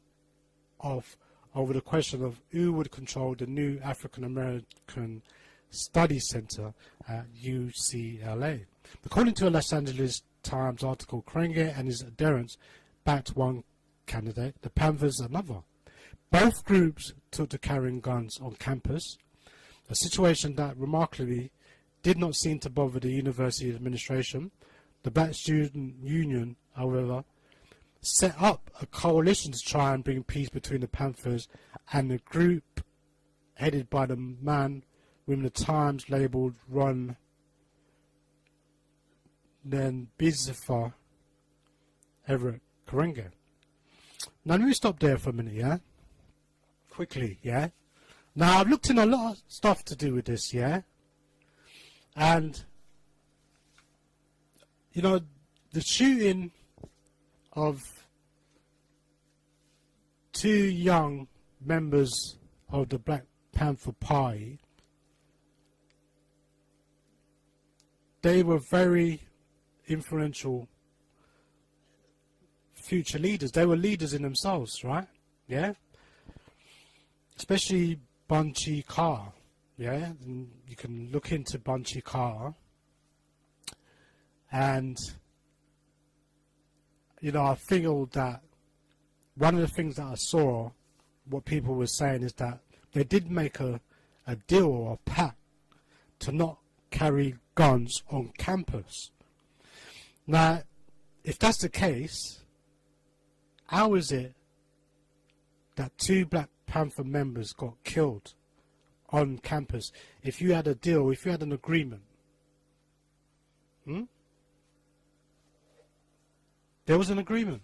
off over the question of who would control the new African American Study Center at UCLA. According to a Los Angeles Times article, Karenga and his adherents backed one candidate, the Panthers another. Both groups took to carrying guns on campus, a situation that remarkably did not seem to bother the university administration. The Black Student Union, however, set up a coalition to try and bring peace between the Panthers and the group headed by the man whom the Times labelled Ron Bizifar Everett Karenga. Now let me stop there for a minute, yeah? Quickly, yeah? Now I've looked in a lot of stuff to do with this, yeah? And, the shooting of 2 young members of the Black Panther Party, they were very influential future leaders. They were leaders in themselves, right? Yeah? Especially Bunchy Carr, yeah? And you can look into Bunchy Carr. And, I feel that one of the things that I saw, what people were saying is that they did make a deal or a pact to not carry guns on campus. Now, if that's the case, how is it that 2 Black Panther members got killed on campus if you had a deal, if you had an agreement? There was an agreement,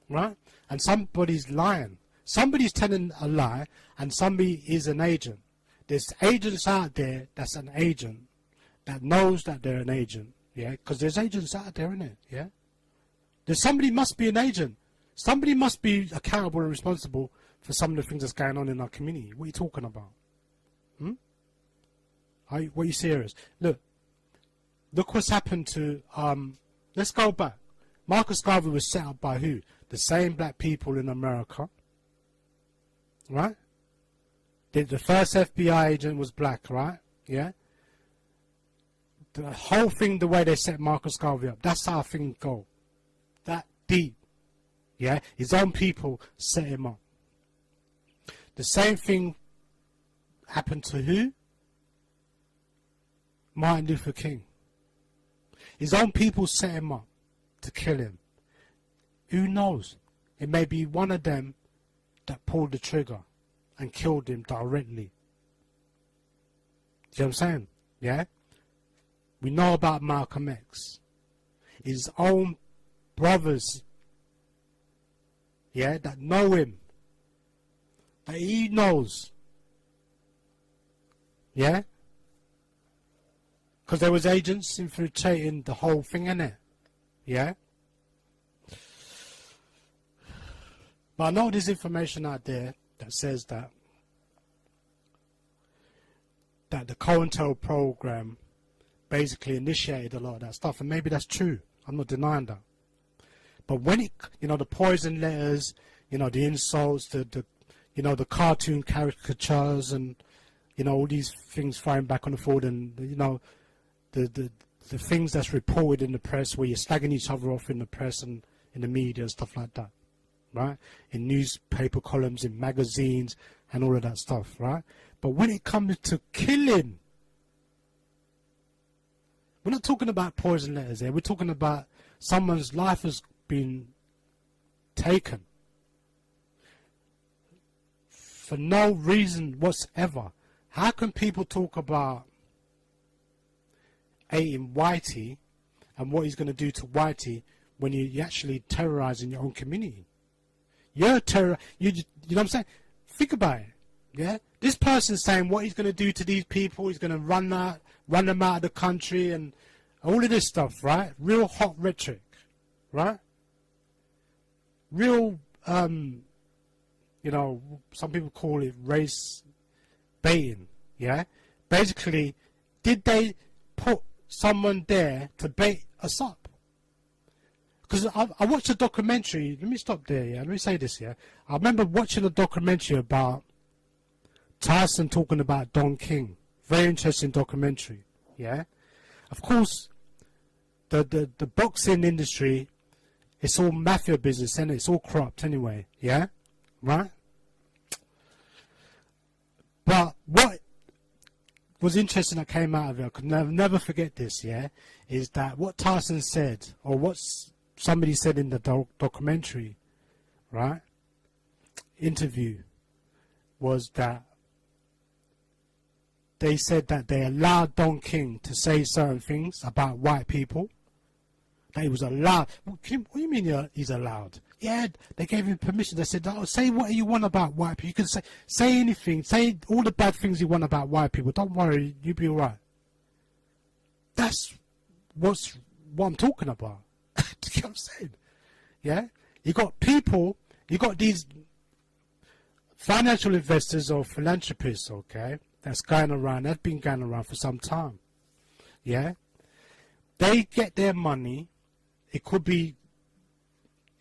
right? And somebody's lying. Somebody's telling a lie, and somebody is an agent. There's agents out there that's an agent that knows that they're an agent, yeah? Because there's agents out there, isn't it, yeah? Somebody must be an agent. Somebody must be accountable and responsible for some of the things that's going on in our community. What are you talking about? What are you serious? Look what's happened to, let's go back. Marcus Garvey was set up by who? The same black people in America, right? The first FBI agent was black, right? Yeah? The whole thing, the way they set Marcus Garvey up, that's how things go. That deep. Yeah? His own people set him up. The same thing happened to who? Martin Luther King. His own people set him up to kill him. Who knows? It may be one of them that pulled the trigger and killed him directly. Do you know what I'm saying? Yeah? we know about Malcolm X. His own brothers, yeah, that know him, that he knows, yeah, because there was agents infiltrating the whole thing, innit? Yeah. But I know there's information out there that says that the COINTEL program basically initiated a lot of that stuff, and maybe that's true. I'm not denying that. But when it, the poison letters, the insults, the cartoon caricatures, and all these things flying back on the forward, and the things that's reported in the press where you're slagging each other off in the press and in the media and stuff like that, right? In newspaper columns, in magazines, and all of that stuff, right? But when it comes to killing, we're not talking about poison letters here. We're talking about someone's life has been taken for no reason whatsoever. How can people talk about hating Whitey and what he's going to do to Whitey when you're actually terrorizing your own community? You're you know what I'm saying? Think about it. Yeah, this person's saying what he's going to do to these people. He's going to run them out of the country and all of this stuff, right? Real hot rhetoric, right? Real, some people call it race baiting. Yeah, basically, did they put someone there to bait us up? Because I watched a documentary. Let me stop there. Yeah, let me say this. Yeah, I remember watching a documentary about Tyson talking about Don King. Very interesting documentary. Yeah, of course, the boxing industry, it's all mafia business and it's all corrupt anyway. Yeah, right. But what was interesting that came out of it, I could never forget this. Yeah, is that what Tyson said, or what somebody said in the documentary, right? Interview, was that they said that they allowed Don King to say certain things about white people. That he was allowed. What do you mean he's allowed? Yeah, they gave him permission. They said, "Oh, say what you want about white people. You can say anything. Say all the bad things you want about white people. Don't worry, you'll be all right." That's what I'm talking about. Do you know what I'm saying? Yeah, you got people. You got these financial investors or philanthropists, okay? That's going around. That's been going around for some time. Yeah, they get their money. It could be,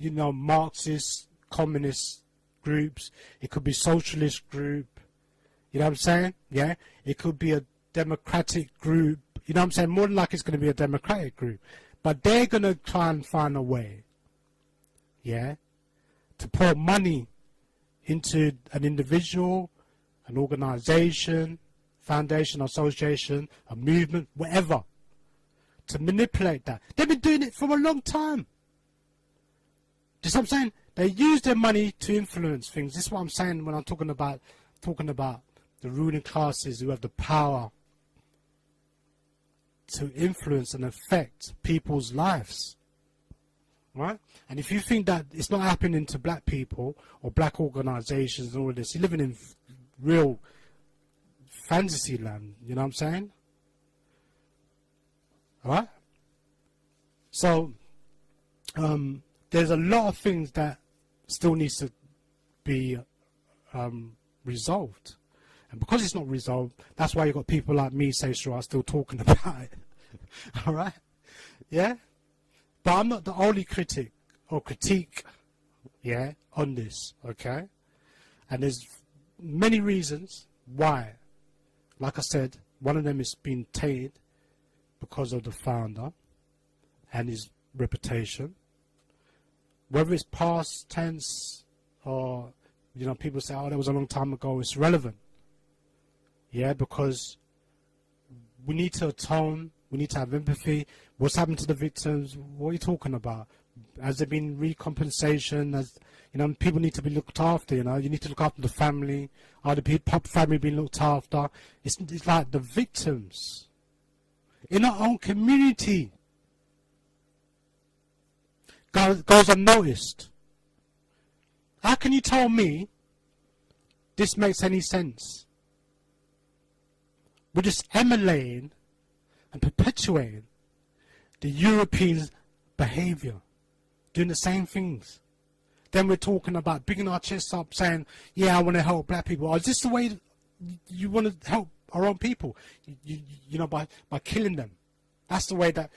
Marxist, communist groups. It could be socialist group. You know what I'm saying? Yeah. It could be a democratic group. You know what I'm saying? More than likely it's going to be a democratic group. But they're going to try and find a way, yeah, to pour money into an individual, an organization, foundation, association, a movement, whatever, to manipulate that. They've been doing it for a long time. Do you see what I'm saying? They use their money to influence things. This is what I'm saying when I'm talking about the ruling classes who have the power to influence and affect people's lives. Right? And if you think that it's not happening to black people or black organizations and all of this, you're living in real fantasy land. You know what I'm saying? Alright? So, there's a lot of things that still needs to be resolved. And because it's not resolved, that's why you've got people like me, say, sure, are still talking about it. Alright? Yeah? But I'm not the only critic or critique, yeah, on this, okay? And there's many reasons why. Like I said, one of them is being tainted because of the founder and his reputation. Whether it's past tense or, people say, oh, that was a long time ago, it's relevant. Yeah, because we need to atone, we need to have empathy. What's happened to the victims? What are you talking about? Has there been recompensation? People need to be looked after, you need to look after the family. Are the family being looked after? It's like the victims. in our own community goes unnoticed. How can you tell me this makes any sense? We're just emulating and perpetuating the European behavior, doing the same things. Then we're talking about bigging our chests up, saying, yeah, I want to help black people. Is this the way you want to help our own people? You know, by killing them. That's the way that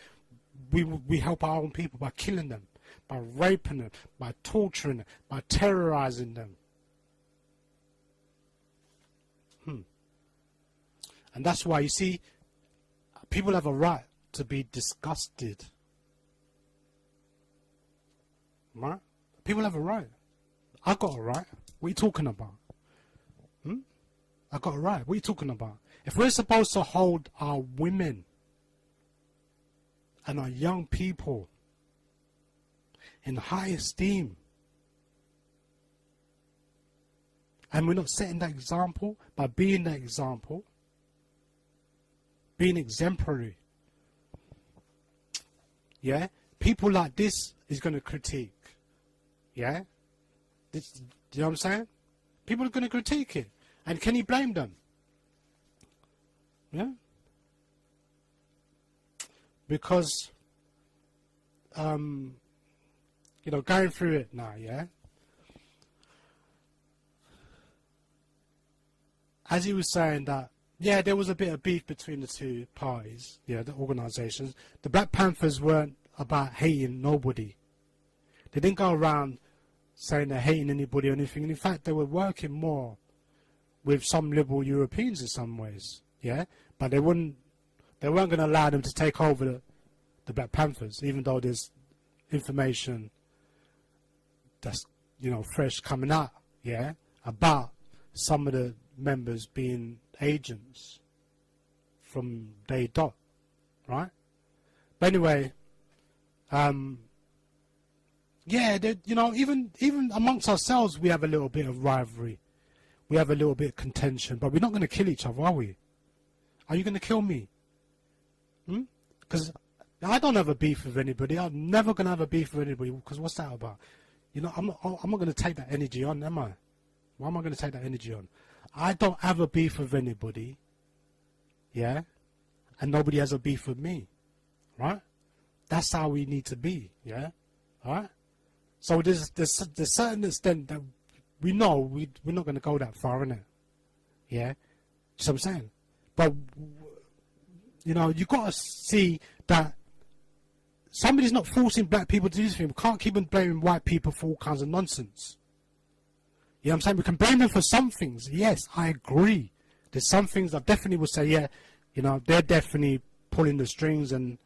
we help our own people, by killing them, by raping them, by torturing them, by terrorizing them. And that's why, you see, people have a right to be disgusted. Right? People have a right. I got a right. What are you talking about? I got a right. What are you talking about? If we're supposed to hold our women and our young people in high esteem, and we're not setting that example by being that example, being exemplary, yeah, people like this is going to critique, yeah, this, you know what I'm saying? People are going to critique it, and can you blame them? Yeah, because you know, going through it now, yeah, as he was saying that, yeah, there was a bit of beef between the two parties, yeah, the organisations. The Black Panthers weren't about hating nobody. They didn't go around saying they're hating anybody or anything. And in fact, they were working more with some liberal Europeans in some ways, yeah. But they weren't going to allow them to take over the Black Panthers, even though there's information that's, you know, fresh coming out, yeah, about some of the members being agents from day dot, right? But anyway, yeah, you know, even amongst ourselves, we have a little bit of rivalry, we have a little bit of contention, but we're not going to kill each other, are we? Are you going to kill me? Because I don't have a beef with anybody. I'm never going to have a beef with anybody, because what's that about? You know, I'm not going to take that energy on, am I? Why am I going to take that energy on? I don't have a beef with anybody, yeah, and nobody has a beef with me, right? That's how we need to be, yeah, all right? So there's certain extent that we know we're not going to go that far, innit? Yeah, you know what I'm saying? But, you know, you got to see that somebody's not forcing black people to do this thing. We can't keep on blaming white people for all kinds of nonsense. You know what I'm saying? We can blame them for some things. Yes, I agree. There's some things I definitely would say, yeah, you know, they're definitely pulling the strings and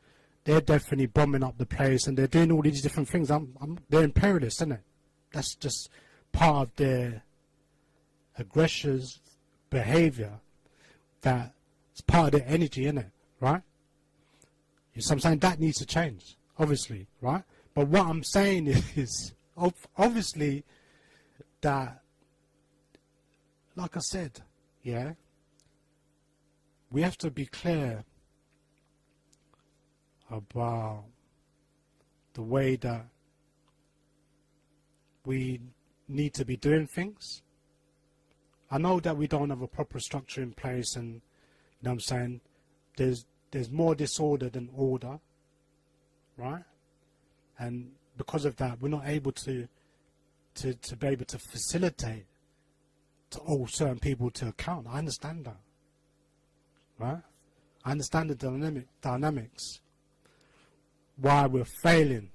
they're definitely bombing up the place and they're doing all these different things. They're imperialists, isn't it? That's just part of their aggressors' behavior. That's part of their energy, isn't it? Right? So I'm saying that needs to change, obviously, right? But what I'm saying is, obviously, that, like I said, yeah, we have to be clear about the way that we need to be doing things. I know that we don't have a proper structure in place, and you know what I'm saying, there's more disorder than order, right? And because of that, we're not able to be able to facilitate to hold certain people to account. I understand that, right? I understand the dynamics, why we're failing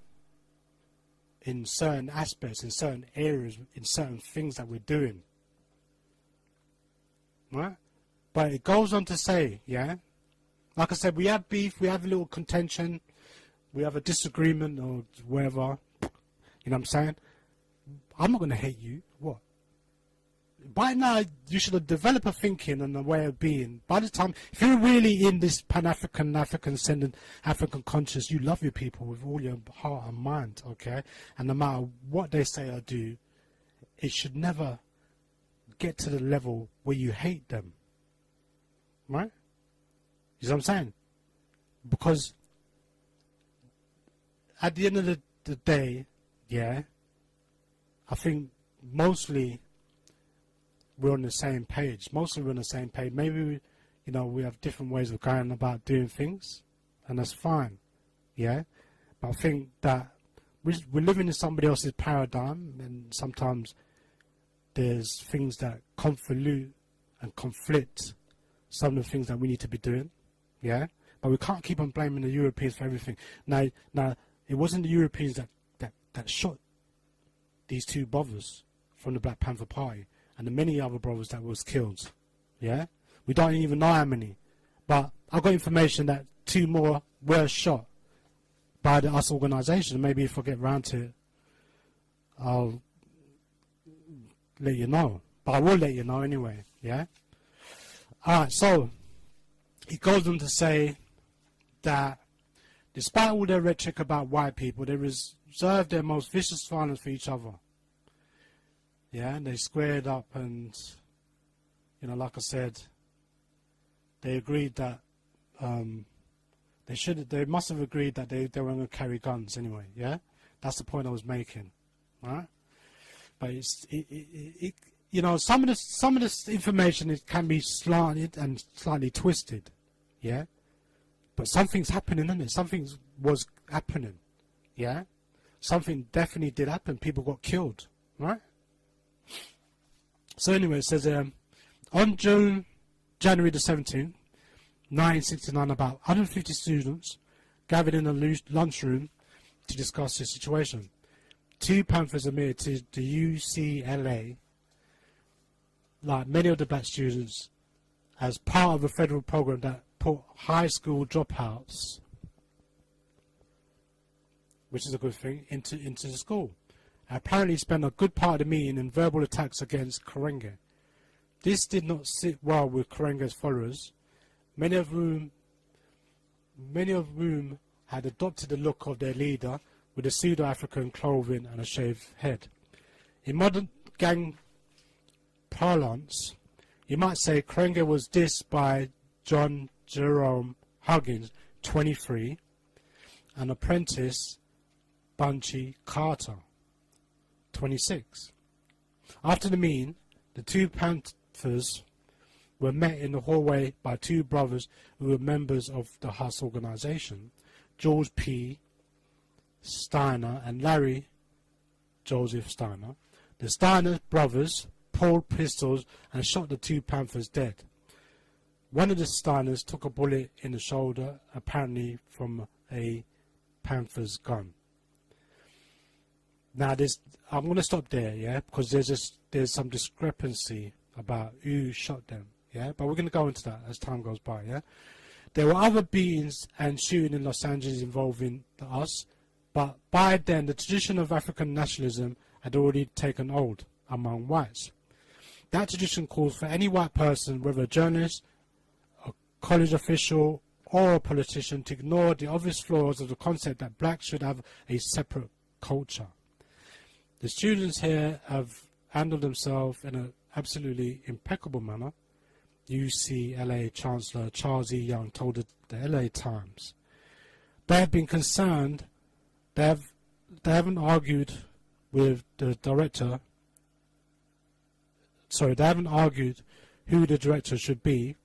in certain aspects, in certain areas, in certain things that we're doing, right? But it goes on to say, yeah, like I said, we have beef, we have a little contention, we have a disagreement or whatever, you know what I'm saying? I'm not going to hate you. What? By now, you should have developed a thinking and a way of being. By the time, if you're really in this Pan-African, African-centered, African conscious, you love your people with all your heart and mind, okay? And no matter what they say or do, it should never get to the level where you hate them. Right? You know what I'm saying? because at the end of the day, yeah, I think mostly we're on the same page. Mostly we're on the same page. Maybe, you know, we have different ways of going about doing things, and that's fine, yeah. But I think that we're living in somebody else's paradigm, and sometimes there's things that convolute and conflict some of the things that we need to be doing, yeah. But we can't keep on blaming the Europeans for everything. Now, it wasn't the Europeans that shot these two brothers from the Black Panther Party and the many other brothers that was killed, yeah. We don't even know how many, but I got information that 2 more were shot by the US organization. Maybe if I get round to it, I'll let you know. But I will let you know anyway, yeah? Alright, so it goes on to say that despite all their rhetoric about white people, they reserve their most vicious violence for each other. Yeah, and they squared up and, you know, like I said, they agreed that they must have agreed that they were going to carry guns anyway, yeah? That's the point I was making, right? But you know, some of this information, it can be slanted and slightly twisted, yeah? But something's happening, isn't it? Something was happening, yeah? Something definitely did happen. People got killed, right? So anyway, it says, on January the 17th, 1969, about 150 students gathered in a lunchroom to discuss the situation. 2 Panthers admitted to the UCLA, like many of the black students, as part of a federal program that put high school dropouts, which is a good thing, into the school. Apparently spent a good part of the meeting in verbal attacks against Karenga. This did not sit well with Karenga's followers, many of whom had adopted the look of their leader with a pseudo-African clothing and a shaved head. In modern gang parlance, you might say Karenga was dissed by John Jerome Huggins, 23, and apprentice Bunchy Carter, 26. After the meeting, the 2 Panthers were met in the hallway by 2 brothers who were members of the US organization, George P. Steiner and Larry Joseph Steiner. The Steiner brothers pulled pistols and shot the 2 Panthers dead. One of the Steiners took a bullet in the shoulder, apparently from a Panther's gun. Now, I'm going to stop there, yeah, because there's some discrepancy about who shot them, yeah, but we're going to go into that as time goes by, yeah. There were other beatings and shooting in Los Angeles involving us, but by then the tradition of African nationalism had already taken hold among whites. That tradition calls for any white person, whether a journalist, a college official, or a politician, to ignore the obvious flaws of the concept that blacks should have a separate culture. The students here have handled themselves in an absolutely impeccable manner, UCLA Chancellor Charles E. Young told the LA Times. They have been concerned, they haven't argued with the director, they haven't argued who the director should be.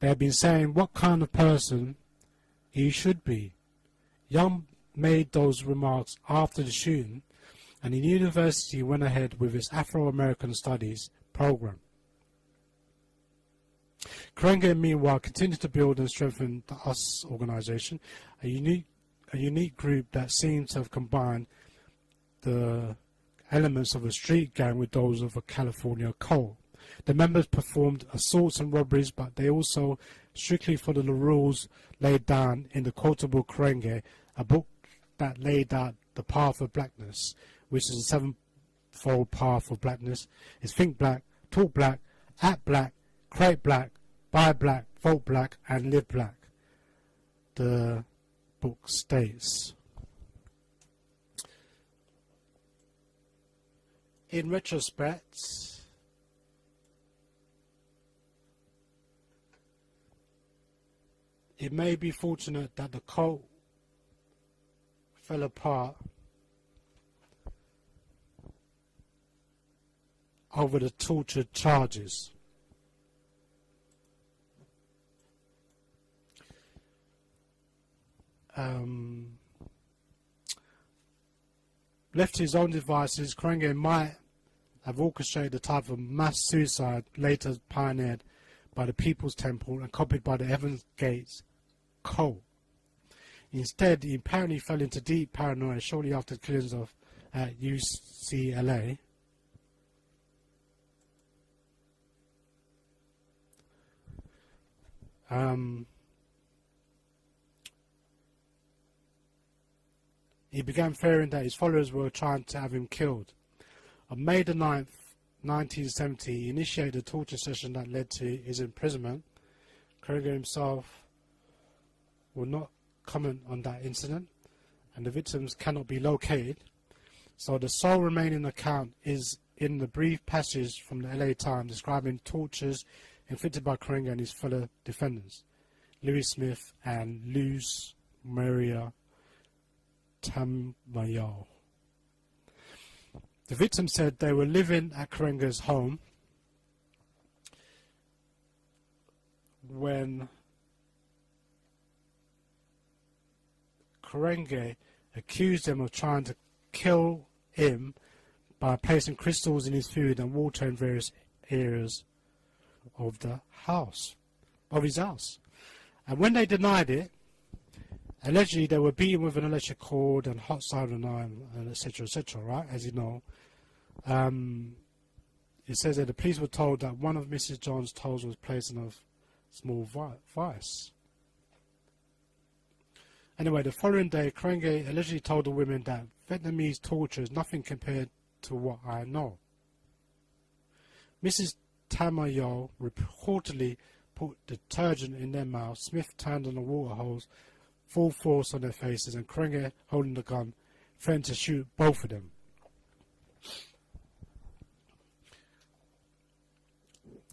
They have been saying what kind of person he should be. Young made those remarks after the shooting, and the university went ahead with its Afro-American Studies program. Karenga, meanwhile, continued to build and strengthen the US organization, a unique group that seems to have combined the elements of a street gang with those of a California cult. The members performed assaults and robberies, but they also strictly followed the rules laid down in the quotable Karenga, a book that laid out the path of blackness, which is a 7-fold path of blackness. Is think black, talk black, act black, create black, buy black, vote black, and live black. The book states. In retrospect, it may be fortunate that the cult fell apart over the torture charges. Left to his own devices, Karenga might have orchestrated the type of mass suicide later pioneered by the People's Temple and copied by the Heaven's Gates cult. Instead, he apparently fell into deep paranoia shortly after the killings of at UCLA. He began fearing that his followers were trying to have him killed. On May the 9th, 1970, he initiated a torture session that led to his imprisonment. Karenga himself will not comment on that incident, and the victims cannot be located. So the sole remaining account is in the brief passage from the LA Times describing tortures inflicted by Karenga and his fellow defendants, Louis Smith and Luz Maria Tamayo. The victims said they were living at Karenga's home when Karenga accused them of trying to kill him by placing crystals in his food and water in various areas of the house, of his house. And when they denied it, allegedly they were beaten with an electric cord and hot soldering iron, and etc., right, as you know. It says that the police were told that one of Mrs. John's toes was placed in a small vice. Anyway, the following day, Karenga allegedly told the women that Vietnamese torture is nothing compared to what I know. Mrs. Tamayo reportedly put detergent in their mouth. Smith turned on the water hose, full force on their faces, and Karenga, holding the gun, threatened to shoot both of them.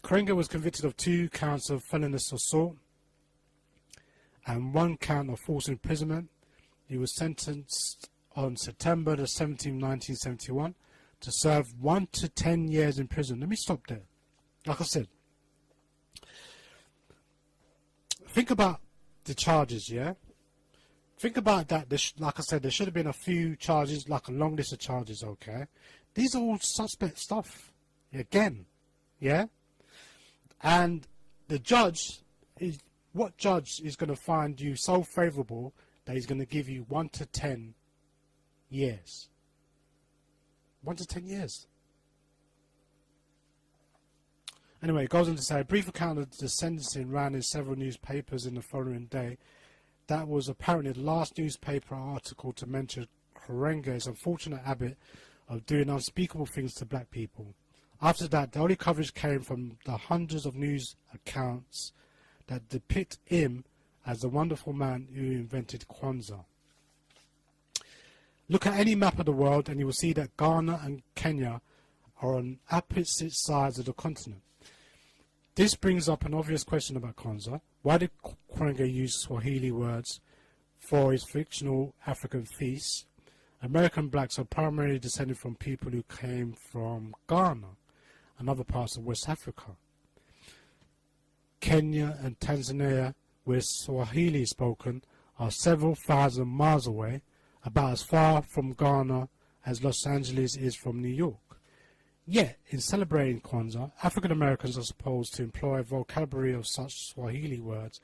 Karenga was convicted of 2 counts of felonious assault and 1 count of false imprisonment. He was sentenced on September the 17th, 1971 to serve 1 to 10 years in prison. Let me stop there. Like I said, think about the charges, yeah? Think about that. Like I said, there should have been a few charges, like a long list of charges, okay? These are all suspect stuff, again, yeah? And the judge, what judge is going to find you so favourable that he's going to give you 1 to 10 years? 1 to 10 years. Anyway, it goes on to say, a brief account of the sentencing ran in several newspapers in the following day. That was apparently the last newspaper article to mention Karenga's unfortunate habit of doing unspeakable things to black people. After that, the only coverage came from the hundreds of news accounts that depict him as the wonderful man who invented Kwanzaa. Look at any map of the world and you will see that Ghana and Kenya are on opposite sides of the continent. This brings up an obvious question about Kwanzaa. Why did Karenga use Swahili words for his fictional African feasts? American blacks are primarily descended from people who came from Ghana and other parts of West Africa. Kenya and Tanzania, where Swahili is spoken, are several thousand miles away, about as far from Ghana as Los Angeles is from New York. Yet, in celebrating Kwanzaa, African Americans are supposed to employ a vocabulary of such Swahili words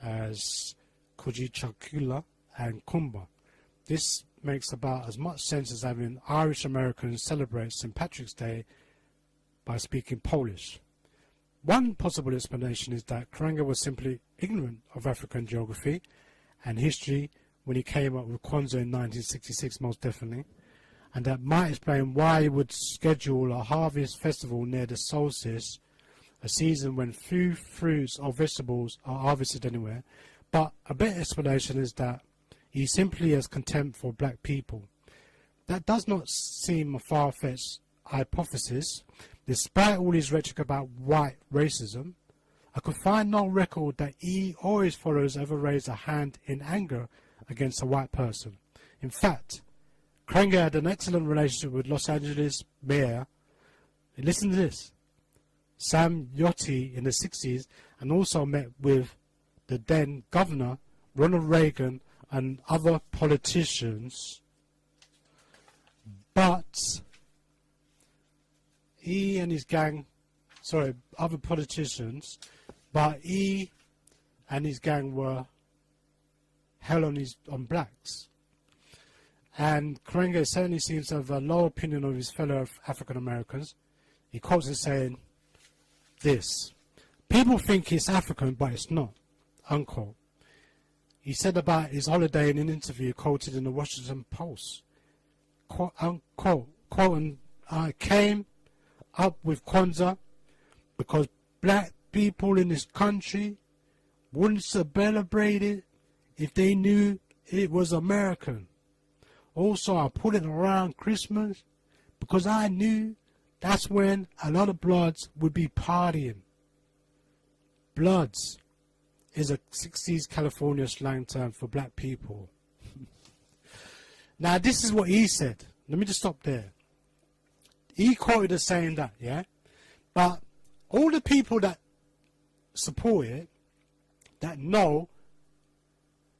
as kujichakula and kumba. This makes about as much sense as having Irish Americans celebrate St. Patrick's Day by speaking Polish. One possible explanation is that Karenga was simply ignorant of African geography and history when he came up with Kwanzaa in 1966, most definitely, and that might explain why he would schedule a harvest festival near the solstice, a season when few fruits or vegetables are harvested anywhere. But a better explanation is that he simply has contempt for black people. That does not seem a far-fetched hypothesis. Despite all his rhetoric about white racism, I could find no record that he or his followers ever raised a hand in anger against a white person. In fact, Karenga had an excellent relationship with Los Angeles Mayor, and listen to this, Sam Yotti in the 60s, and also met with the then governor, Ronald Reagan, and other politicians. But he and his gang, other politicians, but he and his gang were hell on blacks. And Karenga certainly seems to have a low opinion of his fellow African Americans. He quotes it saying this: "People think it's African, but it's not," unquote. He said about his holiday in an interview quoted in the Washington Post, quote, unquote, quoting, "I came up with Kwanzaa because black people in this country wouldn't celebrate it if they knew it was American. Also, I put it around Christmas because I knew that's when a lot of bloods would be partying." Bloods is a 60s California slang term for black people. Now, this is what he said. Let me just stop there. He quoted as saying that, yeah? But all the people that support it, that know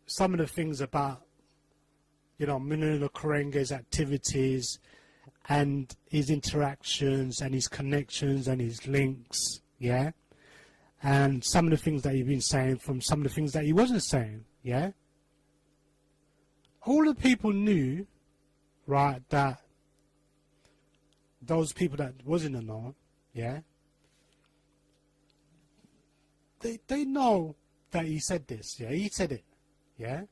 some of the things about, Maulana Karenga's activities and his interactions and his connections and his links, yeah? And some of the things that he's been saying from some of the things that he wasn't saying, yeah? All the people knew, right, that those people that was in the know, yeah? They know that he said this, yeah? He said it, yeah?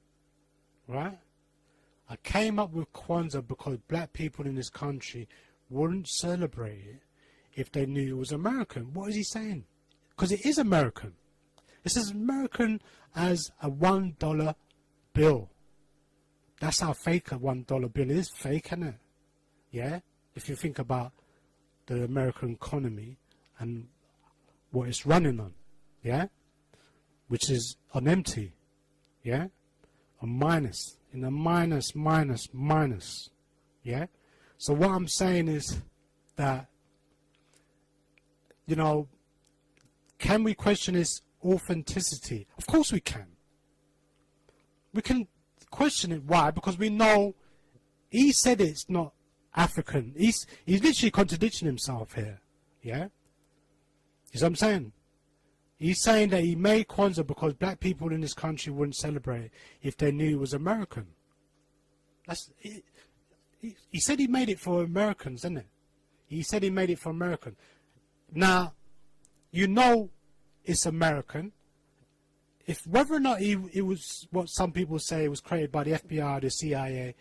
Right? "I came up with Kwanzaa because black people in this country wouldn't celebrate it if they knew it was American." What is he saying? Because it is American. It's as American as a $1 bill. That's how fake a $1 bill is. Fake, isn't it? Yeah? If you think about the American economy and what it's running on. Yeah? Which is on empty. Yeah? On minus. In a minus. Yeah? So what I'm saying is that, can we question his authenticity? Of course we can. We can question it. Why? Because we know he said it's not African. He's literally contradicting himself here. Yeah? You see what I'm saying? He's saying that he made Kwanzaa because black people in this country wouldn't celebrate it if they knew it was American. He said he made it for Americans, didn't it? He said he made it for American. Now, it's American. If whether or not it was what some people say it was created by the FBI, the CIA,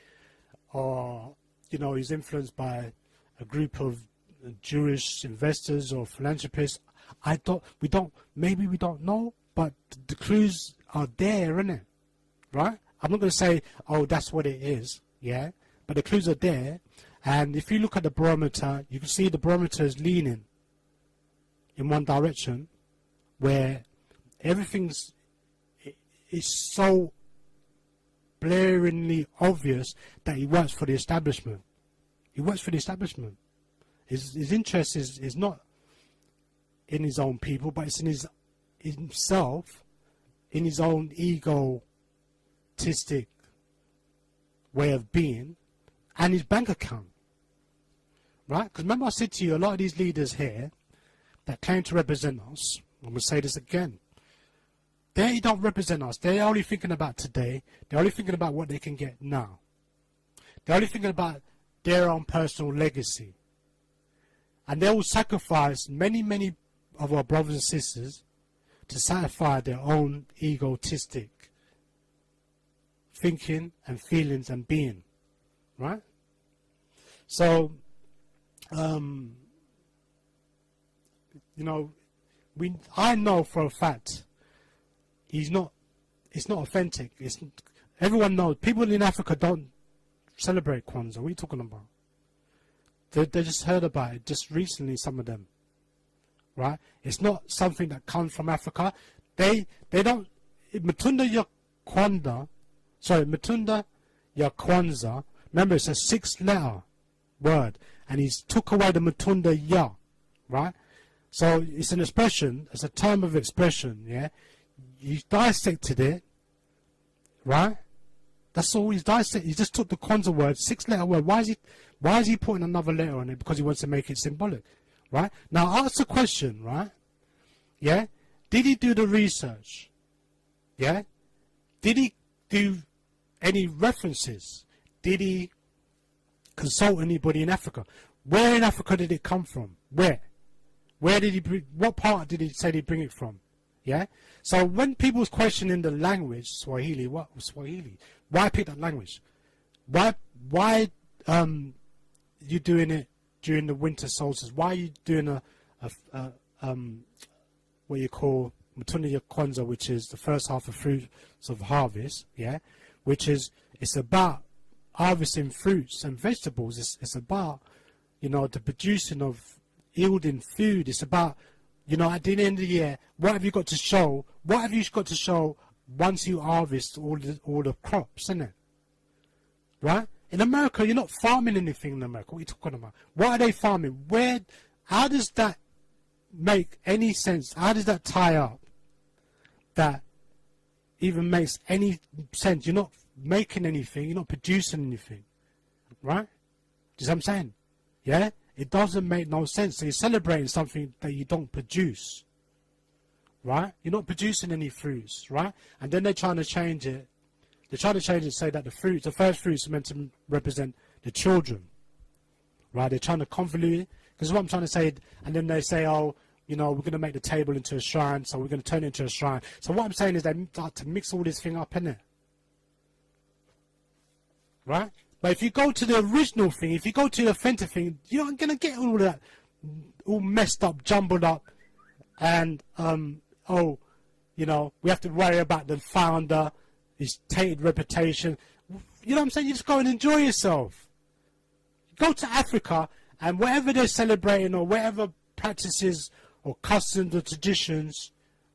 or he's influenced by a group of Jewish investors or philanthropists, maybe we don't know, but the clues are there, isn't it? Right? I'm not going to say, oh, that's what it is, yeah? But the clues are there, and if you look at the barometer, you can see the barometer is leaning in one direction, where everything's so blaringly obvious that he works for the establishment. He works for the establishment. His interest is not in his own people, but it's in himself, in his own egotistic way of being, and his bank account. Right? Because remember I said to you, a lot of these leaders here that claim to represent us, I'm going to say this again, they don't represent us. They're only thinking about today. They're only thinking about what they can get now. They're only thinking about their own personal legacy. And they will sacrifice many of our brothers and sisters to satisfy their own egotistic thinking and feelings and being. Right? So, I know for a fact it's not authentic. Everyone knows. People in Africa don't celebrate Kwanzaa. What are you talking about? They just heard about it just recently, some of them. right? It's not something that comes from Africa. They don't. Matunda ya Kwanzaa. Remember, it's a 6-letter word, and he's took away the Matunda ya, right? So it's an expression. It's a term of expression. Yeah, you dissected it, right? That's all he's dissected. He just took the Kwanzaa word, 6-letter word. Why is he putting another letter on it? Because he wants to make it symbolic, right? Now ask the question, right? Yeah, did he do the research? Yeah, did he do any references? Did he consult anybody in Africa? Where in Africa did it come from? Where did he bring, what part did he say he bring it from? Yeah. So when people's questioning the language, Swahili, what was Swahili? Why pick that language? Why you doing it during the winter solstice? Why are you doing what you call Matunda ya Kwanzaa, which is the first half of fruits of harvest? Yeah, which is, it's about harvesting fruits and vegetables. It's about, you know, the producing of yielding food. It's about, you know, at the end of the year, what have you got to show? What have you got to show once you harvest all the crops, isn't it? Right? In America, you're not farming anything in America. What are you talking about? What are they farming? How does that make any sense? How does that tie up? That even makes any sense? You're not making anything. You're not producing anything. Right? Do you see what I'm saying? Yeah? It doesn't make no sense. So you're celebrating something that you don't produce. Right? You're not producing any fruits. Right? And then they're trying to change it. They're trying to change it, say that the first fruits are meant to represent the children. Right? They're trying to convolute it. Because what I'm trying to say, and then they say, oh, you know, we're going to make the table into a shrine, so we're going to turn it into a shrine. So what I'm saying is they start to mix all this thing up, innit? Right? But if you go to the original thing, if you go to the authentic thing, you're not going to get all of that all messed up, jumbled up, and, oh, you know, we have to worry about the founder, his tainted reputation. You know what I'm saying? You just go and enjoy yourself. Go to Africa, and whatever they're celebrating, or whatever practices or customs or traditions,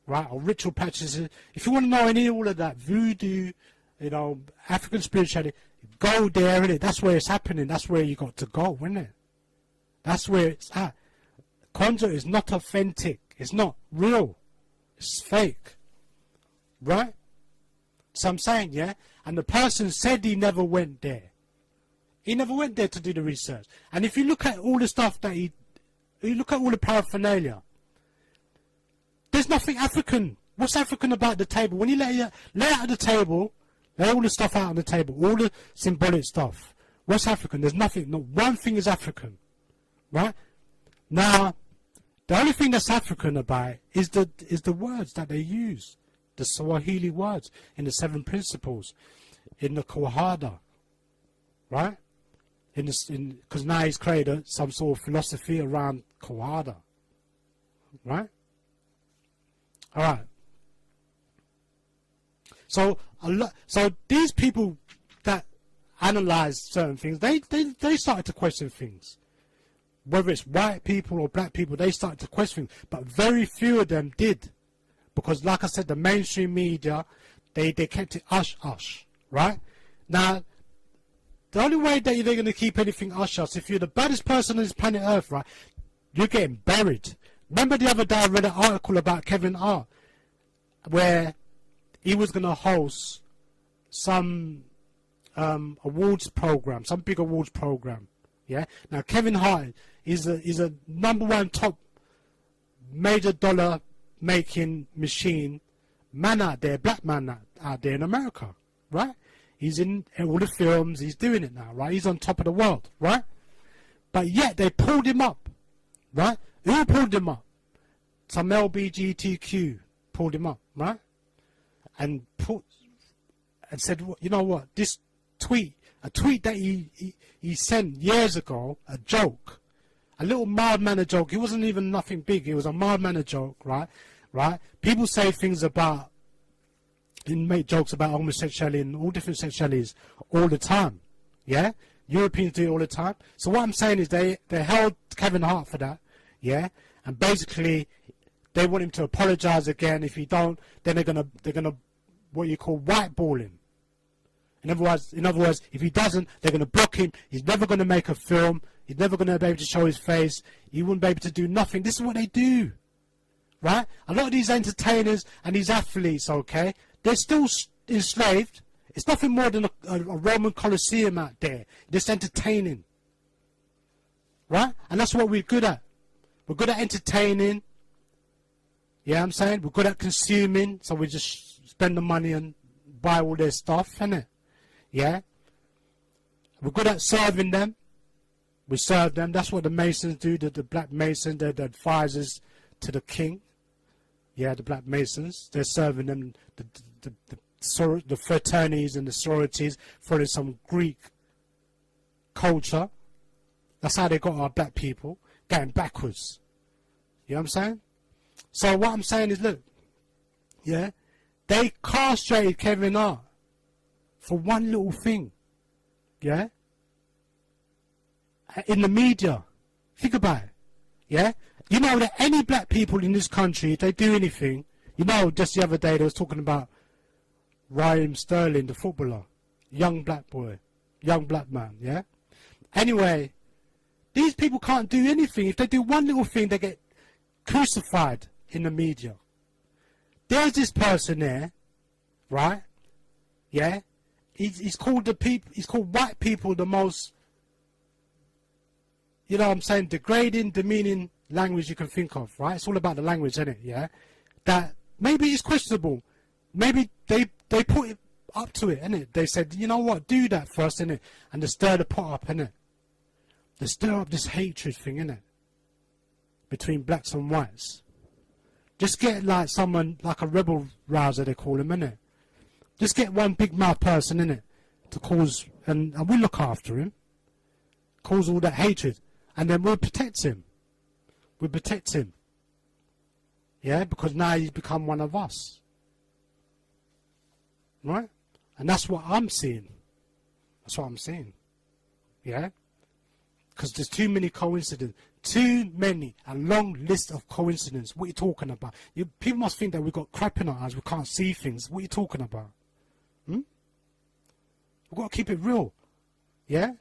right, or ritual practices, if you want to know any all of that, voodoo, you know, African spirituality, go there, innit? That's where it's happening. That's where you got to go, isn't it? That's where it's at. Kwanzaa is not authentic. It's not real. It's fake. Right? So I'm saying, yeah? And the person said he never went there. He never went there to do the research. And if you look at all the stuff that you look at all the paraphernalia, there's nothing African. What's African about the table? When you lay out the table, lay all the stuff out on the table, all the symbolic stuff. What's African? There's nothing. Not one thing is African. Right? Now, the only thing that's African about is the words that they use. The Swahili words in the 7 principles, in the Kohada. Right? Because now he's created some sort of philosophy around Kohada. Right? Alright. So these people that analyze certain things, they started to question things. Whether it's white people or black people, they started to question things. But very few of them did. Because like I said, the mainstream media, they kept it hush-hush. Right? Now, the only way that they're going to keep anything hush-hush, if you're the baddest person on this planet Earth, right, you're getting buried. Remember the other day I read an article about Kevin Hart, where he was going to host some awards program, some big awards program. Yeah. Now Kevin Hart is a #1 top major dollar making machine man out there, black man out there in America, right? He's in all the films. He's doing it now, right? He's on top of the world, right? But yet they pulled him up, right? Who pulled him up? Some LGBTQ pulled him up, right? And said, you know what? This tweet, a tweet that he sent years ago, a joke, a little mild-mannered joke. It wasn't even nothing big. It was a mild-mannered joke, right? Right? People say things about, and make jokes about homosexuality and all different sexualities all the time. Yeah? Europeans do it all the time. So what I'm saying is they held Kevin Hart for that. Yeah? And basically, they want him to apologise again. If he don't, then they're gonna what you call whiteball him. In other words, if he doesn't, they're gonna block him. He's never gonna make a film. He's never gonna be able to show his face. He wouldn't be able to do nothing. This is what they do, right? A lot of these entertainers and these athletes, okay, they're still enslaved. It's nothing more than a Roman Colosseum out there, just entertaining, right? And that's what we're good at. We're good at entertaining. Yeah, I'm saying we're good at consuming, so we just spend the money and buy all their stuff, innit? Yeah. We're good at serving them. We serve them. That's what the Masons do. The Black Masons, they're the advisors to the king. Yeah, the Black Masons. They're serving them the fraternities and the sororities, following some Greek culture. That's how they got our black people going backwards. You know what I'm saying? So what I'm saying is, look, yeah, they castrated Kevin Hart for one little thing, yeah, in the media. Think about it, yeah. You know that any black people in this country, if they do anything, you know, just the other day they was talking about Raheem Sterling, the footballer, young black boy, young black man, yeah. Anyway, these people can't do anything. If they do one little thing, they get crucified in the media. There's this person there, right? Yeah, he's called he's called white people the most, you know what I'm saying, degrading, demeaning language you can think of, right? It's all about the language, isn't it? Yeah, that maybe it's questionable. Maybe they put it up to it, innit? They said, you know what, do that first, innit? And they stir the pot up, innit? They stir up this hatred thing, innit? Between blacks and whites. Just get like someone, like a rebel rouser they call him, innit? Just get one big mouth person, innit? To cause, and we look after him. Cause all that hatred. And then we'll protect him. We'll protect him. Yeah, because now he's become one of us. Right? And that's what I'm seeing. That's what I'm seeing. Yeah? Because there's too many coincidences. Too many. A long list of coincidences. What are you talking about? People must think that we've got crap in our eyes. We can't see things. What are you talking about? We've got to keep it real. Yeah?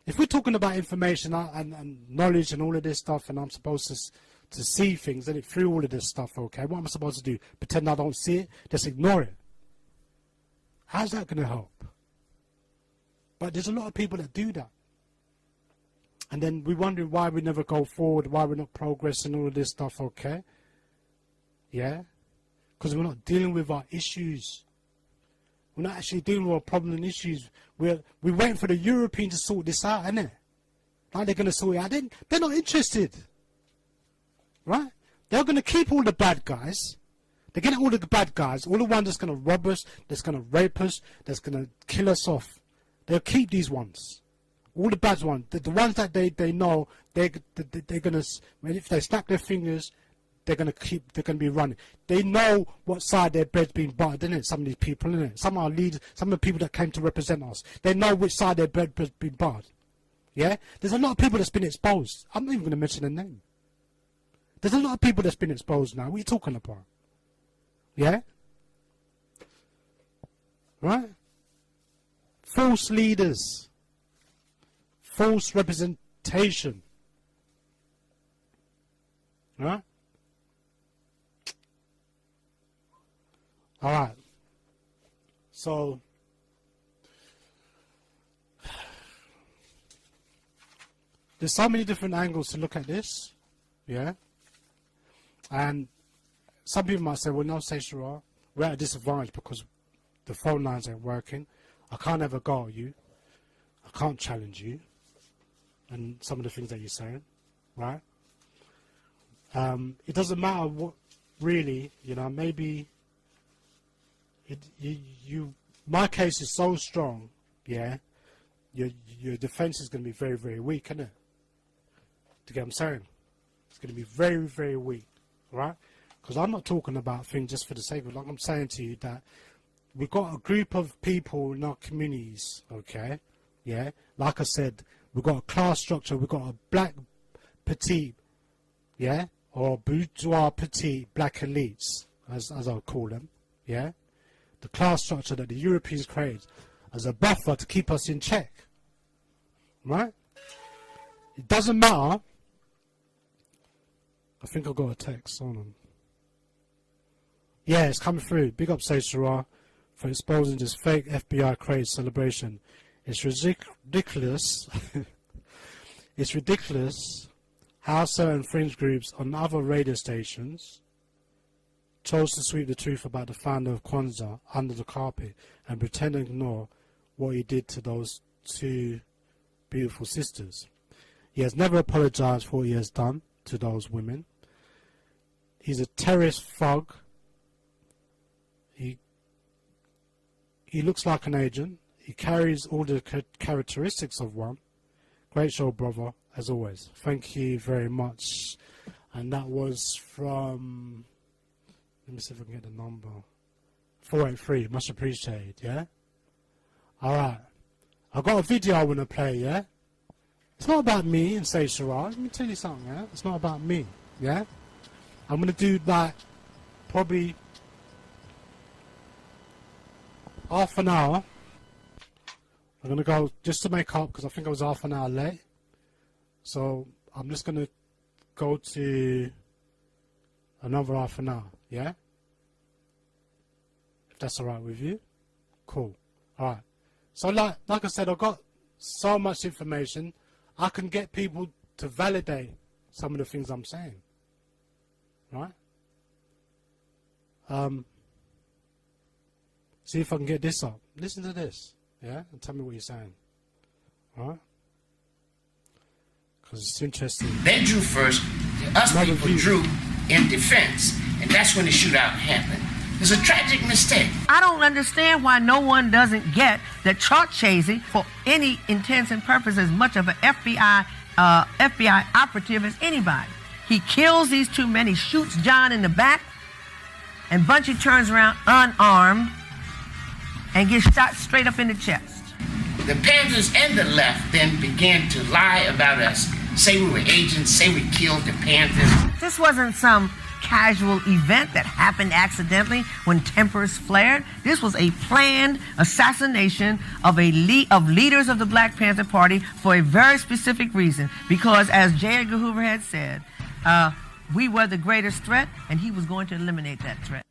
If we're talking about information and knowledge and all of this stuff, and I'm supposed to see things and through all of this stuff, okay, what am I supposed to do? Pretend I don't see it? Just ignore it? How's that going to help? But there's a lot of people that do that. And then we're wondering why we never go forward, why we're not progressing, all of this stuff, okay? Yeah? Because we're not dealing with our issues. We're not actually dealing with our problem and issues. We're waiting for the Europeans to sort this out, innit? Like they're going to sort it out. They're not interested. Right? They're going to keep all the bad guys. They're getting all the bad guys, all the ones that's going to rob us, that's going to rape us, that's going to kill us off. They'll keep these ones. All the bad ones. The ones that they know, they're going to, if they snap their fingers, they're going to be running. They know what side their bed's been buttered, isn't it? Some of these people, isn't it? Some of our leaders, some of the people that came to represent us. They know which side their bed's been buttered. Yeah? There's a lot of people that's been exposed. I'm not even going to mention their name. There's a lot of people that's been exposed now. What are you talking about? Yeah? Right? False leaders. False representation. Right? Alright. So, there's so many different angles to look at this. Yeah? And some people might say, well, no, Ancestral, we're at a disadvantage because the phone lines ain't working. I can't ever go at you. I can't challenge you. And some of the things that you're saying, right? It doesn't matter what, really, you know, maybe my case is so strong, yeah, your defense is going to be very, very weak, isn't it? Do you get what I'm saying? It's going to be very, very weak, right? Because I'm not talking about things just for the sake of it. Like I'm saying to you that we've got a group of people in our communities, okay, yeah, like I said, we've got a class structure, we've got a black petite, yeah, or bourgeois petite black elites, as I'll call them, yeah? The class structure that the Europeans created as a buffer to keep us in check, right? It doesn't matter. I think I got a text, hold on. Yeah, it's coming through. Big up Ancestral for exposing this fake FBI craze celebration. It's ridiculous. It's ridiculous how certain fringe groups on other radio stations chose to sweep the truth about the founder of Kwanzaa under the carpet and pretend to ignore what he did to those two beautiful sisters. He has never apologized for what he has done to those women. He's a terrorist thug. He looks like an agent. He carries all the characteristics of one. Great show, brother, as always. Thank you very much. And that was from, let me see if I can get the number. 483, much appreciated, yeah? Alright. I've got a video I want to play, yeah? It's not about me and say Shara. Let me tell you something, yeah? It's not about me, yeah? I'm going to do like probably half an hour. I'm going to go just to make up because I think I was half an hour late. So I'm just going to go to another half an hour, yeah? If that's alright with you. Cool. Alright. So like I said, I've got so much information. I can get people to validate some of the things I'm saying. Right? See if I can get this up. Listen to this. Yeah? And tell me what you're saying. Alright? Because it's interesting. They drew first. Us people drew in defense. And that's when the shootout happened. It's a tragic mistake. I don't understand why no one doesn't get that Chuck Chasey, for any intents and purposes, as much of an FBI operative as anybody. He kills these two men. He shoots John in the back, and Bunchy turns around unarmed and gets shot straight up in the chest. The Panthers and the left then began to lie about us, say we were agents, say we killed the Panthers. This wasn't some casual event that happened accidentally when tempers flared. This was a planned assassination of leaders of the Black Panther Party for a very specific reason. Because as J. Edgar Hoover had said, we were the greatest threat, and he was going to eliminate that threat.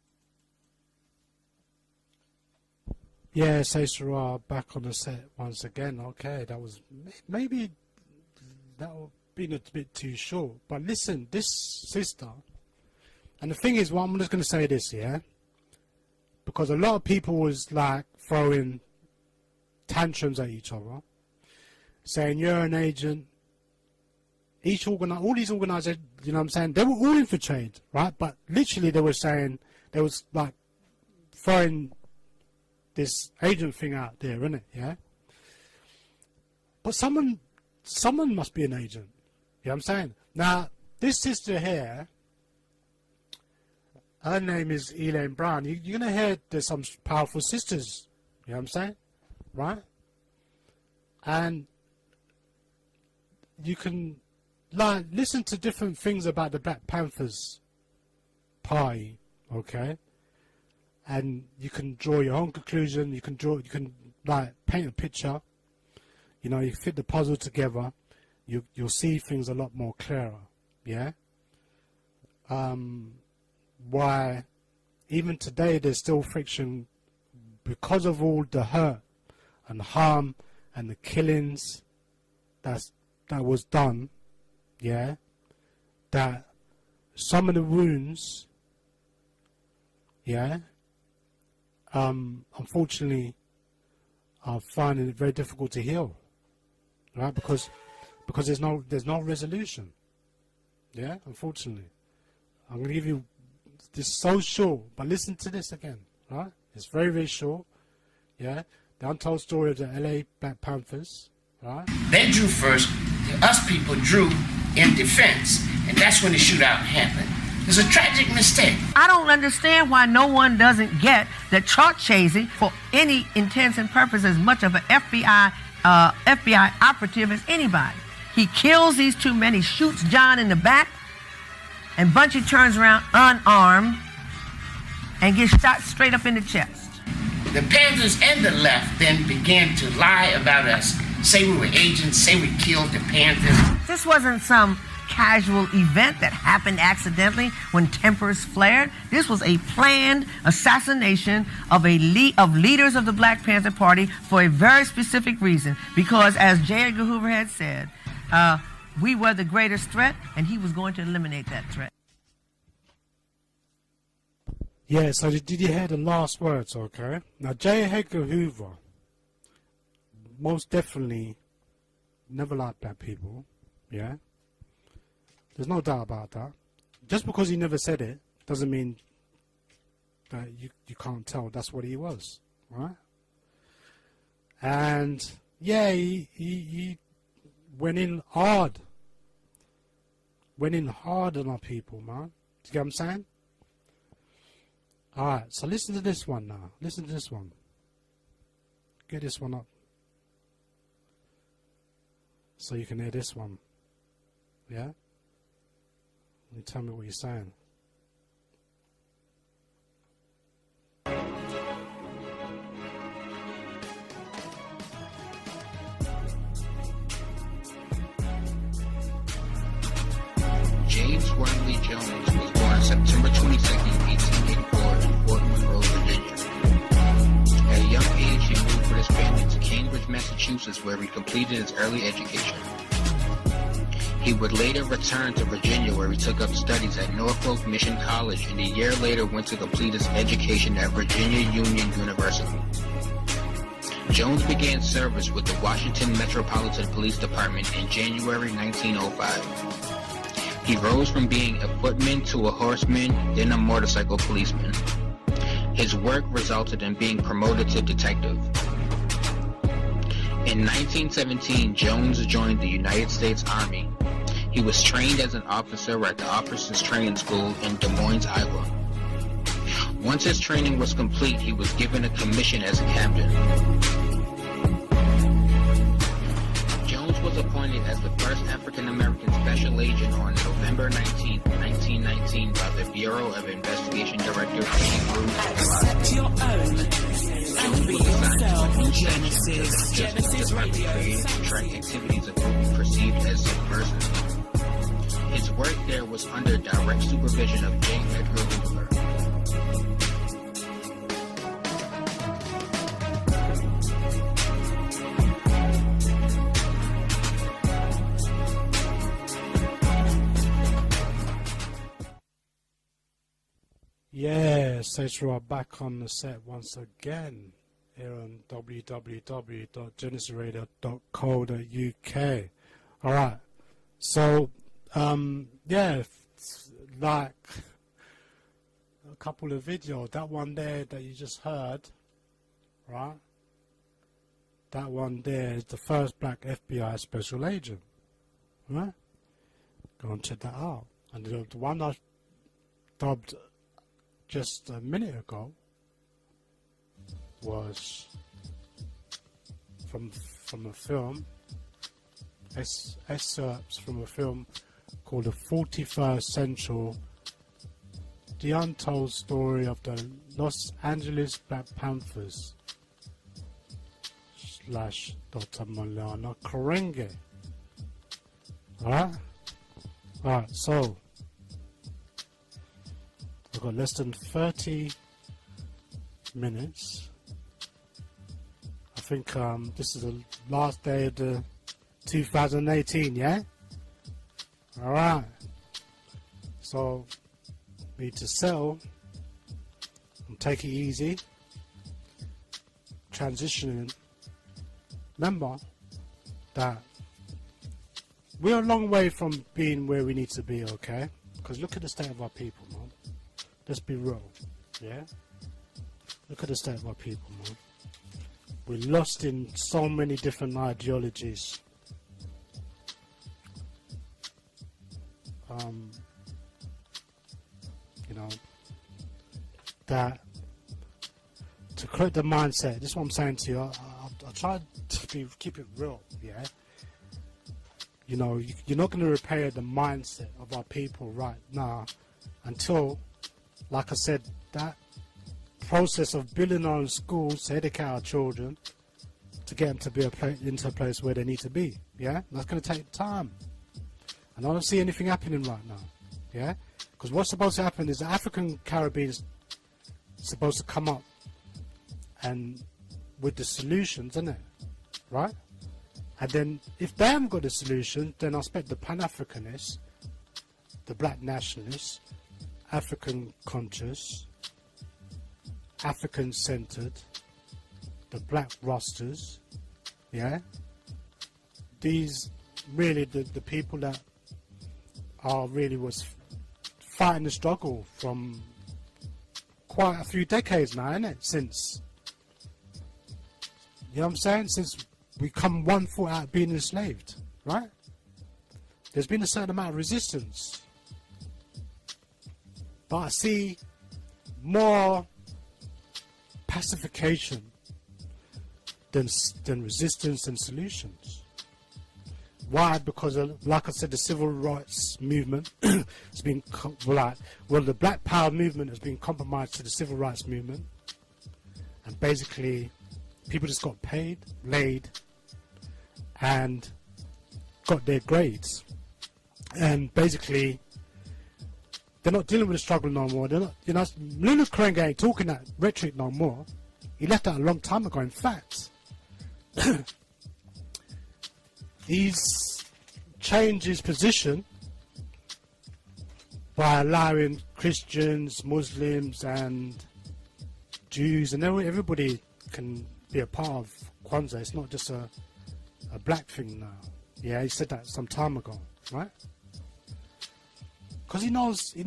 Yeah, Ancestral back on the set once again. Okay, that was maybe that would been a bit too short. But listen, this sister. And the thing is, well, I'm just going to say this, yeah? Because a lot of people was like throwing tantrums at each other, saying you're an agent. All these organizations, you know what I'm saying? They were all infiltrated, right? But literally they were saying, they was like throwing this agent thing out there, innit? Yeah? But someone must be an agent. You know what I'm saying? Now, this sister here, her name is Elaine Brown. You're going to hear there's some powerful sisters. You know what I'm saying? Right? And you can like listen to different things about the Black Panthers party, okay? And you can draw your own conclusion. You can like paint a picture. You know, you fit the puzzle together. You'll see things a lot more clearer. Yeah? Why even today there's still friction because of all the hurt and harm and the killings that was done, yeah, that some of the wounds, yeah, unfortunately are finding it very difficult to heal, right? Because there's no resolution, yeah, unfortunately. I'm going to give you this so short, but listen to this again, right? It's very, very short, yeah? The untold story of the LA Black Panthers, right? They drew first, us people drew in defense, and that's when the shootout happened. It's a tragic mistake. I don't understand why no one doesn't get that Chuck Chasey, for any intents and purposes, as much of an FBI operative as anybody. He kills these two men. He shoots John in the back, and Bunchy turns around unarmed and gets shot straight up in the chest. The Panthers and the left then began to lie about us, say we were agents, say we killed the Panthers. This wasn't some casual event that happened accidentally when tempers flared. This was a planned assassination of leaders of the Black Panther Party for a very specific reason. Because as J. Edgar Hoover had said, we were the greatest threat, and he was going to eliminate that threat. Yeah, so did you hear the last words, okay? Now, J. Edgar Hoover most definitely never liked black people, yeah? There's no doubt about that. Just because he never said it doesn't mean that you can't tell that's what he was, right? And yeah, he went in hard. Went in hard on our people, man. Do you get what I'm saying? Alright, so listen to this one now. Listen to this one. Get this one up. So you can hear this one. Yeah? You tell me what you're saying. James Wormley Jones was born September 22nd, 1884 in Fort Monroe, Virginia. At a young age, he moved with his family to Cambridge, Massachusetts, where he completed his early education. He would later return to Virginia, where he took up studies at Norfolk Mission College, and a year later went to complete his education at Virginia Union University. Jones began service with the Washington Metropolitan Police Department in January 1905. He rose from being a footman to a horseman, then a motorcycle policeman. His work resulted in being promoted to detective. In 1917, Jones joined the United States Army. He was trained as an officer at the Officers Training School in Des Moines, Iowa. Once his training was complete, he was given a commission as a captain. Jones was appointed as the first African-American special agent on November 19, 1919 by the Bureau of Investigation Director Accept your own. And be yourself. Genesis Radio. Created to track activities of groups perceived as subversive. His work there was under direct supervision of J. Edgar Hoover. Yeah, Ancestral are back on the set once again here on www.genesisradio.co.uk. Alright, so yeah, like a couple of videos, that one there that you just heard, right? That one there is the first black FBI special agent, right? Go and check that out. And the one I dubbed just a minute ago was from a film, excerpts from a film called The 41st Central, The Untold Story of the Los Angeles Black Panthers / Dr. Maulana Karenga. Alright, so I've got less than 30 minutes. I think this is the last day of the 2018, yeah? Alright. So, need to settle and take it easy. Transitioning. Remember that we're a long way from being where we need to be, okay? Because look at the state of our people, man. Let's be real, yeah? Look at the state of our people, man. We're lost in so many different ideologies. You know, that to create the mindset, this is what I'm saying to you, I try to keep it real, yeah? you know, you're not going to repair the mindset of our people right now until, like I said, that process of building our own schools to educate our children to get them to be into a place where they need to be. Yeah, that's going to take time, and I don't see anything happening right now. Yeah, because what's supposed to happen is the African Caribbean is supposed to come up and with the solutions, isn't it? Right? And then if they haven't got the solution, then I expect the Pan-Africanists, the black nationalists, African conscious, African centered, the black rosters, yeah, these really the people that are really was fighting the struggle from quite a few decades now, isn't it? Since, you know what I'm saying? Since we come one foot out of being enslaved, right? There's been a certain amount of resistance. But I see more pacification than resistance and solutions. Why? Because, like I said, the civil rights movement has been, the Black Power movement has been compromised to the civil rights movement. And basically, people just got paid, laid, and got their grades. And basically, they're not dealing with the struggle no more. They're not, you know, Maulana Karenga ain't talking that rhetoric no more. He left that a long time ago. In fact, he's changed his position by allowing Christians, Muslims, and Jews, and everybody can be a part of Kwanzaa. It's not just a black thing now. Yeah, he said that some time ago, right? Because he knows, you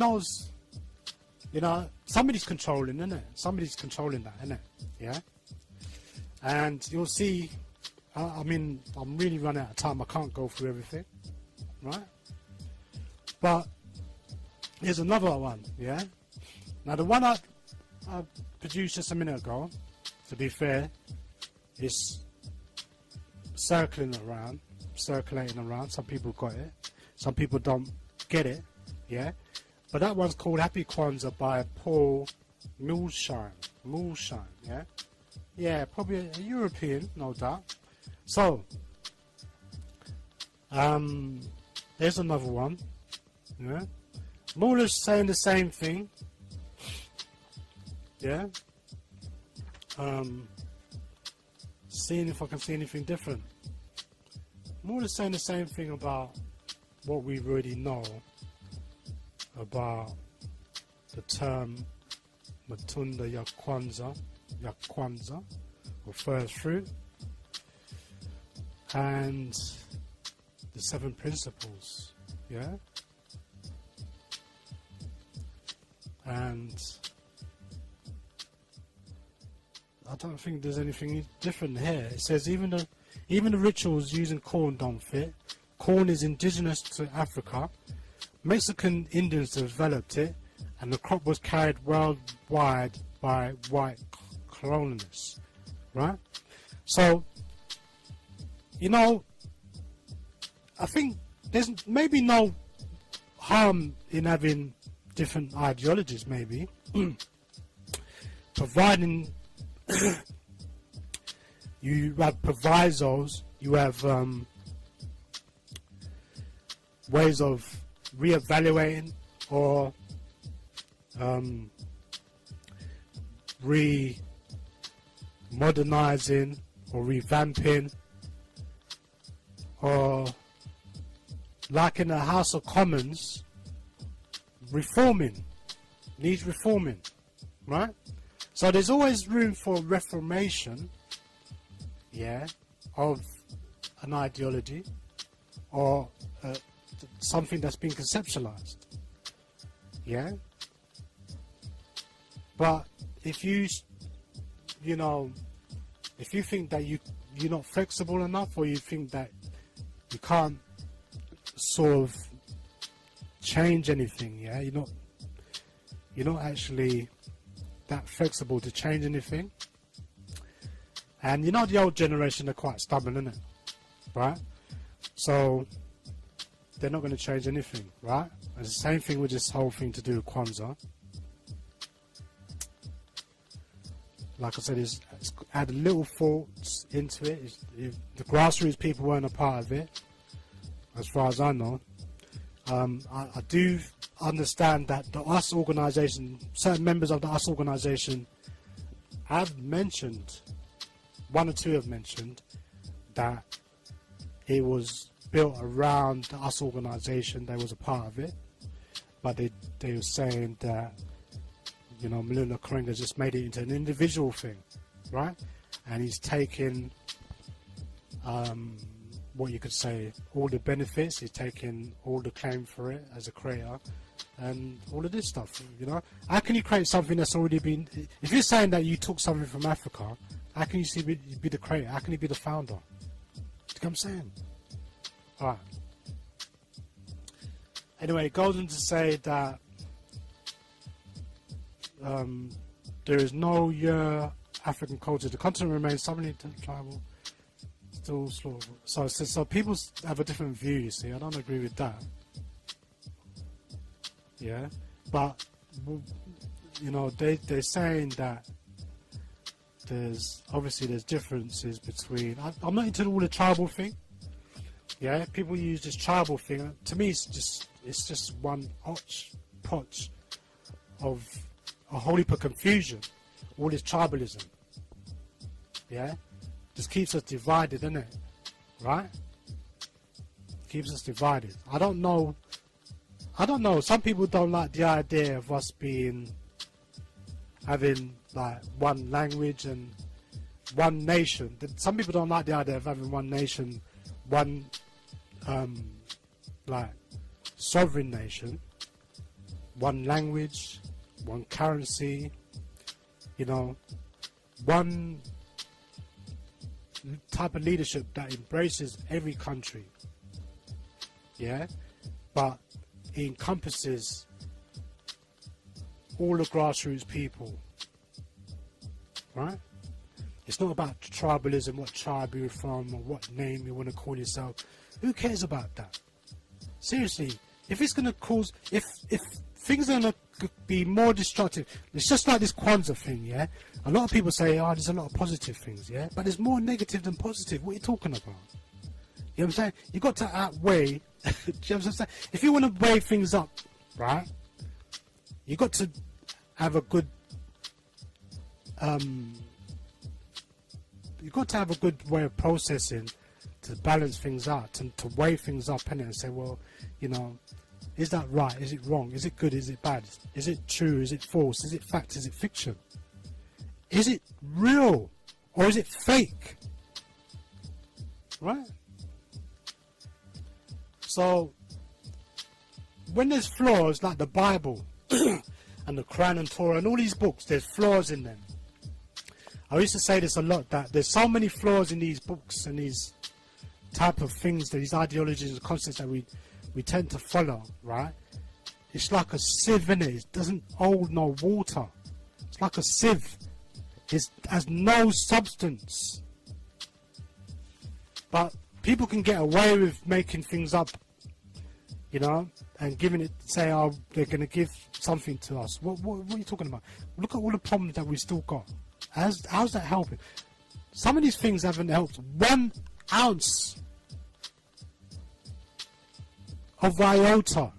know, somebody's controlling, isn't it? Somebody's controlling that, isn't it? Yeah? And you'll see, I mean, I'm really running out of time. I can't go through everything, right? But here's another one, yeah? Now, the one I produced just a minute ago, to be fair, is circulating around. Some people got it. Some people don't get it. Yeah, but that one's called Happy Kwanzaa by Paul Mulshine, yeah, probably a European, no doubt. So, there's another one, yeah. Muller's saying the same thing, yeah. Seeing if I can see anything different. Muller's saying the same thing about what we already know about the term Matunda ya Kwanzaa, or first fruit, and the 7 principles, yeah? And I don't think there's anything different here. It says even the rituals using corn don't fit. Corn is indigenous to Africa. Mexican Indians developed it, and the crop was carried worldwide by white colonialists, right? So, you know, I think there's maybe no harm in having different ideologies, maybe, providing you have provisos, you have ways of re-evaluating or re-modernizing or revamping, or like in the House of Commons, needs reforming, right? So there's always room for reformation, yeah, of an ideology or something that's been conceptualized, yeah. But if you think that you're not flexible enough, or you think that you can't sort of change anything, yeah, you're not actually that flexible to change anything. And you know, the old generation are quite stubborn, isn't it? Right? So they're not going to change anything, right? It's the same thing with this whole thing to do with Kwanzaa. Like I said, it's add little thoughts into it. The grassroots people weren't a part of it, as far as I know. I do understand that the US organisation, certain members of the US organisation have mentioned, one or two have mentioned, that it was built around the US organisation, they was a part of it, but they were saying that, you know, Maulana Karenga just made it into an individual thing, right? And he's taken, what you could say, all the benefits, he's taken all the claim for it as a creator, and all of this stuff, you know? How can you create something that's already been, if you're saying that you took something from Africa, how can you be the creator? How can you be the founder? Do you know what I'm saying? Alright. Anyway, it goes on to say that there is no African culture. The continent remains stubbornly tribal, still slow. So people have a different view, you see. I don't agree with that. Yeah, but you know, they're saying that there's differences between. I'm not into all the tribal thing. Yeah, people use this tribal thing. To me, it's just one hodgepodge of a whole heap of confusion. All this tribalism. Yeah, just keeps us divided, doesn't it? Right? Keeps us divided. I don't know. Some people don't like the idea of us having like one language and one nation. Some people don't like the idea of having one nation, one like sovereign nation, one language, one currency, you know, one type of leadership that embraces every country. Yeah, but it encompasses all the grassroots people, right? It's not about tribalism, what tribe you're from, or what name you want to call yourself. Who cares about that? Seriously, if it's going to cause, if things are going to be more destructive, it's just like this Kwanzaa thing, yeah? A lot of people say, oh, there's a lot of positive things, yeah? But there's more negative than positive. What are you talking about? You know what I'm saying? You've got to outweigh, you know what I'm saying? If you want to weigh things up, right? You've got to have a good, you've got to have a good way of processing to balance things out and to weigh things up in it and say, well, you know, is that right? Is it wrong? Is it good? Is it bad? Is it true? Is it false? Is it fact? Is it fiction? Is it real or is it fake? Right? So when there's flaws like the Bible and the Quran and Torah and all these books, there's flaws in them. I used to say this a lot, that there's so many flaws in these books and these type of things, these ideologies and concepts that we tend to follow, right? It's like a sieve, innit? It doesn't hold no water. It's like a sieve. It has no substance. But people can get away with making things up, you know, and giving it, say, oh, they're going to give something to us. What are you talking about? Look at all the problems that we've still got. How's that helping? Some of these things haven't helped 1 ounce of iota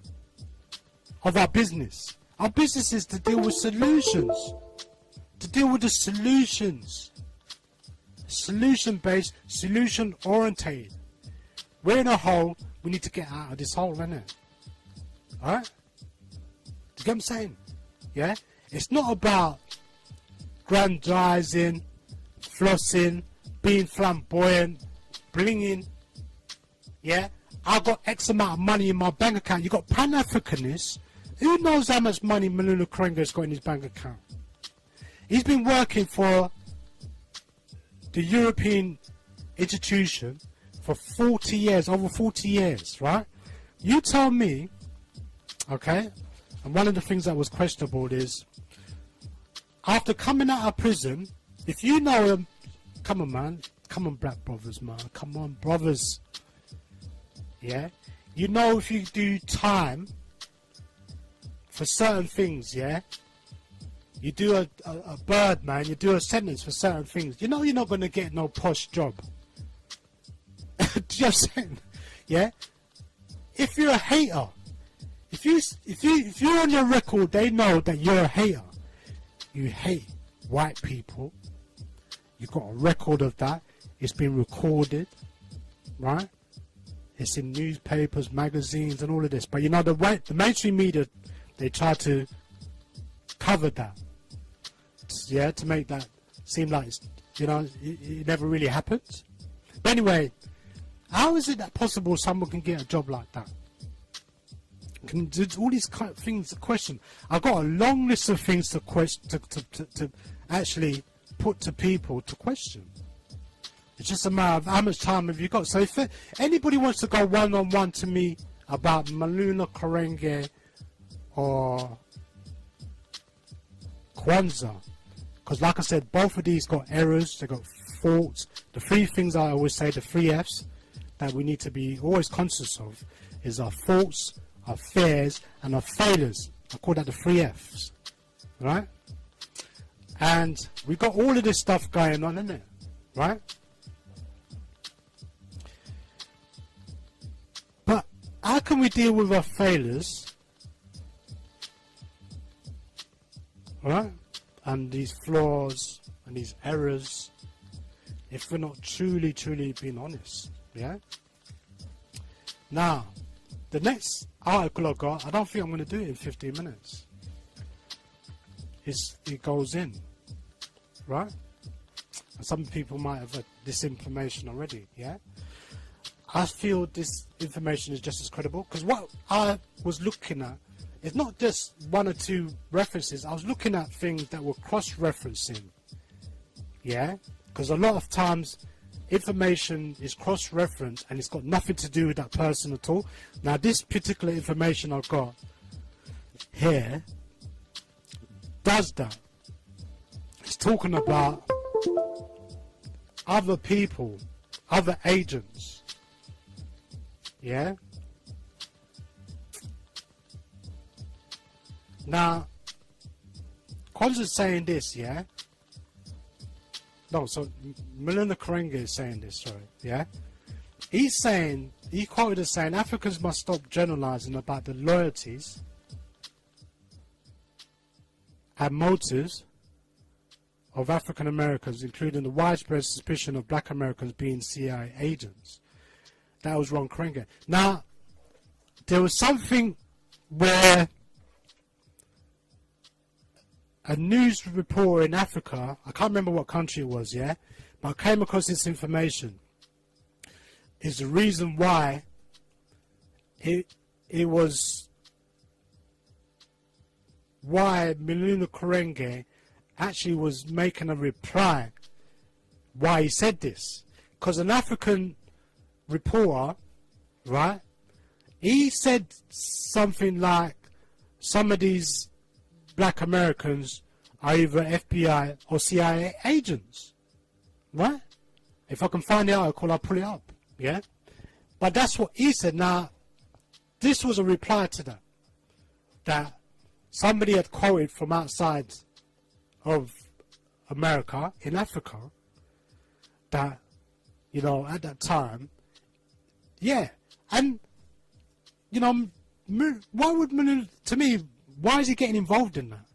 of our business. Our business is to deal with solutions. To deal with the solutions. Solution-based, solution-orientated. We're in a hole. We need to get out of this hole, innit? Alright? Do you get what I'm saying? Yeah? It's not about grandizing, flossing, being flamboyant, blinging. Yeah? I've got X amount of money in my bank account. You got Pan-Africanists. Who knows how much money Maulana Karenga has got in his bank account? He's been working for the European institution for 40 years, over 40 years, right? You tell me, okay, and one of the things that was questionable is, after coming out of prison, if you know him, come on, man, come on, black brothers, man, come on, brothers, yeah? you know, if you do time for certain things, yeah, you do a bird, man, you do a sentence for certain things, you know you're not going to get no posh job. Just saying, yeah. If you're a hater, if you're on your record, they know that you're a hater. You hate white people. You got a record of that. It's been recorded, right? It's in newspapers, magazines, and all of this. But you know, the mainstream media, they try to cover that, yeah, to make that seem like it's, you know, it never really happens. But anyway, how is it that possible someone can get a job like that? Can do all these kind of things to question. I've got a long list of things to question, to actually put to people to question. It's just a matter of how much time have you got. So if anybody wants to go one-on-one to me about Maulana Karenga or Kwanzaa, because like I said, both of these got errors, they got faults. The three things I always say, the three F's that we need to be always conscious of is our faults, our fears, and our failures. I call that the three F's, right? And we got all of this stuff going on, isn't it? Right? But how can we deal with our failures, right? And these flaws and these errors, if we're not truly being honest, yeah? Now, the next article I got, I don't think I'm going to do it in 15 minutes. It goes in, right? And some people might have this information already, yeah? I feel this information is just as credible, because what I was looking at is not just one or two references. I was looking at things that were cross-referencing, yeah? Because a lot of times information is cross-referenced and it's got nothing to do with that person at all. Now this particular information I've got here does that. It's talking about other people, other agents, yeah? Now, Kwanzaa's saying this, yeah? No, so Maulana Karenga is saying this, sorry, yeah? He's saying, he quoted as saying, Africans must stop generalizing about the loyalties and motives of African Americans, including the widespread suspicion of black Americans being CIA agents. That was Ron Karenga. Now, there was something where a news reporter in Africa, I can't remember what country it was, yeah, but I came across this information. Is the reason why it was why Maulana Karenga actually was making a reply why he said this. Because an African reporter, right, he said something like some of these black Americans are either FBI or CIA agents, right? If I can find the article, I'll pull it up, yeah? But that's what he said. Now, this was a reply to that, that somebody had quoted from outside of America, in Africa, that, you know, at that time, yeah, and, you know, why would Maulana, to me, why is he getting involved in that?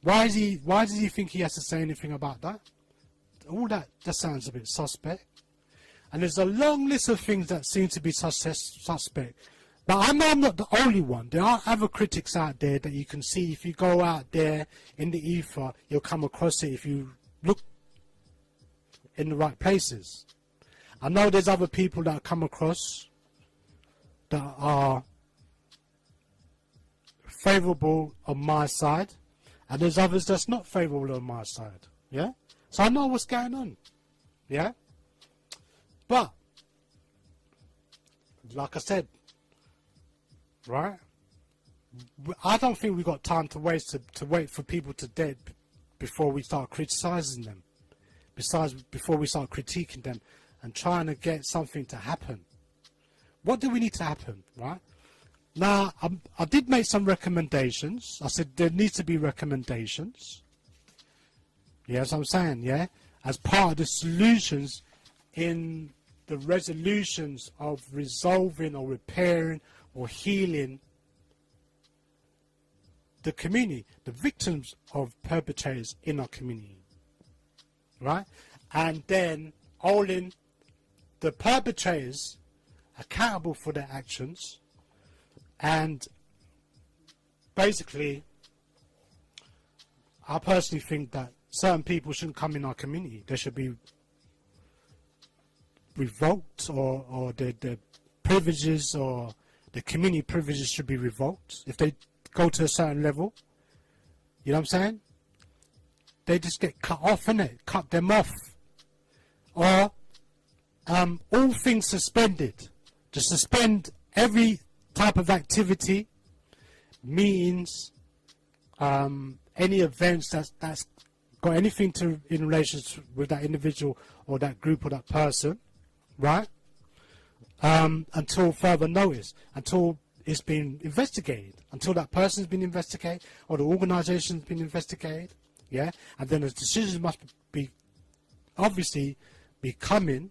Why does he think he has to say anything about that? All that sounds a bit suspect. And there's a long list of things that seem to be suspect. But I know I'm not the only one. There are other critics out there that you can see. If you go out there in the ether, you'll come across it if you look in the right places. I know there's other people that I come across that are favourable on my side, and there's others that's not favourable on my side, yeah? So I know what's going on, yeah? But, like I said, right, I don't think we've got time to waste to wait for people to dead before we start criticising them, before we start critiquing them and trying to get something to happen. what do we need to happen, right? Now, I did make some recommendations. I said there needs to be recommendations. Yes, I'm saying, yeah, as part of the solutions in the resolutions of resolving or repairing or healing the community, the victims of perpetrators in our community, right? And then holding the perpetrators accountable for their actions. And basically, I personally think that certain people shouldn't come in our community. They should be revoked, or their privileges or the community privileges should be revoked. If they go to a certain level, you know what I'm saying? They just get cut off, innit? Cut them off. Or all things suspended. Just suspend every type of activity, means any events that's got anything to in relation with that individual or that group or that person, right? Until further notice, until it's been investigated, until that person's been investigated or the organisation's been investigated, yeah. And then the decisions must be obviously be coming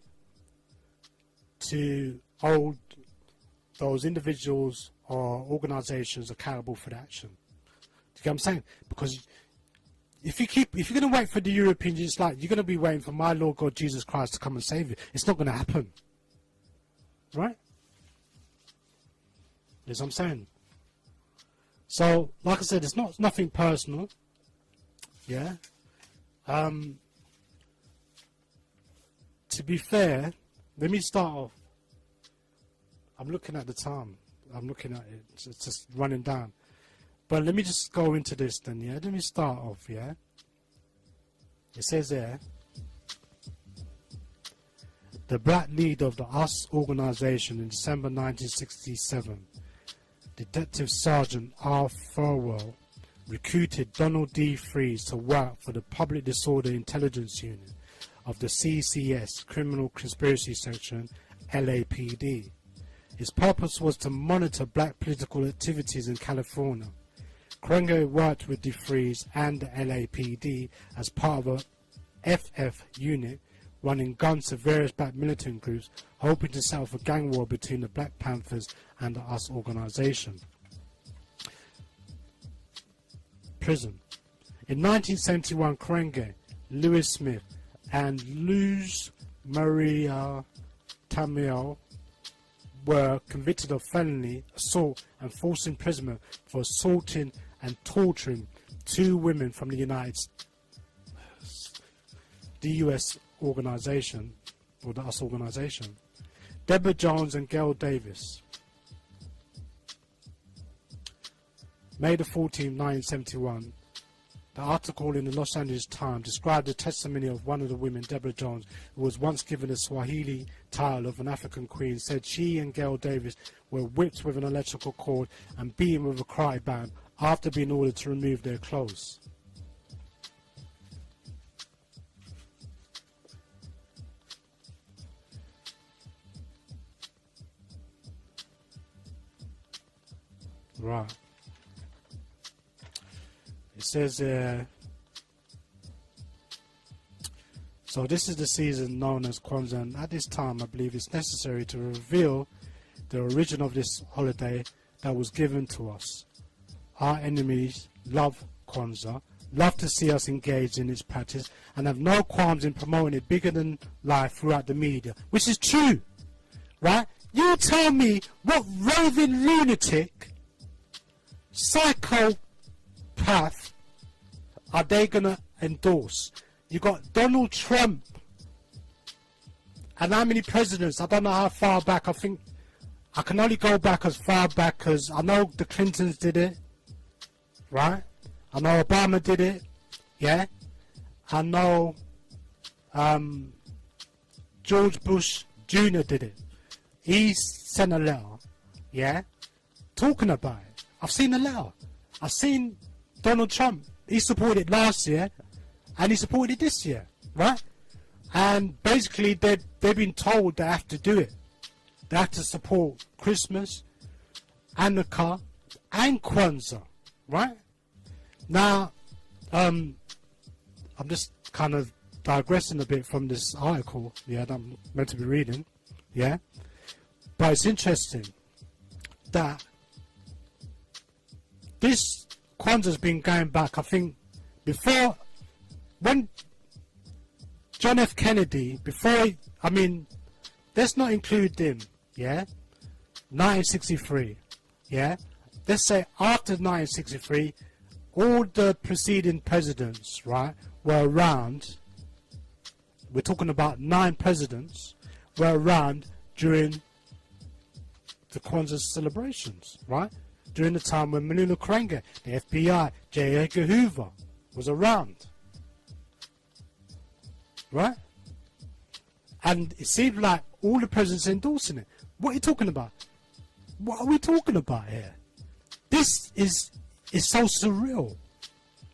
to hold those individuals or organisations accountable for the action. Do you get what I'm saying? Because if you're going to wait for the Europeans, it's like you're going to be waiting for my Lord God Jesus Christ to come and save you. It's not going to happen, right? That's what I'm saying. So, like I said, it's nothing personal. Yeah. To be fair, let me start off. I'm looking at the time. I'm looking at it. It's just running down. But let me just go into this then, yeah? Let me start off, yeah? It says there, the black leader of the US organization in December 1967, Detective Sergeant R. Thorwell, recruited Donald D. Freeze to work for the Public Disorder Intelligence Unit of the CCS, Criminal Conspiracy Section, LAPD. His purpose was to monitor black political activities in California. Karenga worked with DeFreeze and the LAPD as part of a FF unit running guns to various black militant groups, hoping to set off a gang war between the Black Panthers and the US organization. Prison. In 1971, Karenga, Lewis Smith, and Luz Maria Tamil were convicted of felony, assault, and false imprisonment for assaulting and torturing two women from the US organization, or the US organization, Deborah Jones and Gail Davis. May the 14th, 1971, the article in the Los Angeles Times described the testimony of one of the women, Deborah Jones, who was once given the Swahili title of an African queen, said she and Gail Davis were whipped with an electrical cord and beaten with a karate band after being ordered to remove their clothes. Right. It says so this is the season known as Kwanzaa, and at this time I believe it's necessary to reveal the origin of this holiday that was given to us. Our enemies love Kwanzaa, love to see us engaged in its practice, and have no qualms in promoting it bigger than life throughout the media, which is true, right? You tell me what raving lunatic, psychopath are they going to endorse? You got Donald Trump, and how many presidents? I don't know how far back. I think I can only go back as far back as I know the Clintons did it, right? I know Obama did it, yeah. I know George Bush Jr. did it. He sent a letter, yeah, talking about it. I've seen the letter. I've seen Donald Trump. He supported it last year, and he supported it this year, right? And basically, they've been told they have to do it. they have to support Christmas, Hanukkah, and Kwanzaa, right? Now, I'm just kind of digressing a bit from this article, yeah, that I'm meant to be reading, yeah? But it's interesting that this Kwanzaa's been going back, I think, before, when John F. Kennedy, let's not include him, yeah? 1963, yeah? Let's say after 1963, all the preceding presidents, right, were around. We're talking about 9 presidents were around during the Kwanzaa celebrations, right? During the time when Maulana Karenga, the FBI, J. Edgar Hoover was around, right? And it seemed like all the presidents endorsing it. What are you talking about? What are we talking about here? This is so surreal,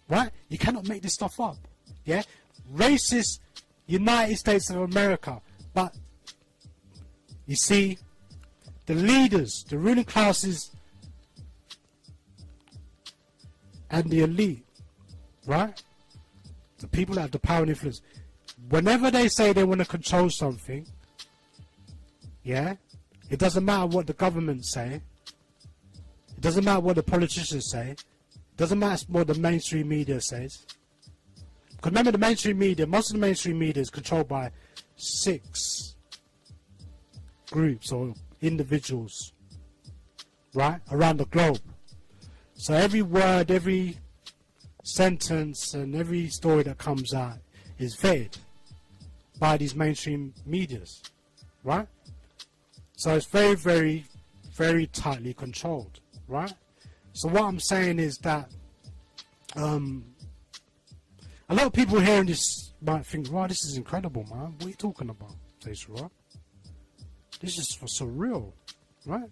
right? You cannot make this stuff up, yeah? Racist United States of America, but you see, the leaders, the ruling classes, and the elite, right? The people that have the power and influence, whenever they say they want to control something, yeah, it doesn't matter what the government say, it doesn't matter what the politicians say, it doesn't matter what the mainstream media says. Because remember, the mainstream media, most of the mainstream media is controlled by 6 groups or individuals, right, around the globe. So every word, every sentence, and every story that comes out is vetted by these mainstream medias, right? So it's very, very, very tightly controlled, right? So what I'm saying is that a lot of people hearing this might think, wow, this is incredible, man. What are you talking about, Ancestral? This is for surreal, right?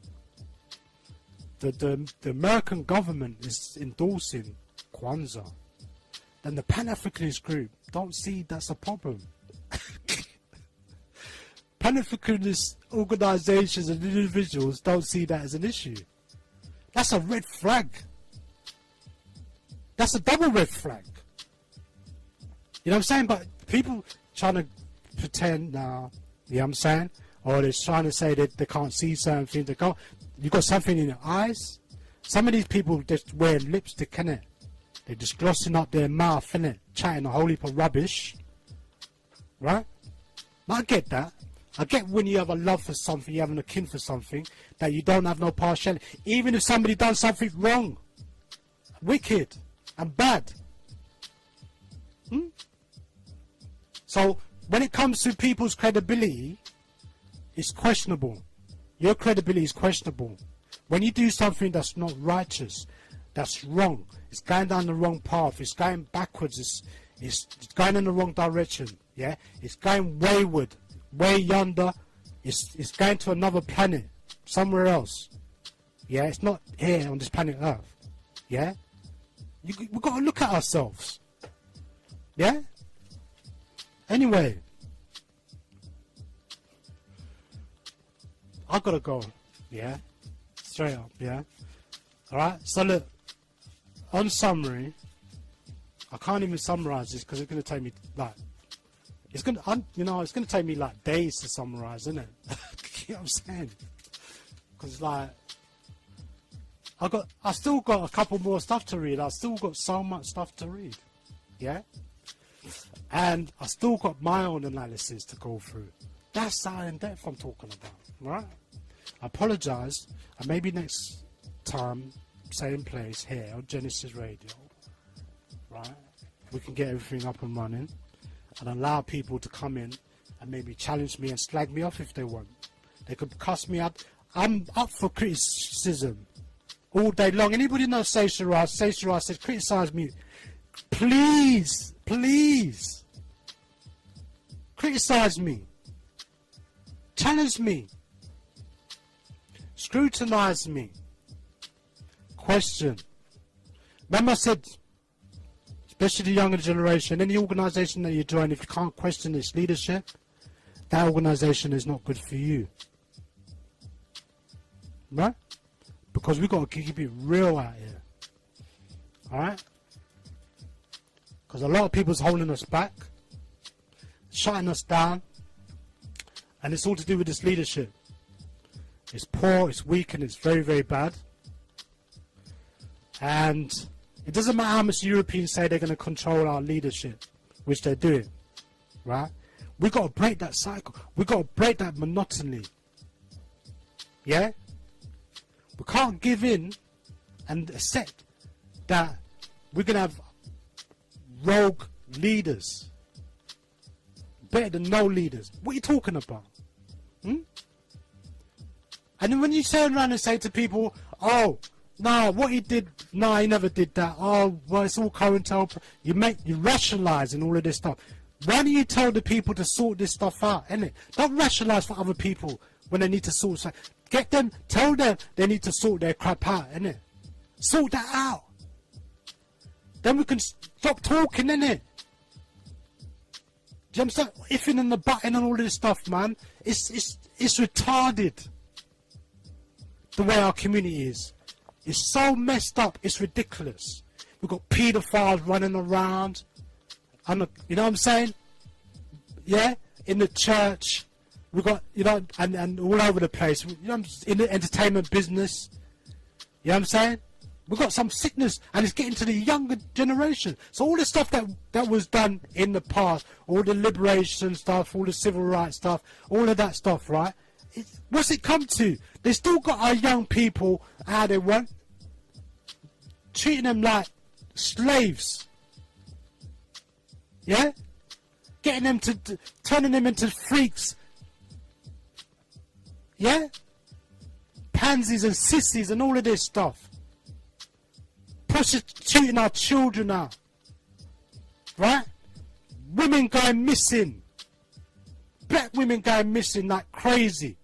The American government is endorsing Kwanzaa. Then the Pan-Africanist group don't see that's a problem. Pan-Africanist organizations and individuals don't see that as an issue. That's a red flag. That's a double red flag. You know what I'm saying? But people trying to pretend now, you know what I'm saying? Or they're trying to say that they can't see certain things. They can't. You got something in your eyes. Some of these people just wear lipstick, innit? They're just glossing up their mouth, innit? Chatting a whole heap of rubbish. Right? I get that. I get when you have a love for something, you have a kin for something, that you don't have no partiality. Even if somebody done something wrong, wicked, and bad. So, when it comes to people's credibility, it's questionable. Your credibility is questionable. When you do something that's not righteous, that's wrong, it's going down the wrong path, it's going backwards, it's going in the wrong direction, yeah? It's going wayward, way yonder, it's going to another planet, somewhere else, yeah? It's not here on this planet Earth, yeah? We've got to look at ourselves, yeah? Anyway, I gotta go, yeah? Straight up, yeah? Alright, so look, on summary, I can't even summarize this because it's gonna take me, like, it's gonna take me, like, days to summarize, isn't it? You know what I'm saying? Because, like, I still got a couple more stuff to read. I still got so much stuff to read, yeah? And I still got my own analysis to go through. That's how in depth I'm talking about, right? I apologise, and maybe next time, same place here on Genesis Radio, right? We can get everything up and running and allow people to come in and maybe challenge me and slag me off if they want. They could cuss me up. I'm up for criticism all day long. Anybody know Say Shiraz? Say Shiraz says, criticise me. Please, please. Criticise me. Challenge me. Scrutinise me. Question. Remember I said, especially the younger generation, any organisation that you join, if you can't question its leadership, that organisation is not good for you. right? Because we got to keep it real out here. Alright? Because a lot of people's holding us back, shutting us down, and it's all to do with this leadership. It's poor, it's weak, and it's very, very bad. And it doesn't matter how much Europeans say they're going to control our leadership, which they're doing, right? We got to break that cycle. We got to break that monotony. Yeah? We can't give in and accept that we're going to have rogue leaders. Better than no leaders. What are you talking about? And then when you turn around and say to people, oh, no, what he did, no, he never did that. Oh, well, it's all COINTELPRO. You rationalise and all of this stuff. Why don't you tell the people to sort this stuff out, innit? Don't rationalise for other people when they need to sort something. Get them, tell them they need to sort their crap out, innit? Sort that out. Then we can stop talking, innit? Do you understand? Ifing and the button and all of this stuff, man. It's retarded. The way our community is. It's so messed up, it's ridiculous. We've got paedophiles running around. You know what I'm saying? Yeah? In the church. We've got, you know, and all over the place. You know, in the entertainment business. You know what I'm saying? We've got some sickness, and it's getting to the younger generation. So all the stuff that was done in the past, all the liberation stuff, all the civil rights stuff, all of that stuff, right? What's it come to? They still got our young people how they want, treating them like slaves. Yeah? Getting them to, turning them into freaks. Yeah? Pansies and sissies and all of this stuff. Prostituting our children out. Right? Women going missing. Black women going missing like crazy.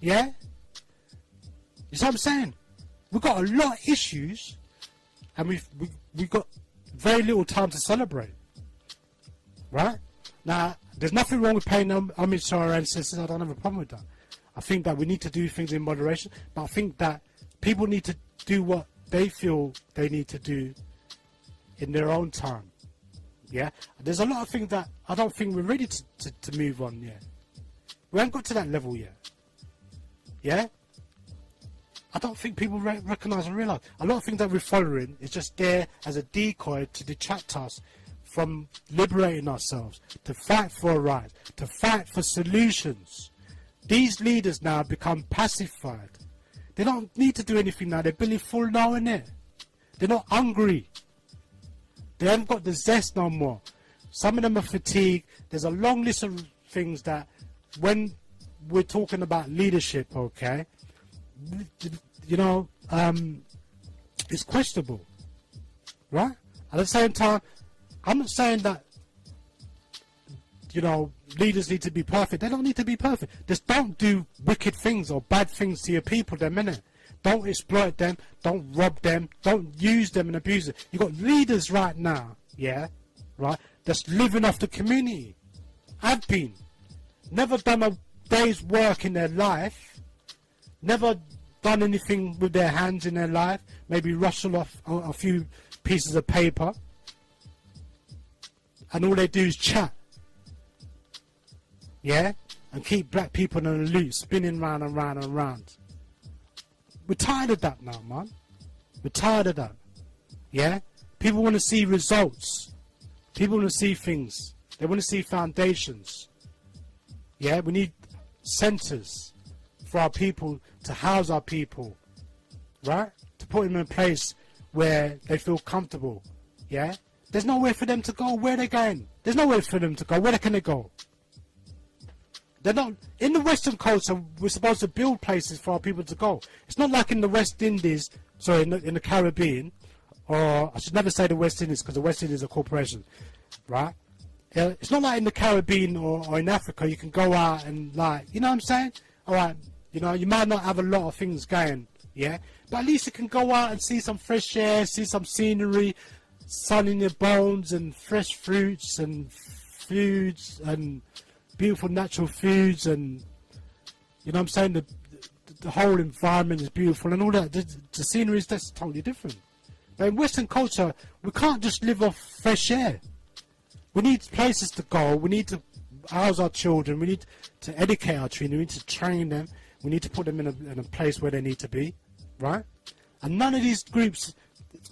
Yeah? You see what I'm saying? We've got a lot of issues, and we've got very little time to celebrate. Right? Now, there's nothing wrong with paying homage to our ancestors. I don't have a problem with that. I think that we need to do things in moderation, but I think that people need to do what they feel they need to do in their own time. Yeah? There's a lot of things that I don't think we're ready to move on yet. We haven't got to that level yet. Yeah? I don't think people recognise and realise. A lot of things that we're following is just there as a decoy to detract us from liberating ourselves, to fight for a right, to fight for solutions. These leaders now become pacified. They don't need to do anything now. They're belly full now, innit? They're not hungry. They haven't got the zest no more. Some of them are fatigued. There's a long list of things that when we're talking about leadership, okay, you know, it's questionable, right? At the same time, I'm not saying that, you know, leaders need to be perfect. They don't need to be perfect. Just don't do wicked things or bad things to your people, them, innit? Don't exploit them. Don't rob them. Don't use them and abuse them. You've got leaders right now, yeah, right, that's living off the community. Have been. Never done a day's work in their life. Never done anything with their hands in their life. Maybe rustle off a few pieces of paper. And all they do is chat. Yeah? And keep black people in the loop, spinning round and round and round. We're tired of that now, man. We're tired of that. Yeah? People want to see results. People want to see things. They want to see foundations. Yeah? We need centres for our people, to house our people. Right? To put them in a place where they feel comfortable. Yeah? There's nowhere for them to go. Where are they going? There's nowhere for them to go. Where can they go? They're not in the Western culture. We're supposed to build places for our people to go. It's not like in the West Indies, sorry, in the Caribbean, or I should never say the West Indies because the West Indies is a corporation, right? It's not like in the Caribbean or in Africa you can go out and, like, you know what I'm saying? All right, you know, you might not have a lot of things going, yeah, but at least you can go out and see some fresh air, see some scenery, sun in your bones, and fresh fruits and foods and beautiful natural foods, and you know what I'm saying, the whole environment is beautiful and all that. The scenery is that's totally different. But in Western culture, we can't just live off fresh air. We need places to go. We need to house our children. We need to educate our children. We need to train them. We need to put them in a place where they need to be, right? And none of these groups,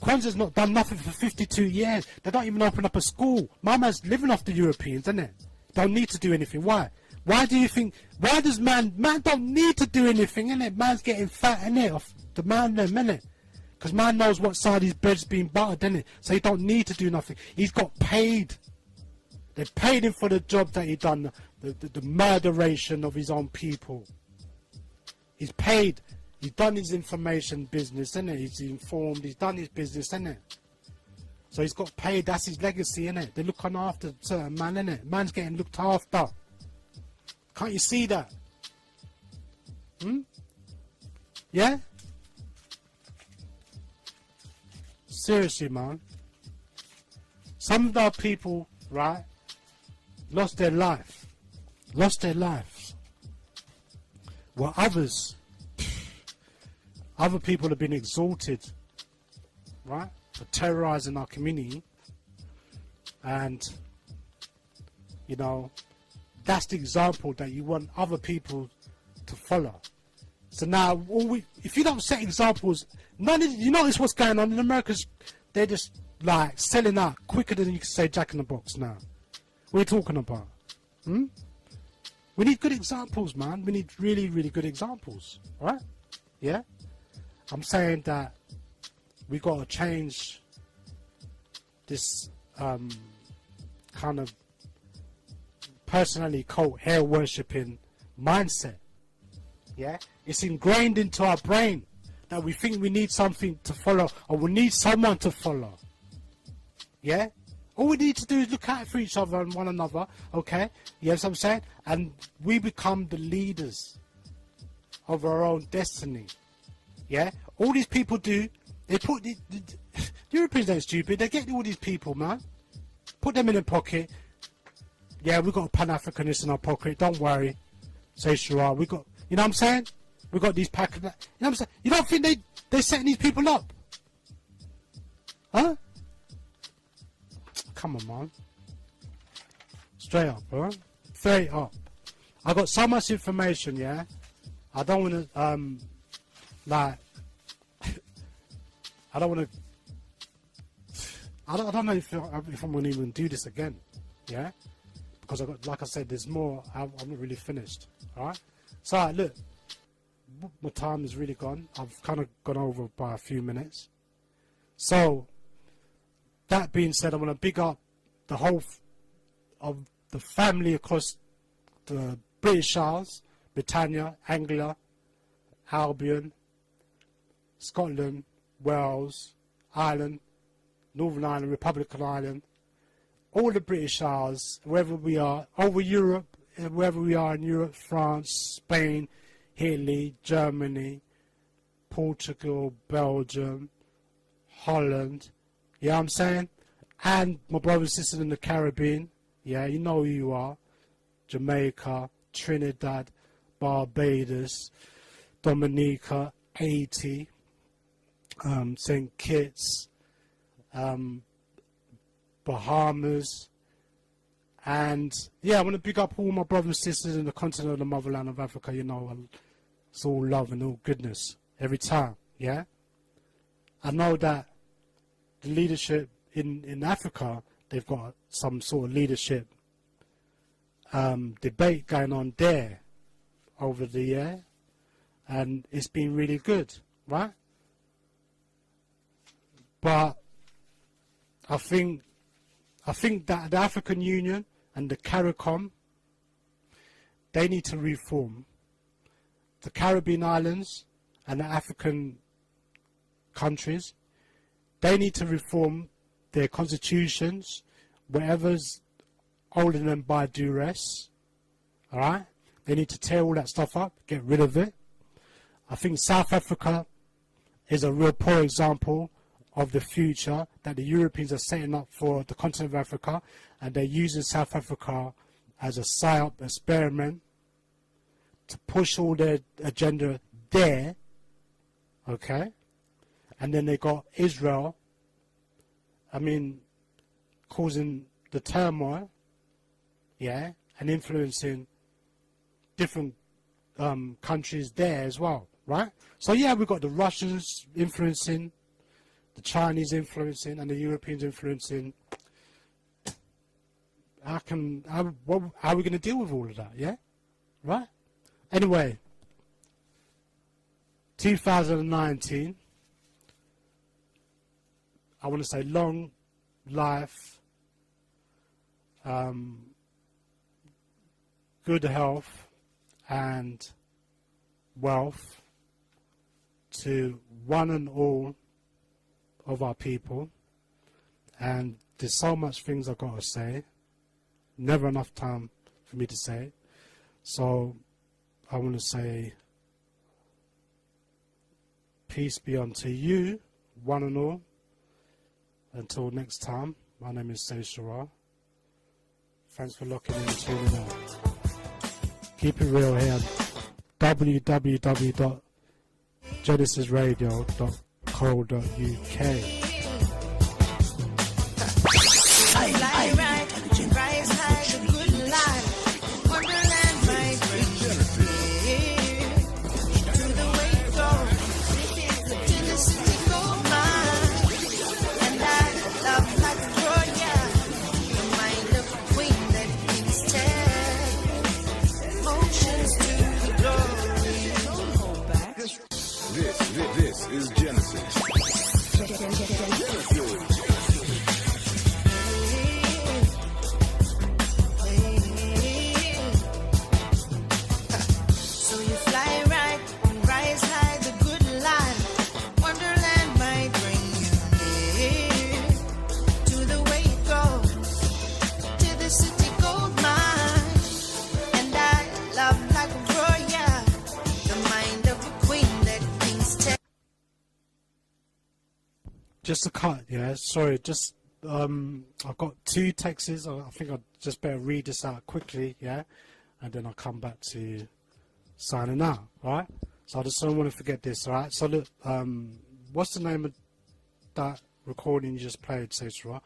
Kwanzaa's not done nothing for 52 years. They don't even open up a school. My man's living off the Europeans, isn't it? Don't need to do anything. Why? Why do you think, why does man don't need to do anything, innit? Man's getting fat, innit? Off the man them, innit? Because man knows what side his bread's being buttered, innit? So he don't need to do nothing. He's got paid. They paid him for the job that he done, the murderation of his own people. He's paid. He's done his information business, innit? He's informed. He's done his business, innit? So he's got paid. That's his legacy, innit? They're looking after certain man, innit? Man's getting looked after. Can't you see that? Yeah? Seriously, man. Some of our people, right, lost their life. Lost their lives. While others, other people have been exalted, right, for terrorizing our community. And, you know, that's the example that you want other people to follow. So now, if you don't set examples, you notice what's going on in America? They're just like selling out quicker than you can say Jack in the Box now. What are you talking about? We need good examples, man. We need really, really good examples, right? Yeah? I'm saying that we got to change this kind of personally cult hair worshipping mindset. Yeah, it's ingrained into our brain that we think we need something to follow or we need someone to follow. Yeah, all we need to do is look out for each other and one another. Okay, you know what I'm saying? And we become the leaders of our own destiny. Yeah, all these people do, they put the Europeans ain't stupid. They get all these people, man, put them in their pocket. Yeah, we got a Pan-Africanist in our pocket. Don't worry, say Shura. We got, you know what I'm saying? We got these pack. You know what I'm saying? You don't think they're setting these people up? Huh? Come on, man. Straight up, bro. Straight up. I got so much information, yeah. I don't want to, like, I don't want to. I don't know if I'm going to even do this again, yeah. Because I got, like I said, there's more. I'm not really finished. All right. So look, my time is really gone. I've kind of gone over by a few minutes. So that being said, I want to big up the whole of the family across the British Isles, Britannia, Anglia, Albion, Scotland, Wales, Ireland, Northern Ireland, Republic of Ireland. All the British Isles, wherever we are, over Europe, wherever we are in Europe, France, Spain, Italy, Germany, Portugal, Belgium, Holland, you know what I'm saying? And my brothers and sisters in the Caribbean, yeah, you know who you are, Jamaica, Trinidad, Barbados, Dominica, Haiti, St. Kitts, Bahamas, and yeah, I want to pick up all my brothers and sisters in the continent of the motherland of Africa. You know, it's all love and all goodness every time. Yeah, I know that the leadership in Africa, they've got some sort of leadership debate going on there over the year, and it's been really good, right? But I think that the African Union and the CARICOM, they need to reform. The Caribbean islands and the African countries, they need to reform their constitutions, whatever's holding them by duress. Alright? They need to tear all that stuff up, get rid of it. I think South Africa is a real poor example of the future that the Europeans are setting up for the continent of Africa, and they're using South Africa as a psyop experiment to push all their agenda there, okay? And then they got Israel, causing the turmoil, yeah, and influencing different countries there as well, right? So yeah, we've got the Russians influencing, the Chinese influencing, and the Europeans influencing. How are we going to deal with all of that, yeah? Right? Anyway, 2019, I want to say long life, good health and wealth to one and all of our people. And there's so much things I've got to say. Never enough time for me to say. So I want to say peace be unto you, one and all. Until next time, my name is Ancestral. Thanks for locking in and tuning in. Keep it real here. www.genesisradio.co.uk. This is Genesis. So you fly right and rise high, the good life. Wonderland might bring you near to the way it goes, to the city gold mine. And I love like a warrior, the mind of a queen that kings take. Just a cut, yeah. Sorry, just I've got two texts. I think I'd just better read this out quickly, yeah, and then I'll come back to signing out, right? So I just don't want to forget this, all right? So look, what's the name of that recording you just played, Cesar?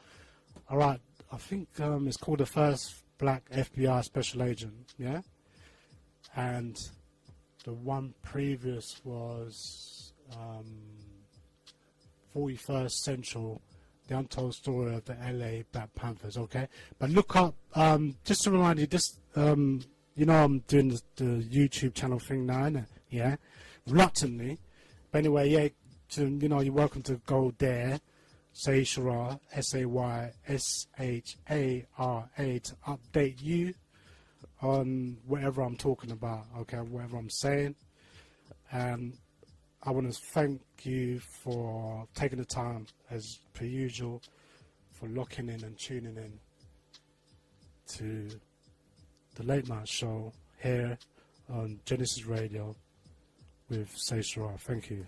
All right, I think it's called The First Black FBI Special Agent, yeah? And the one previous was 41st Central, the untold story of the LA Black Panthers, okay? But look up, just to remind you, this, you know I'm doing the YouTube channel thing now, innit? Yeah? Reluctantly. But anyway, yeah, you're welcome to go there, Sayshara, SAYSHARA, to update you on whatever I'm talking about, okay, whatever I'm saying. And I want to thank you for taking the time, as per usual, for locking in and tuning in to the late night show here on Genesis Radio with Sayshara. Thank you.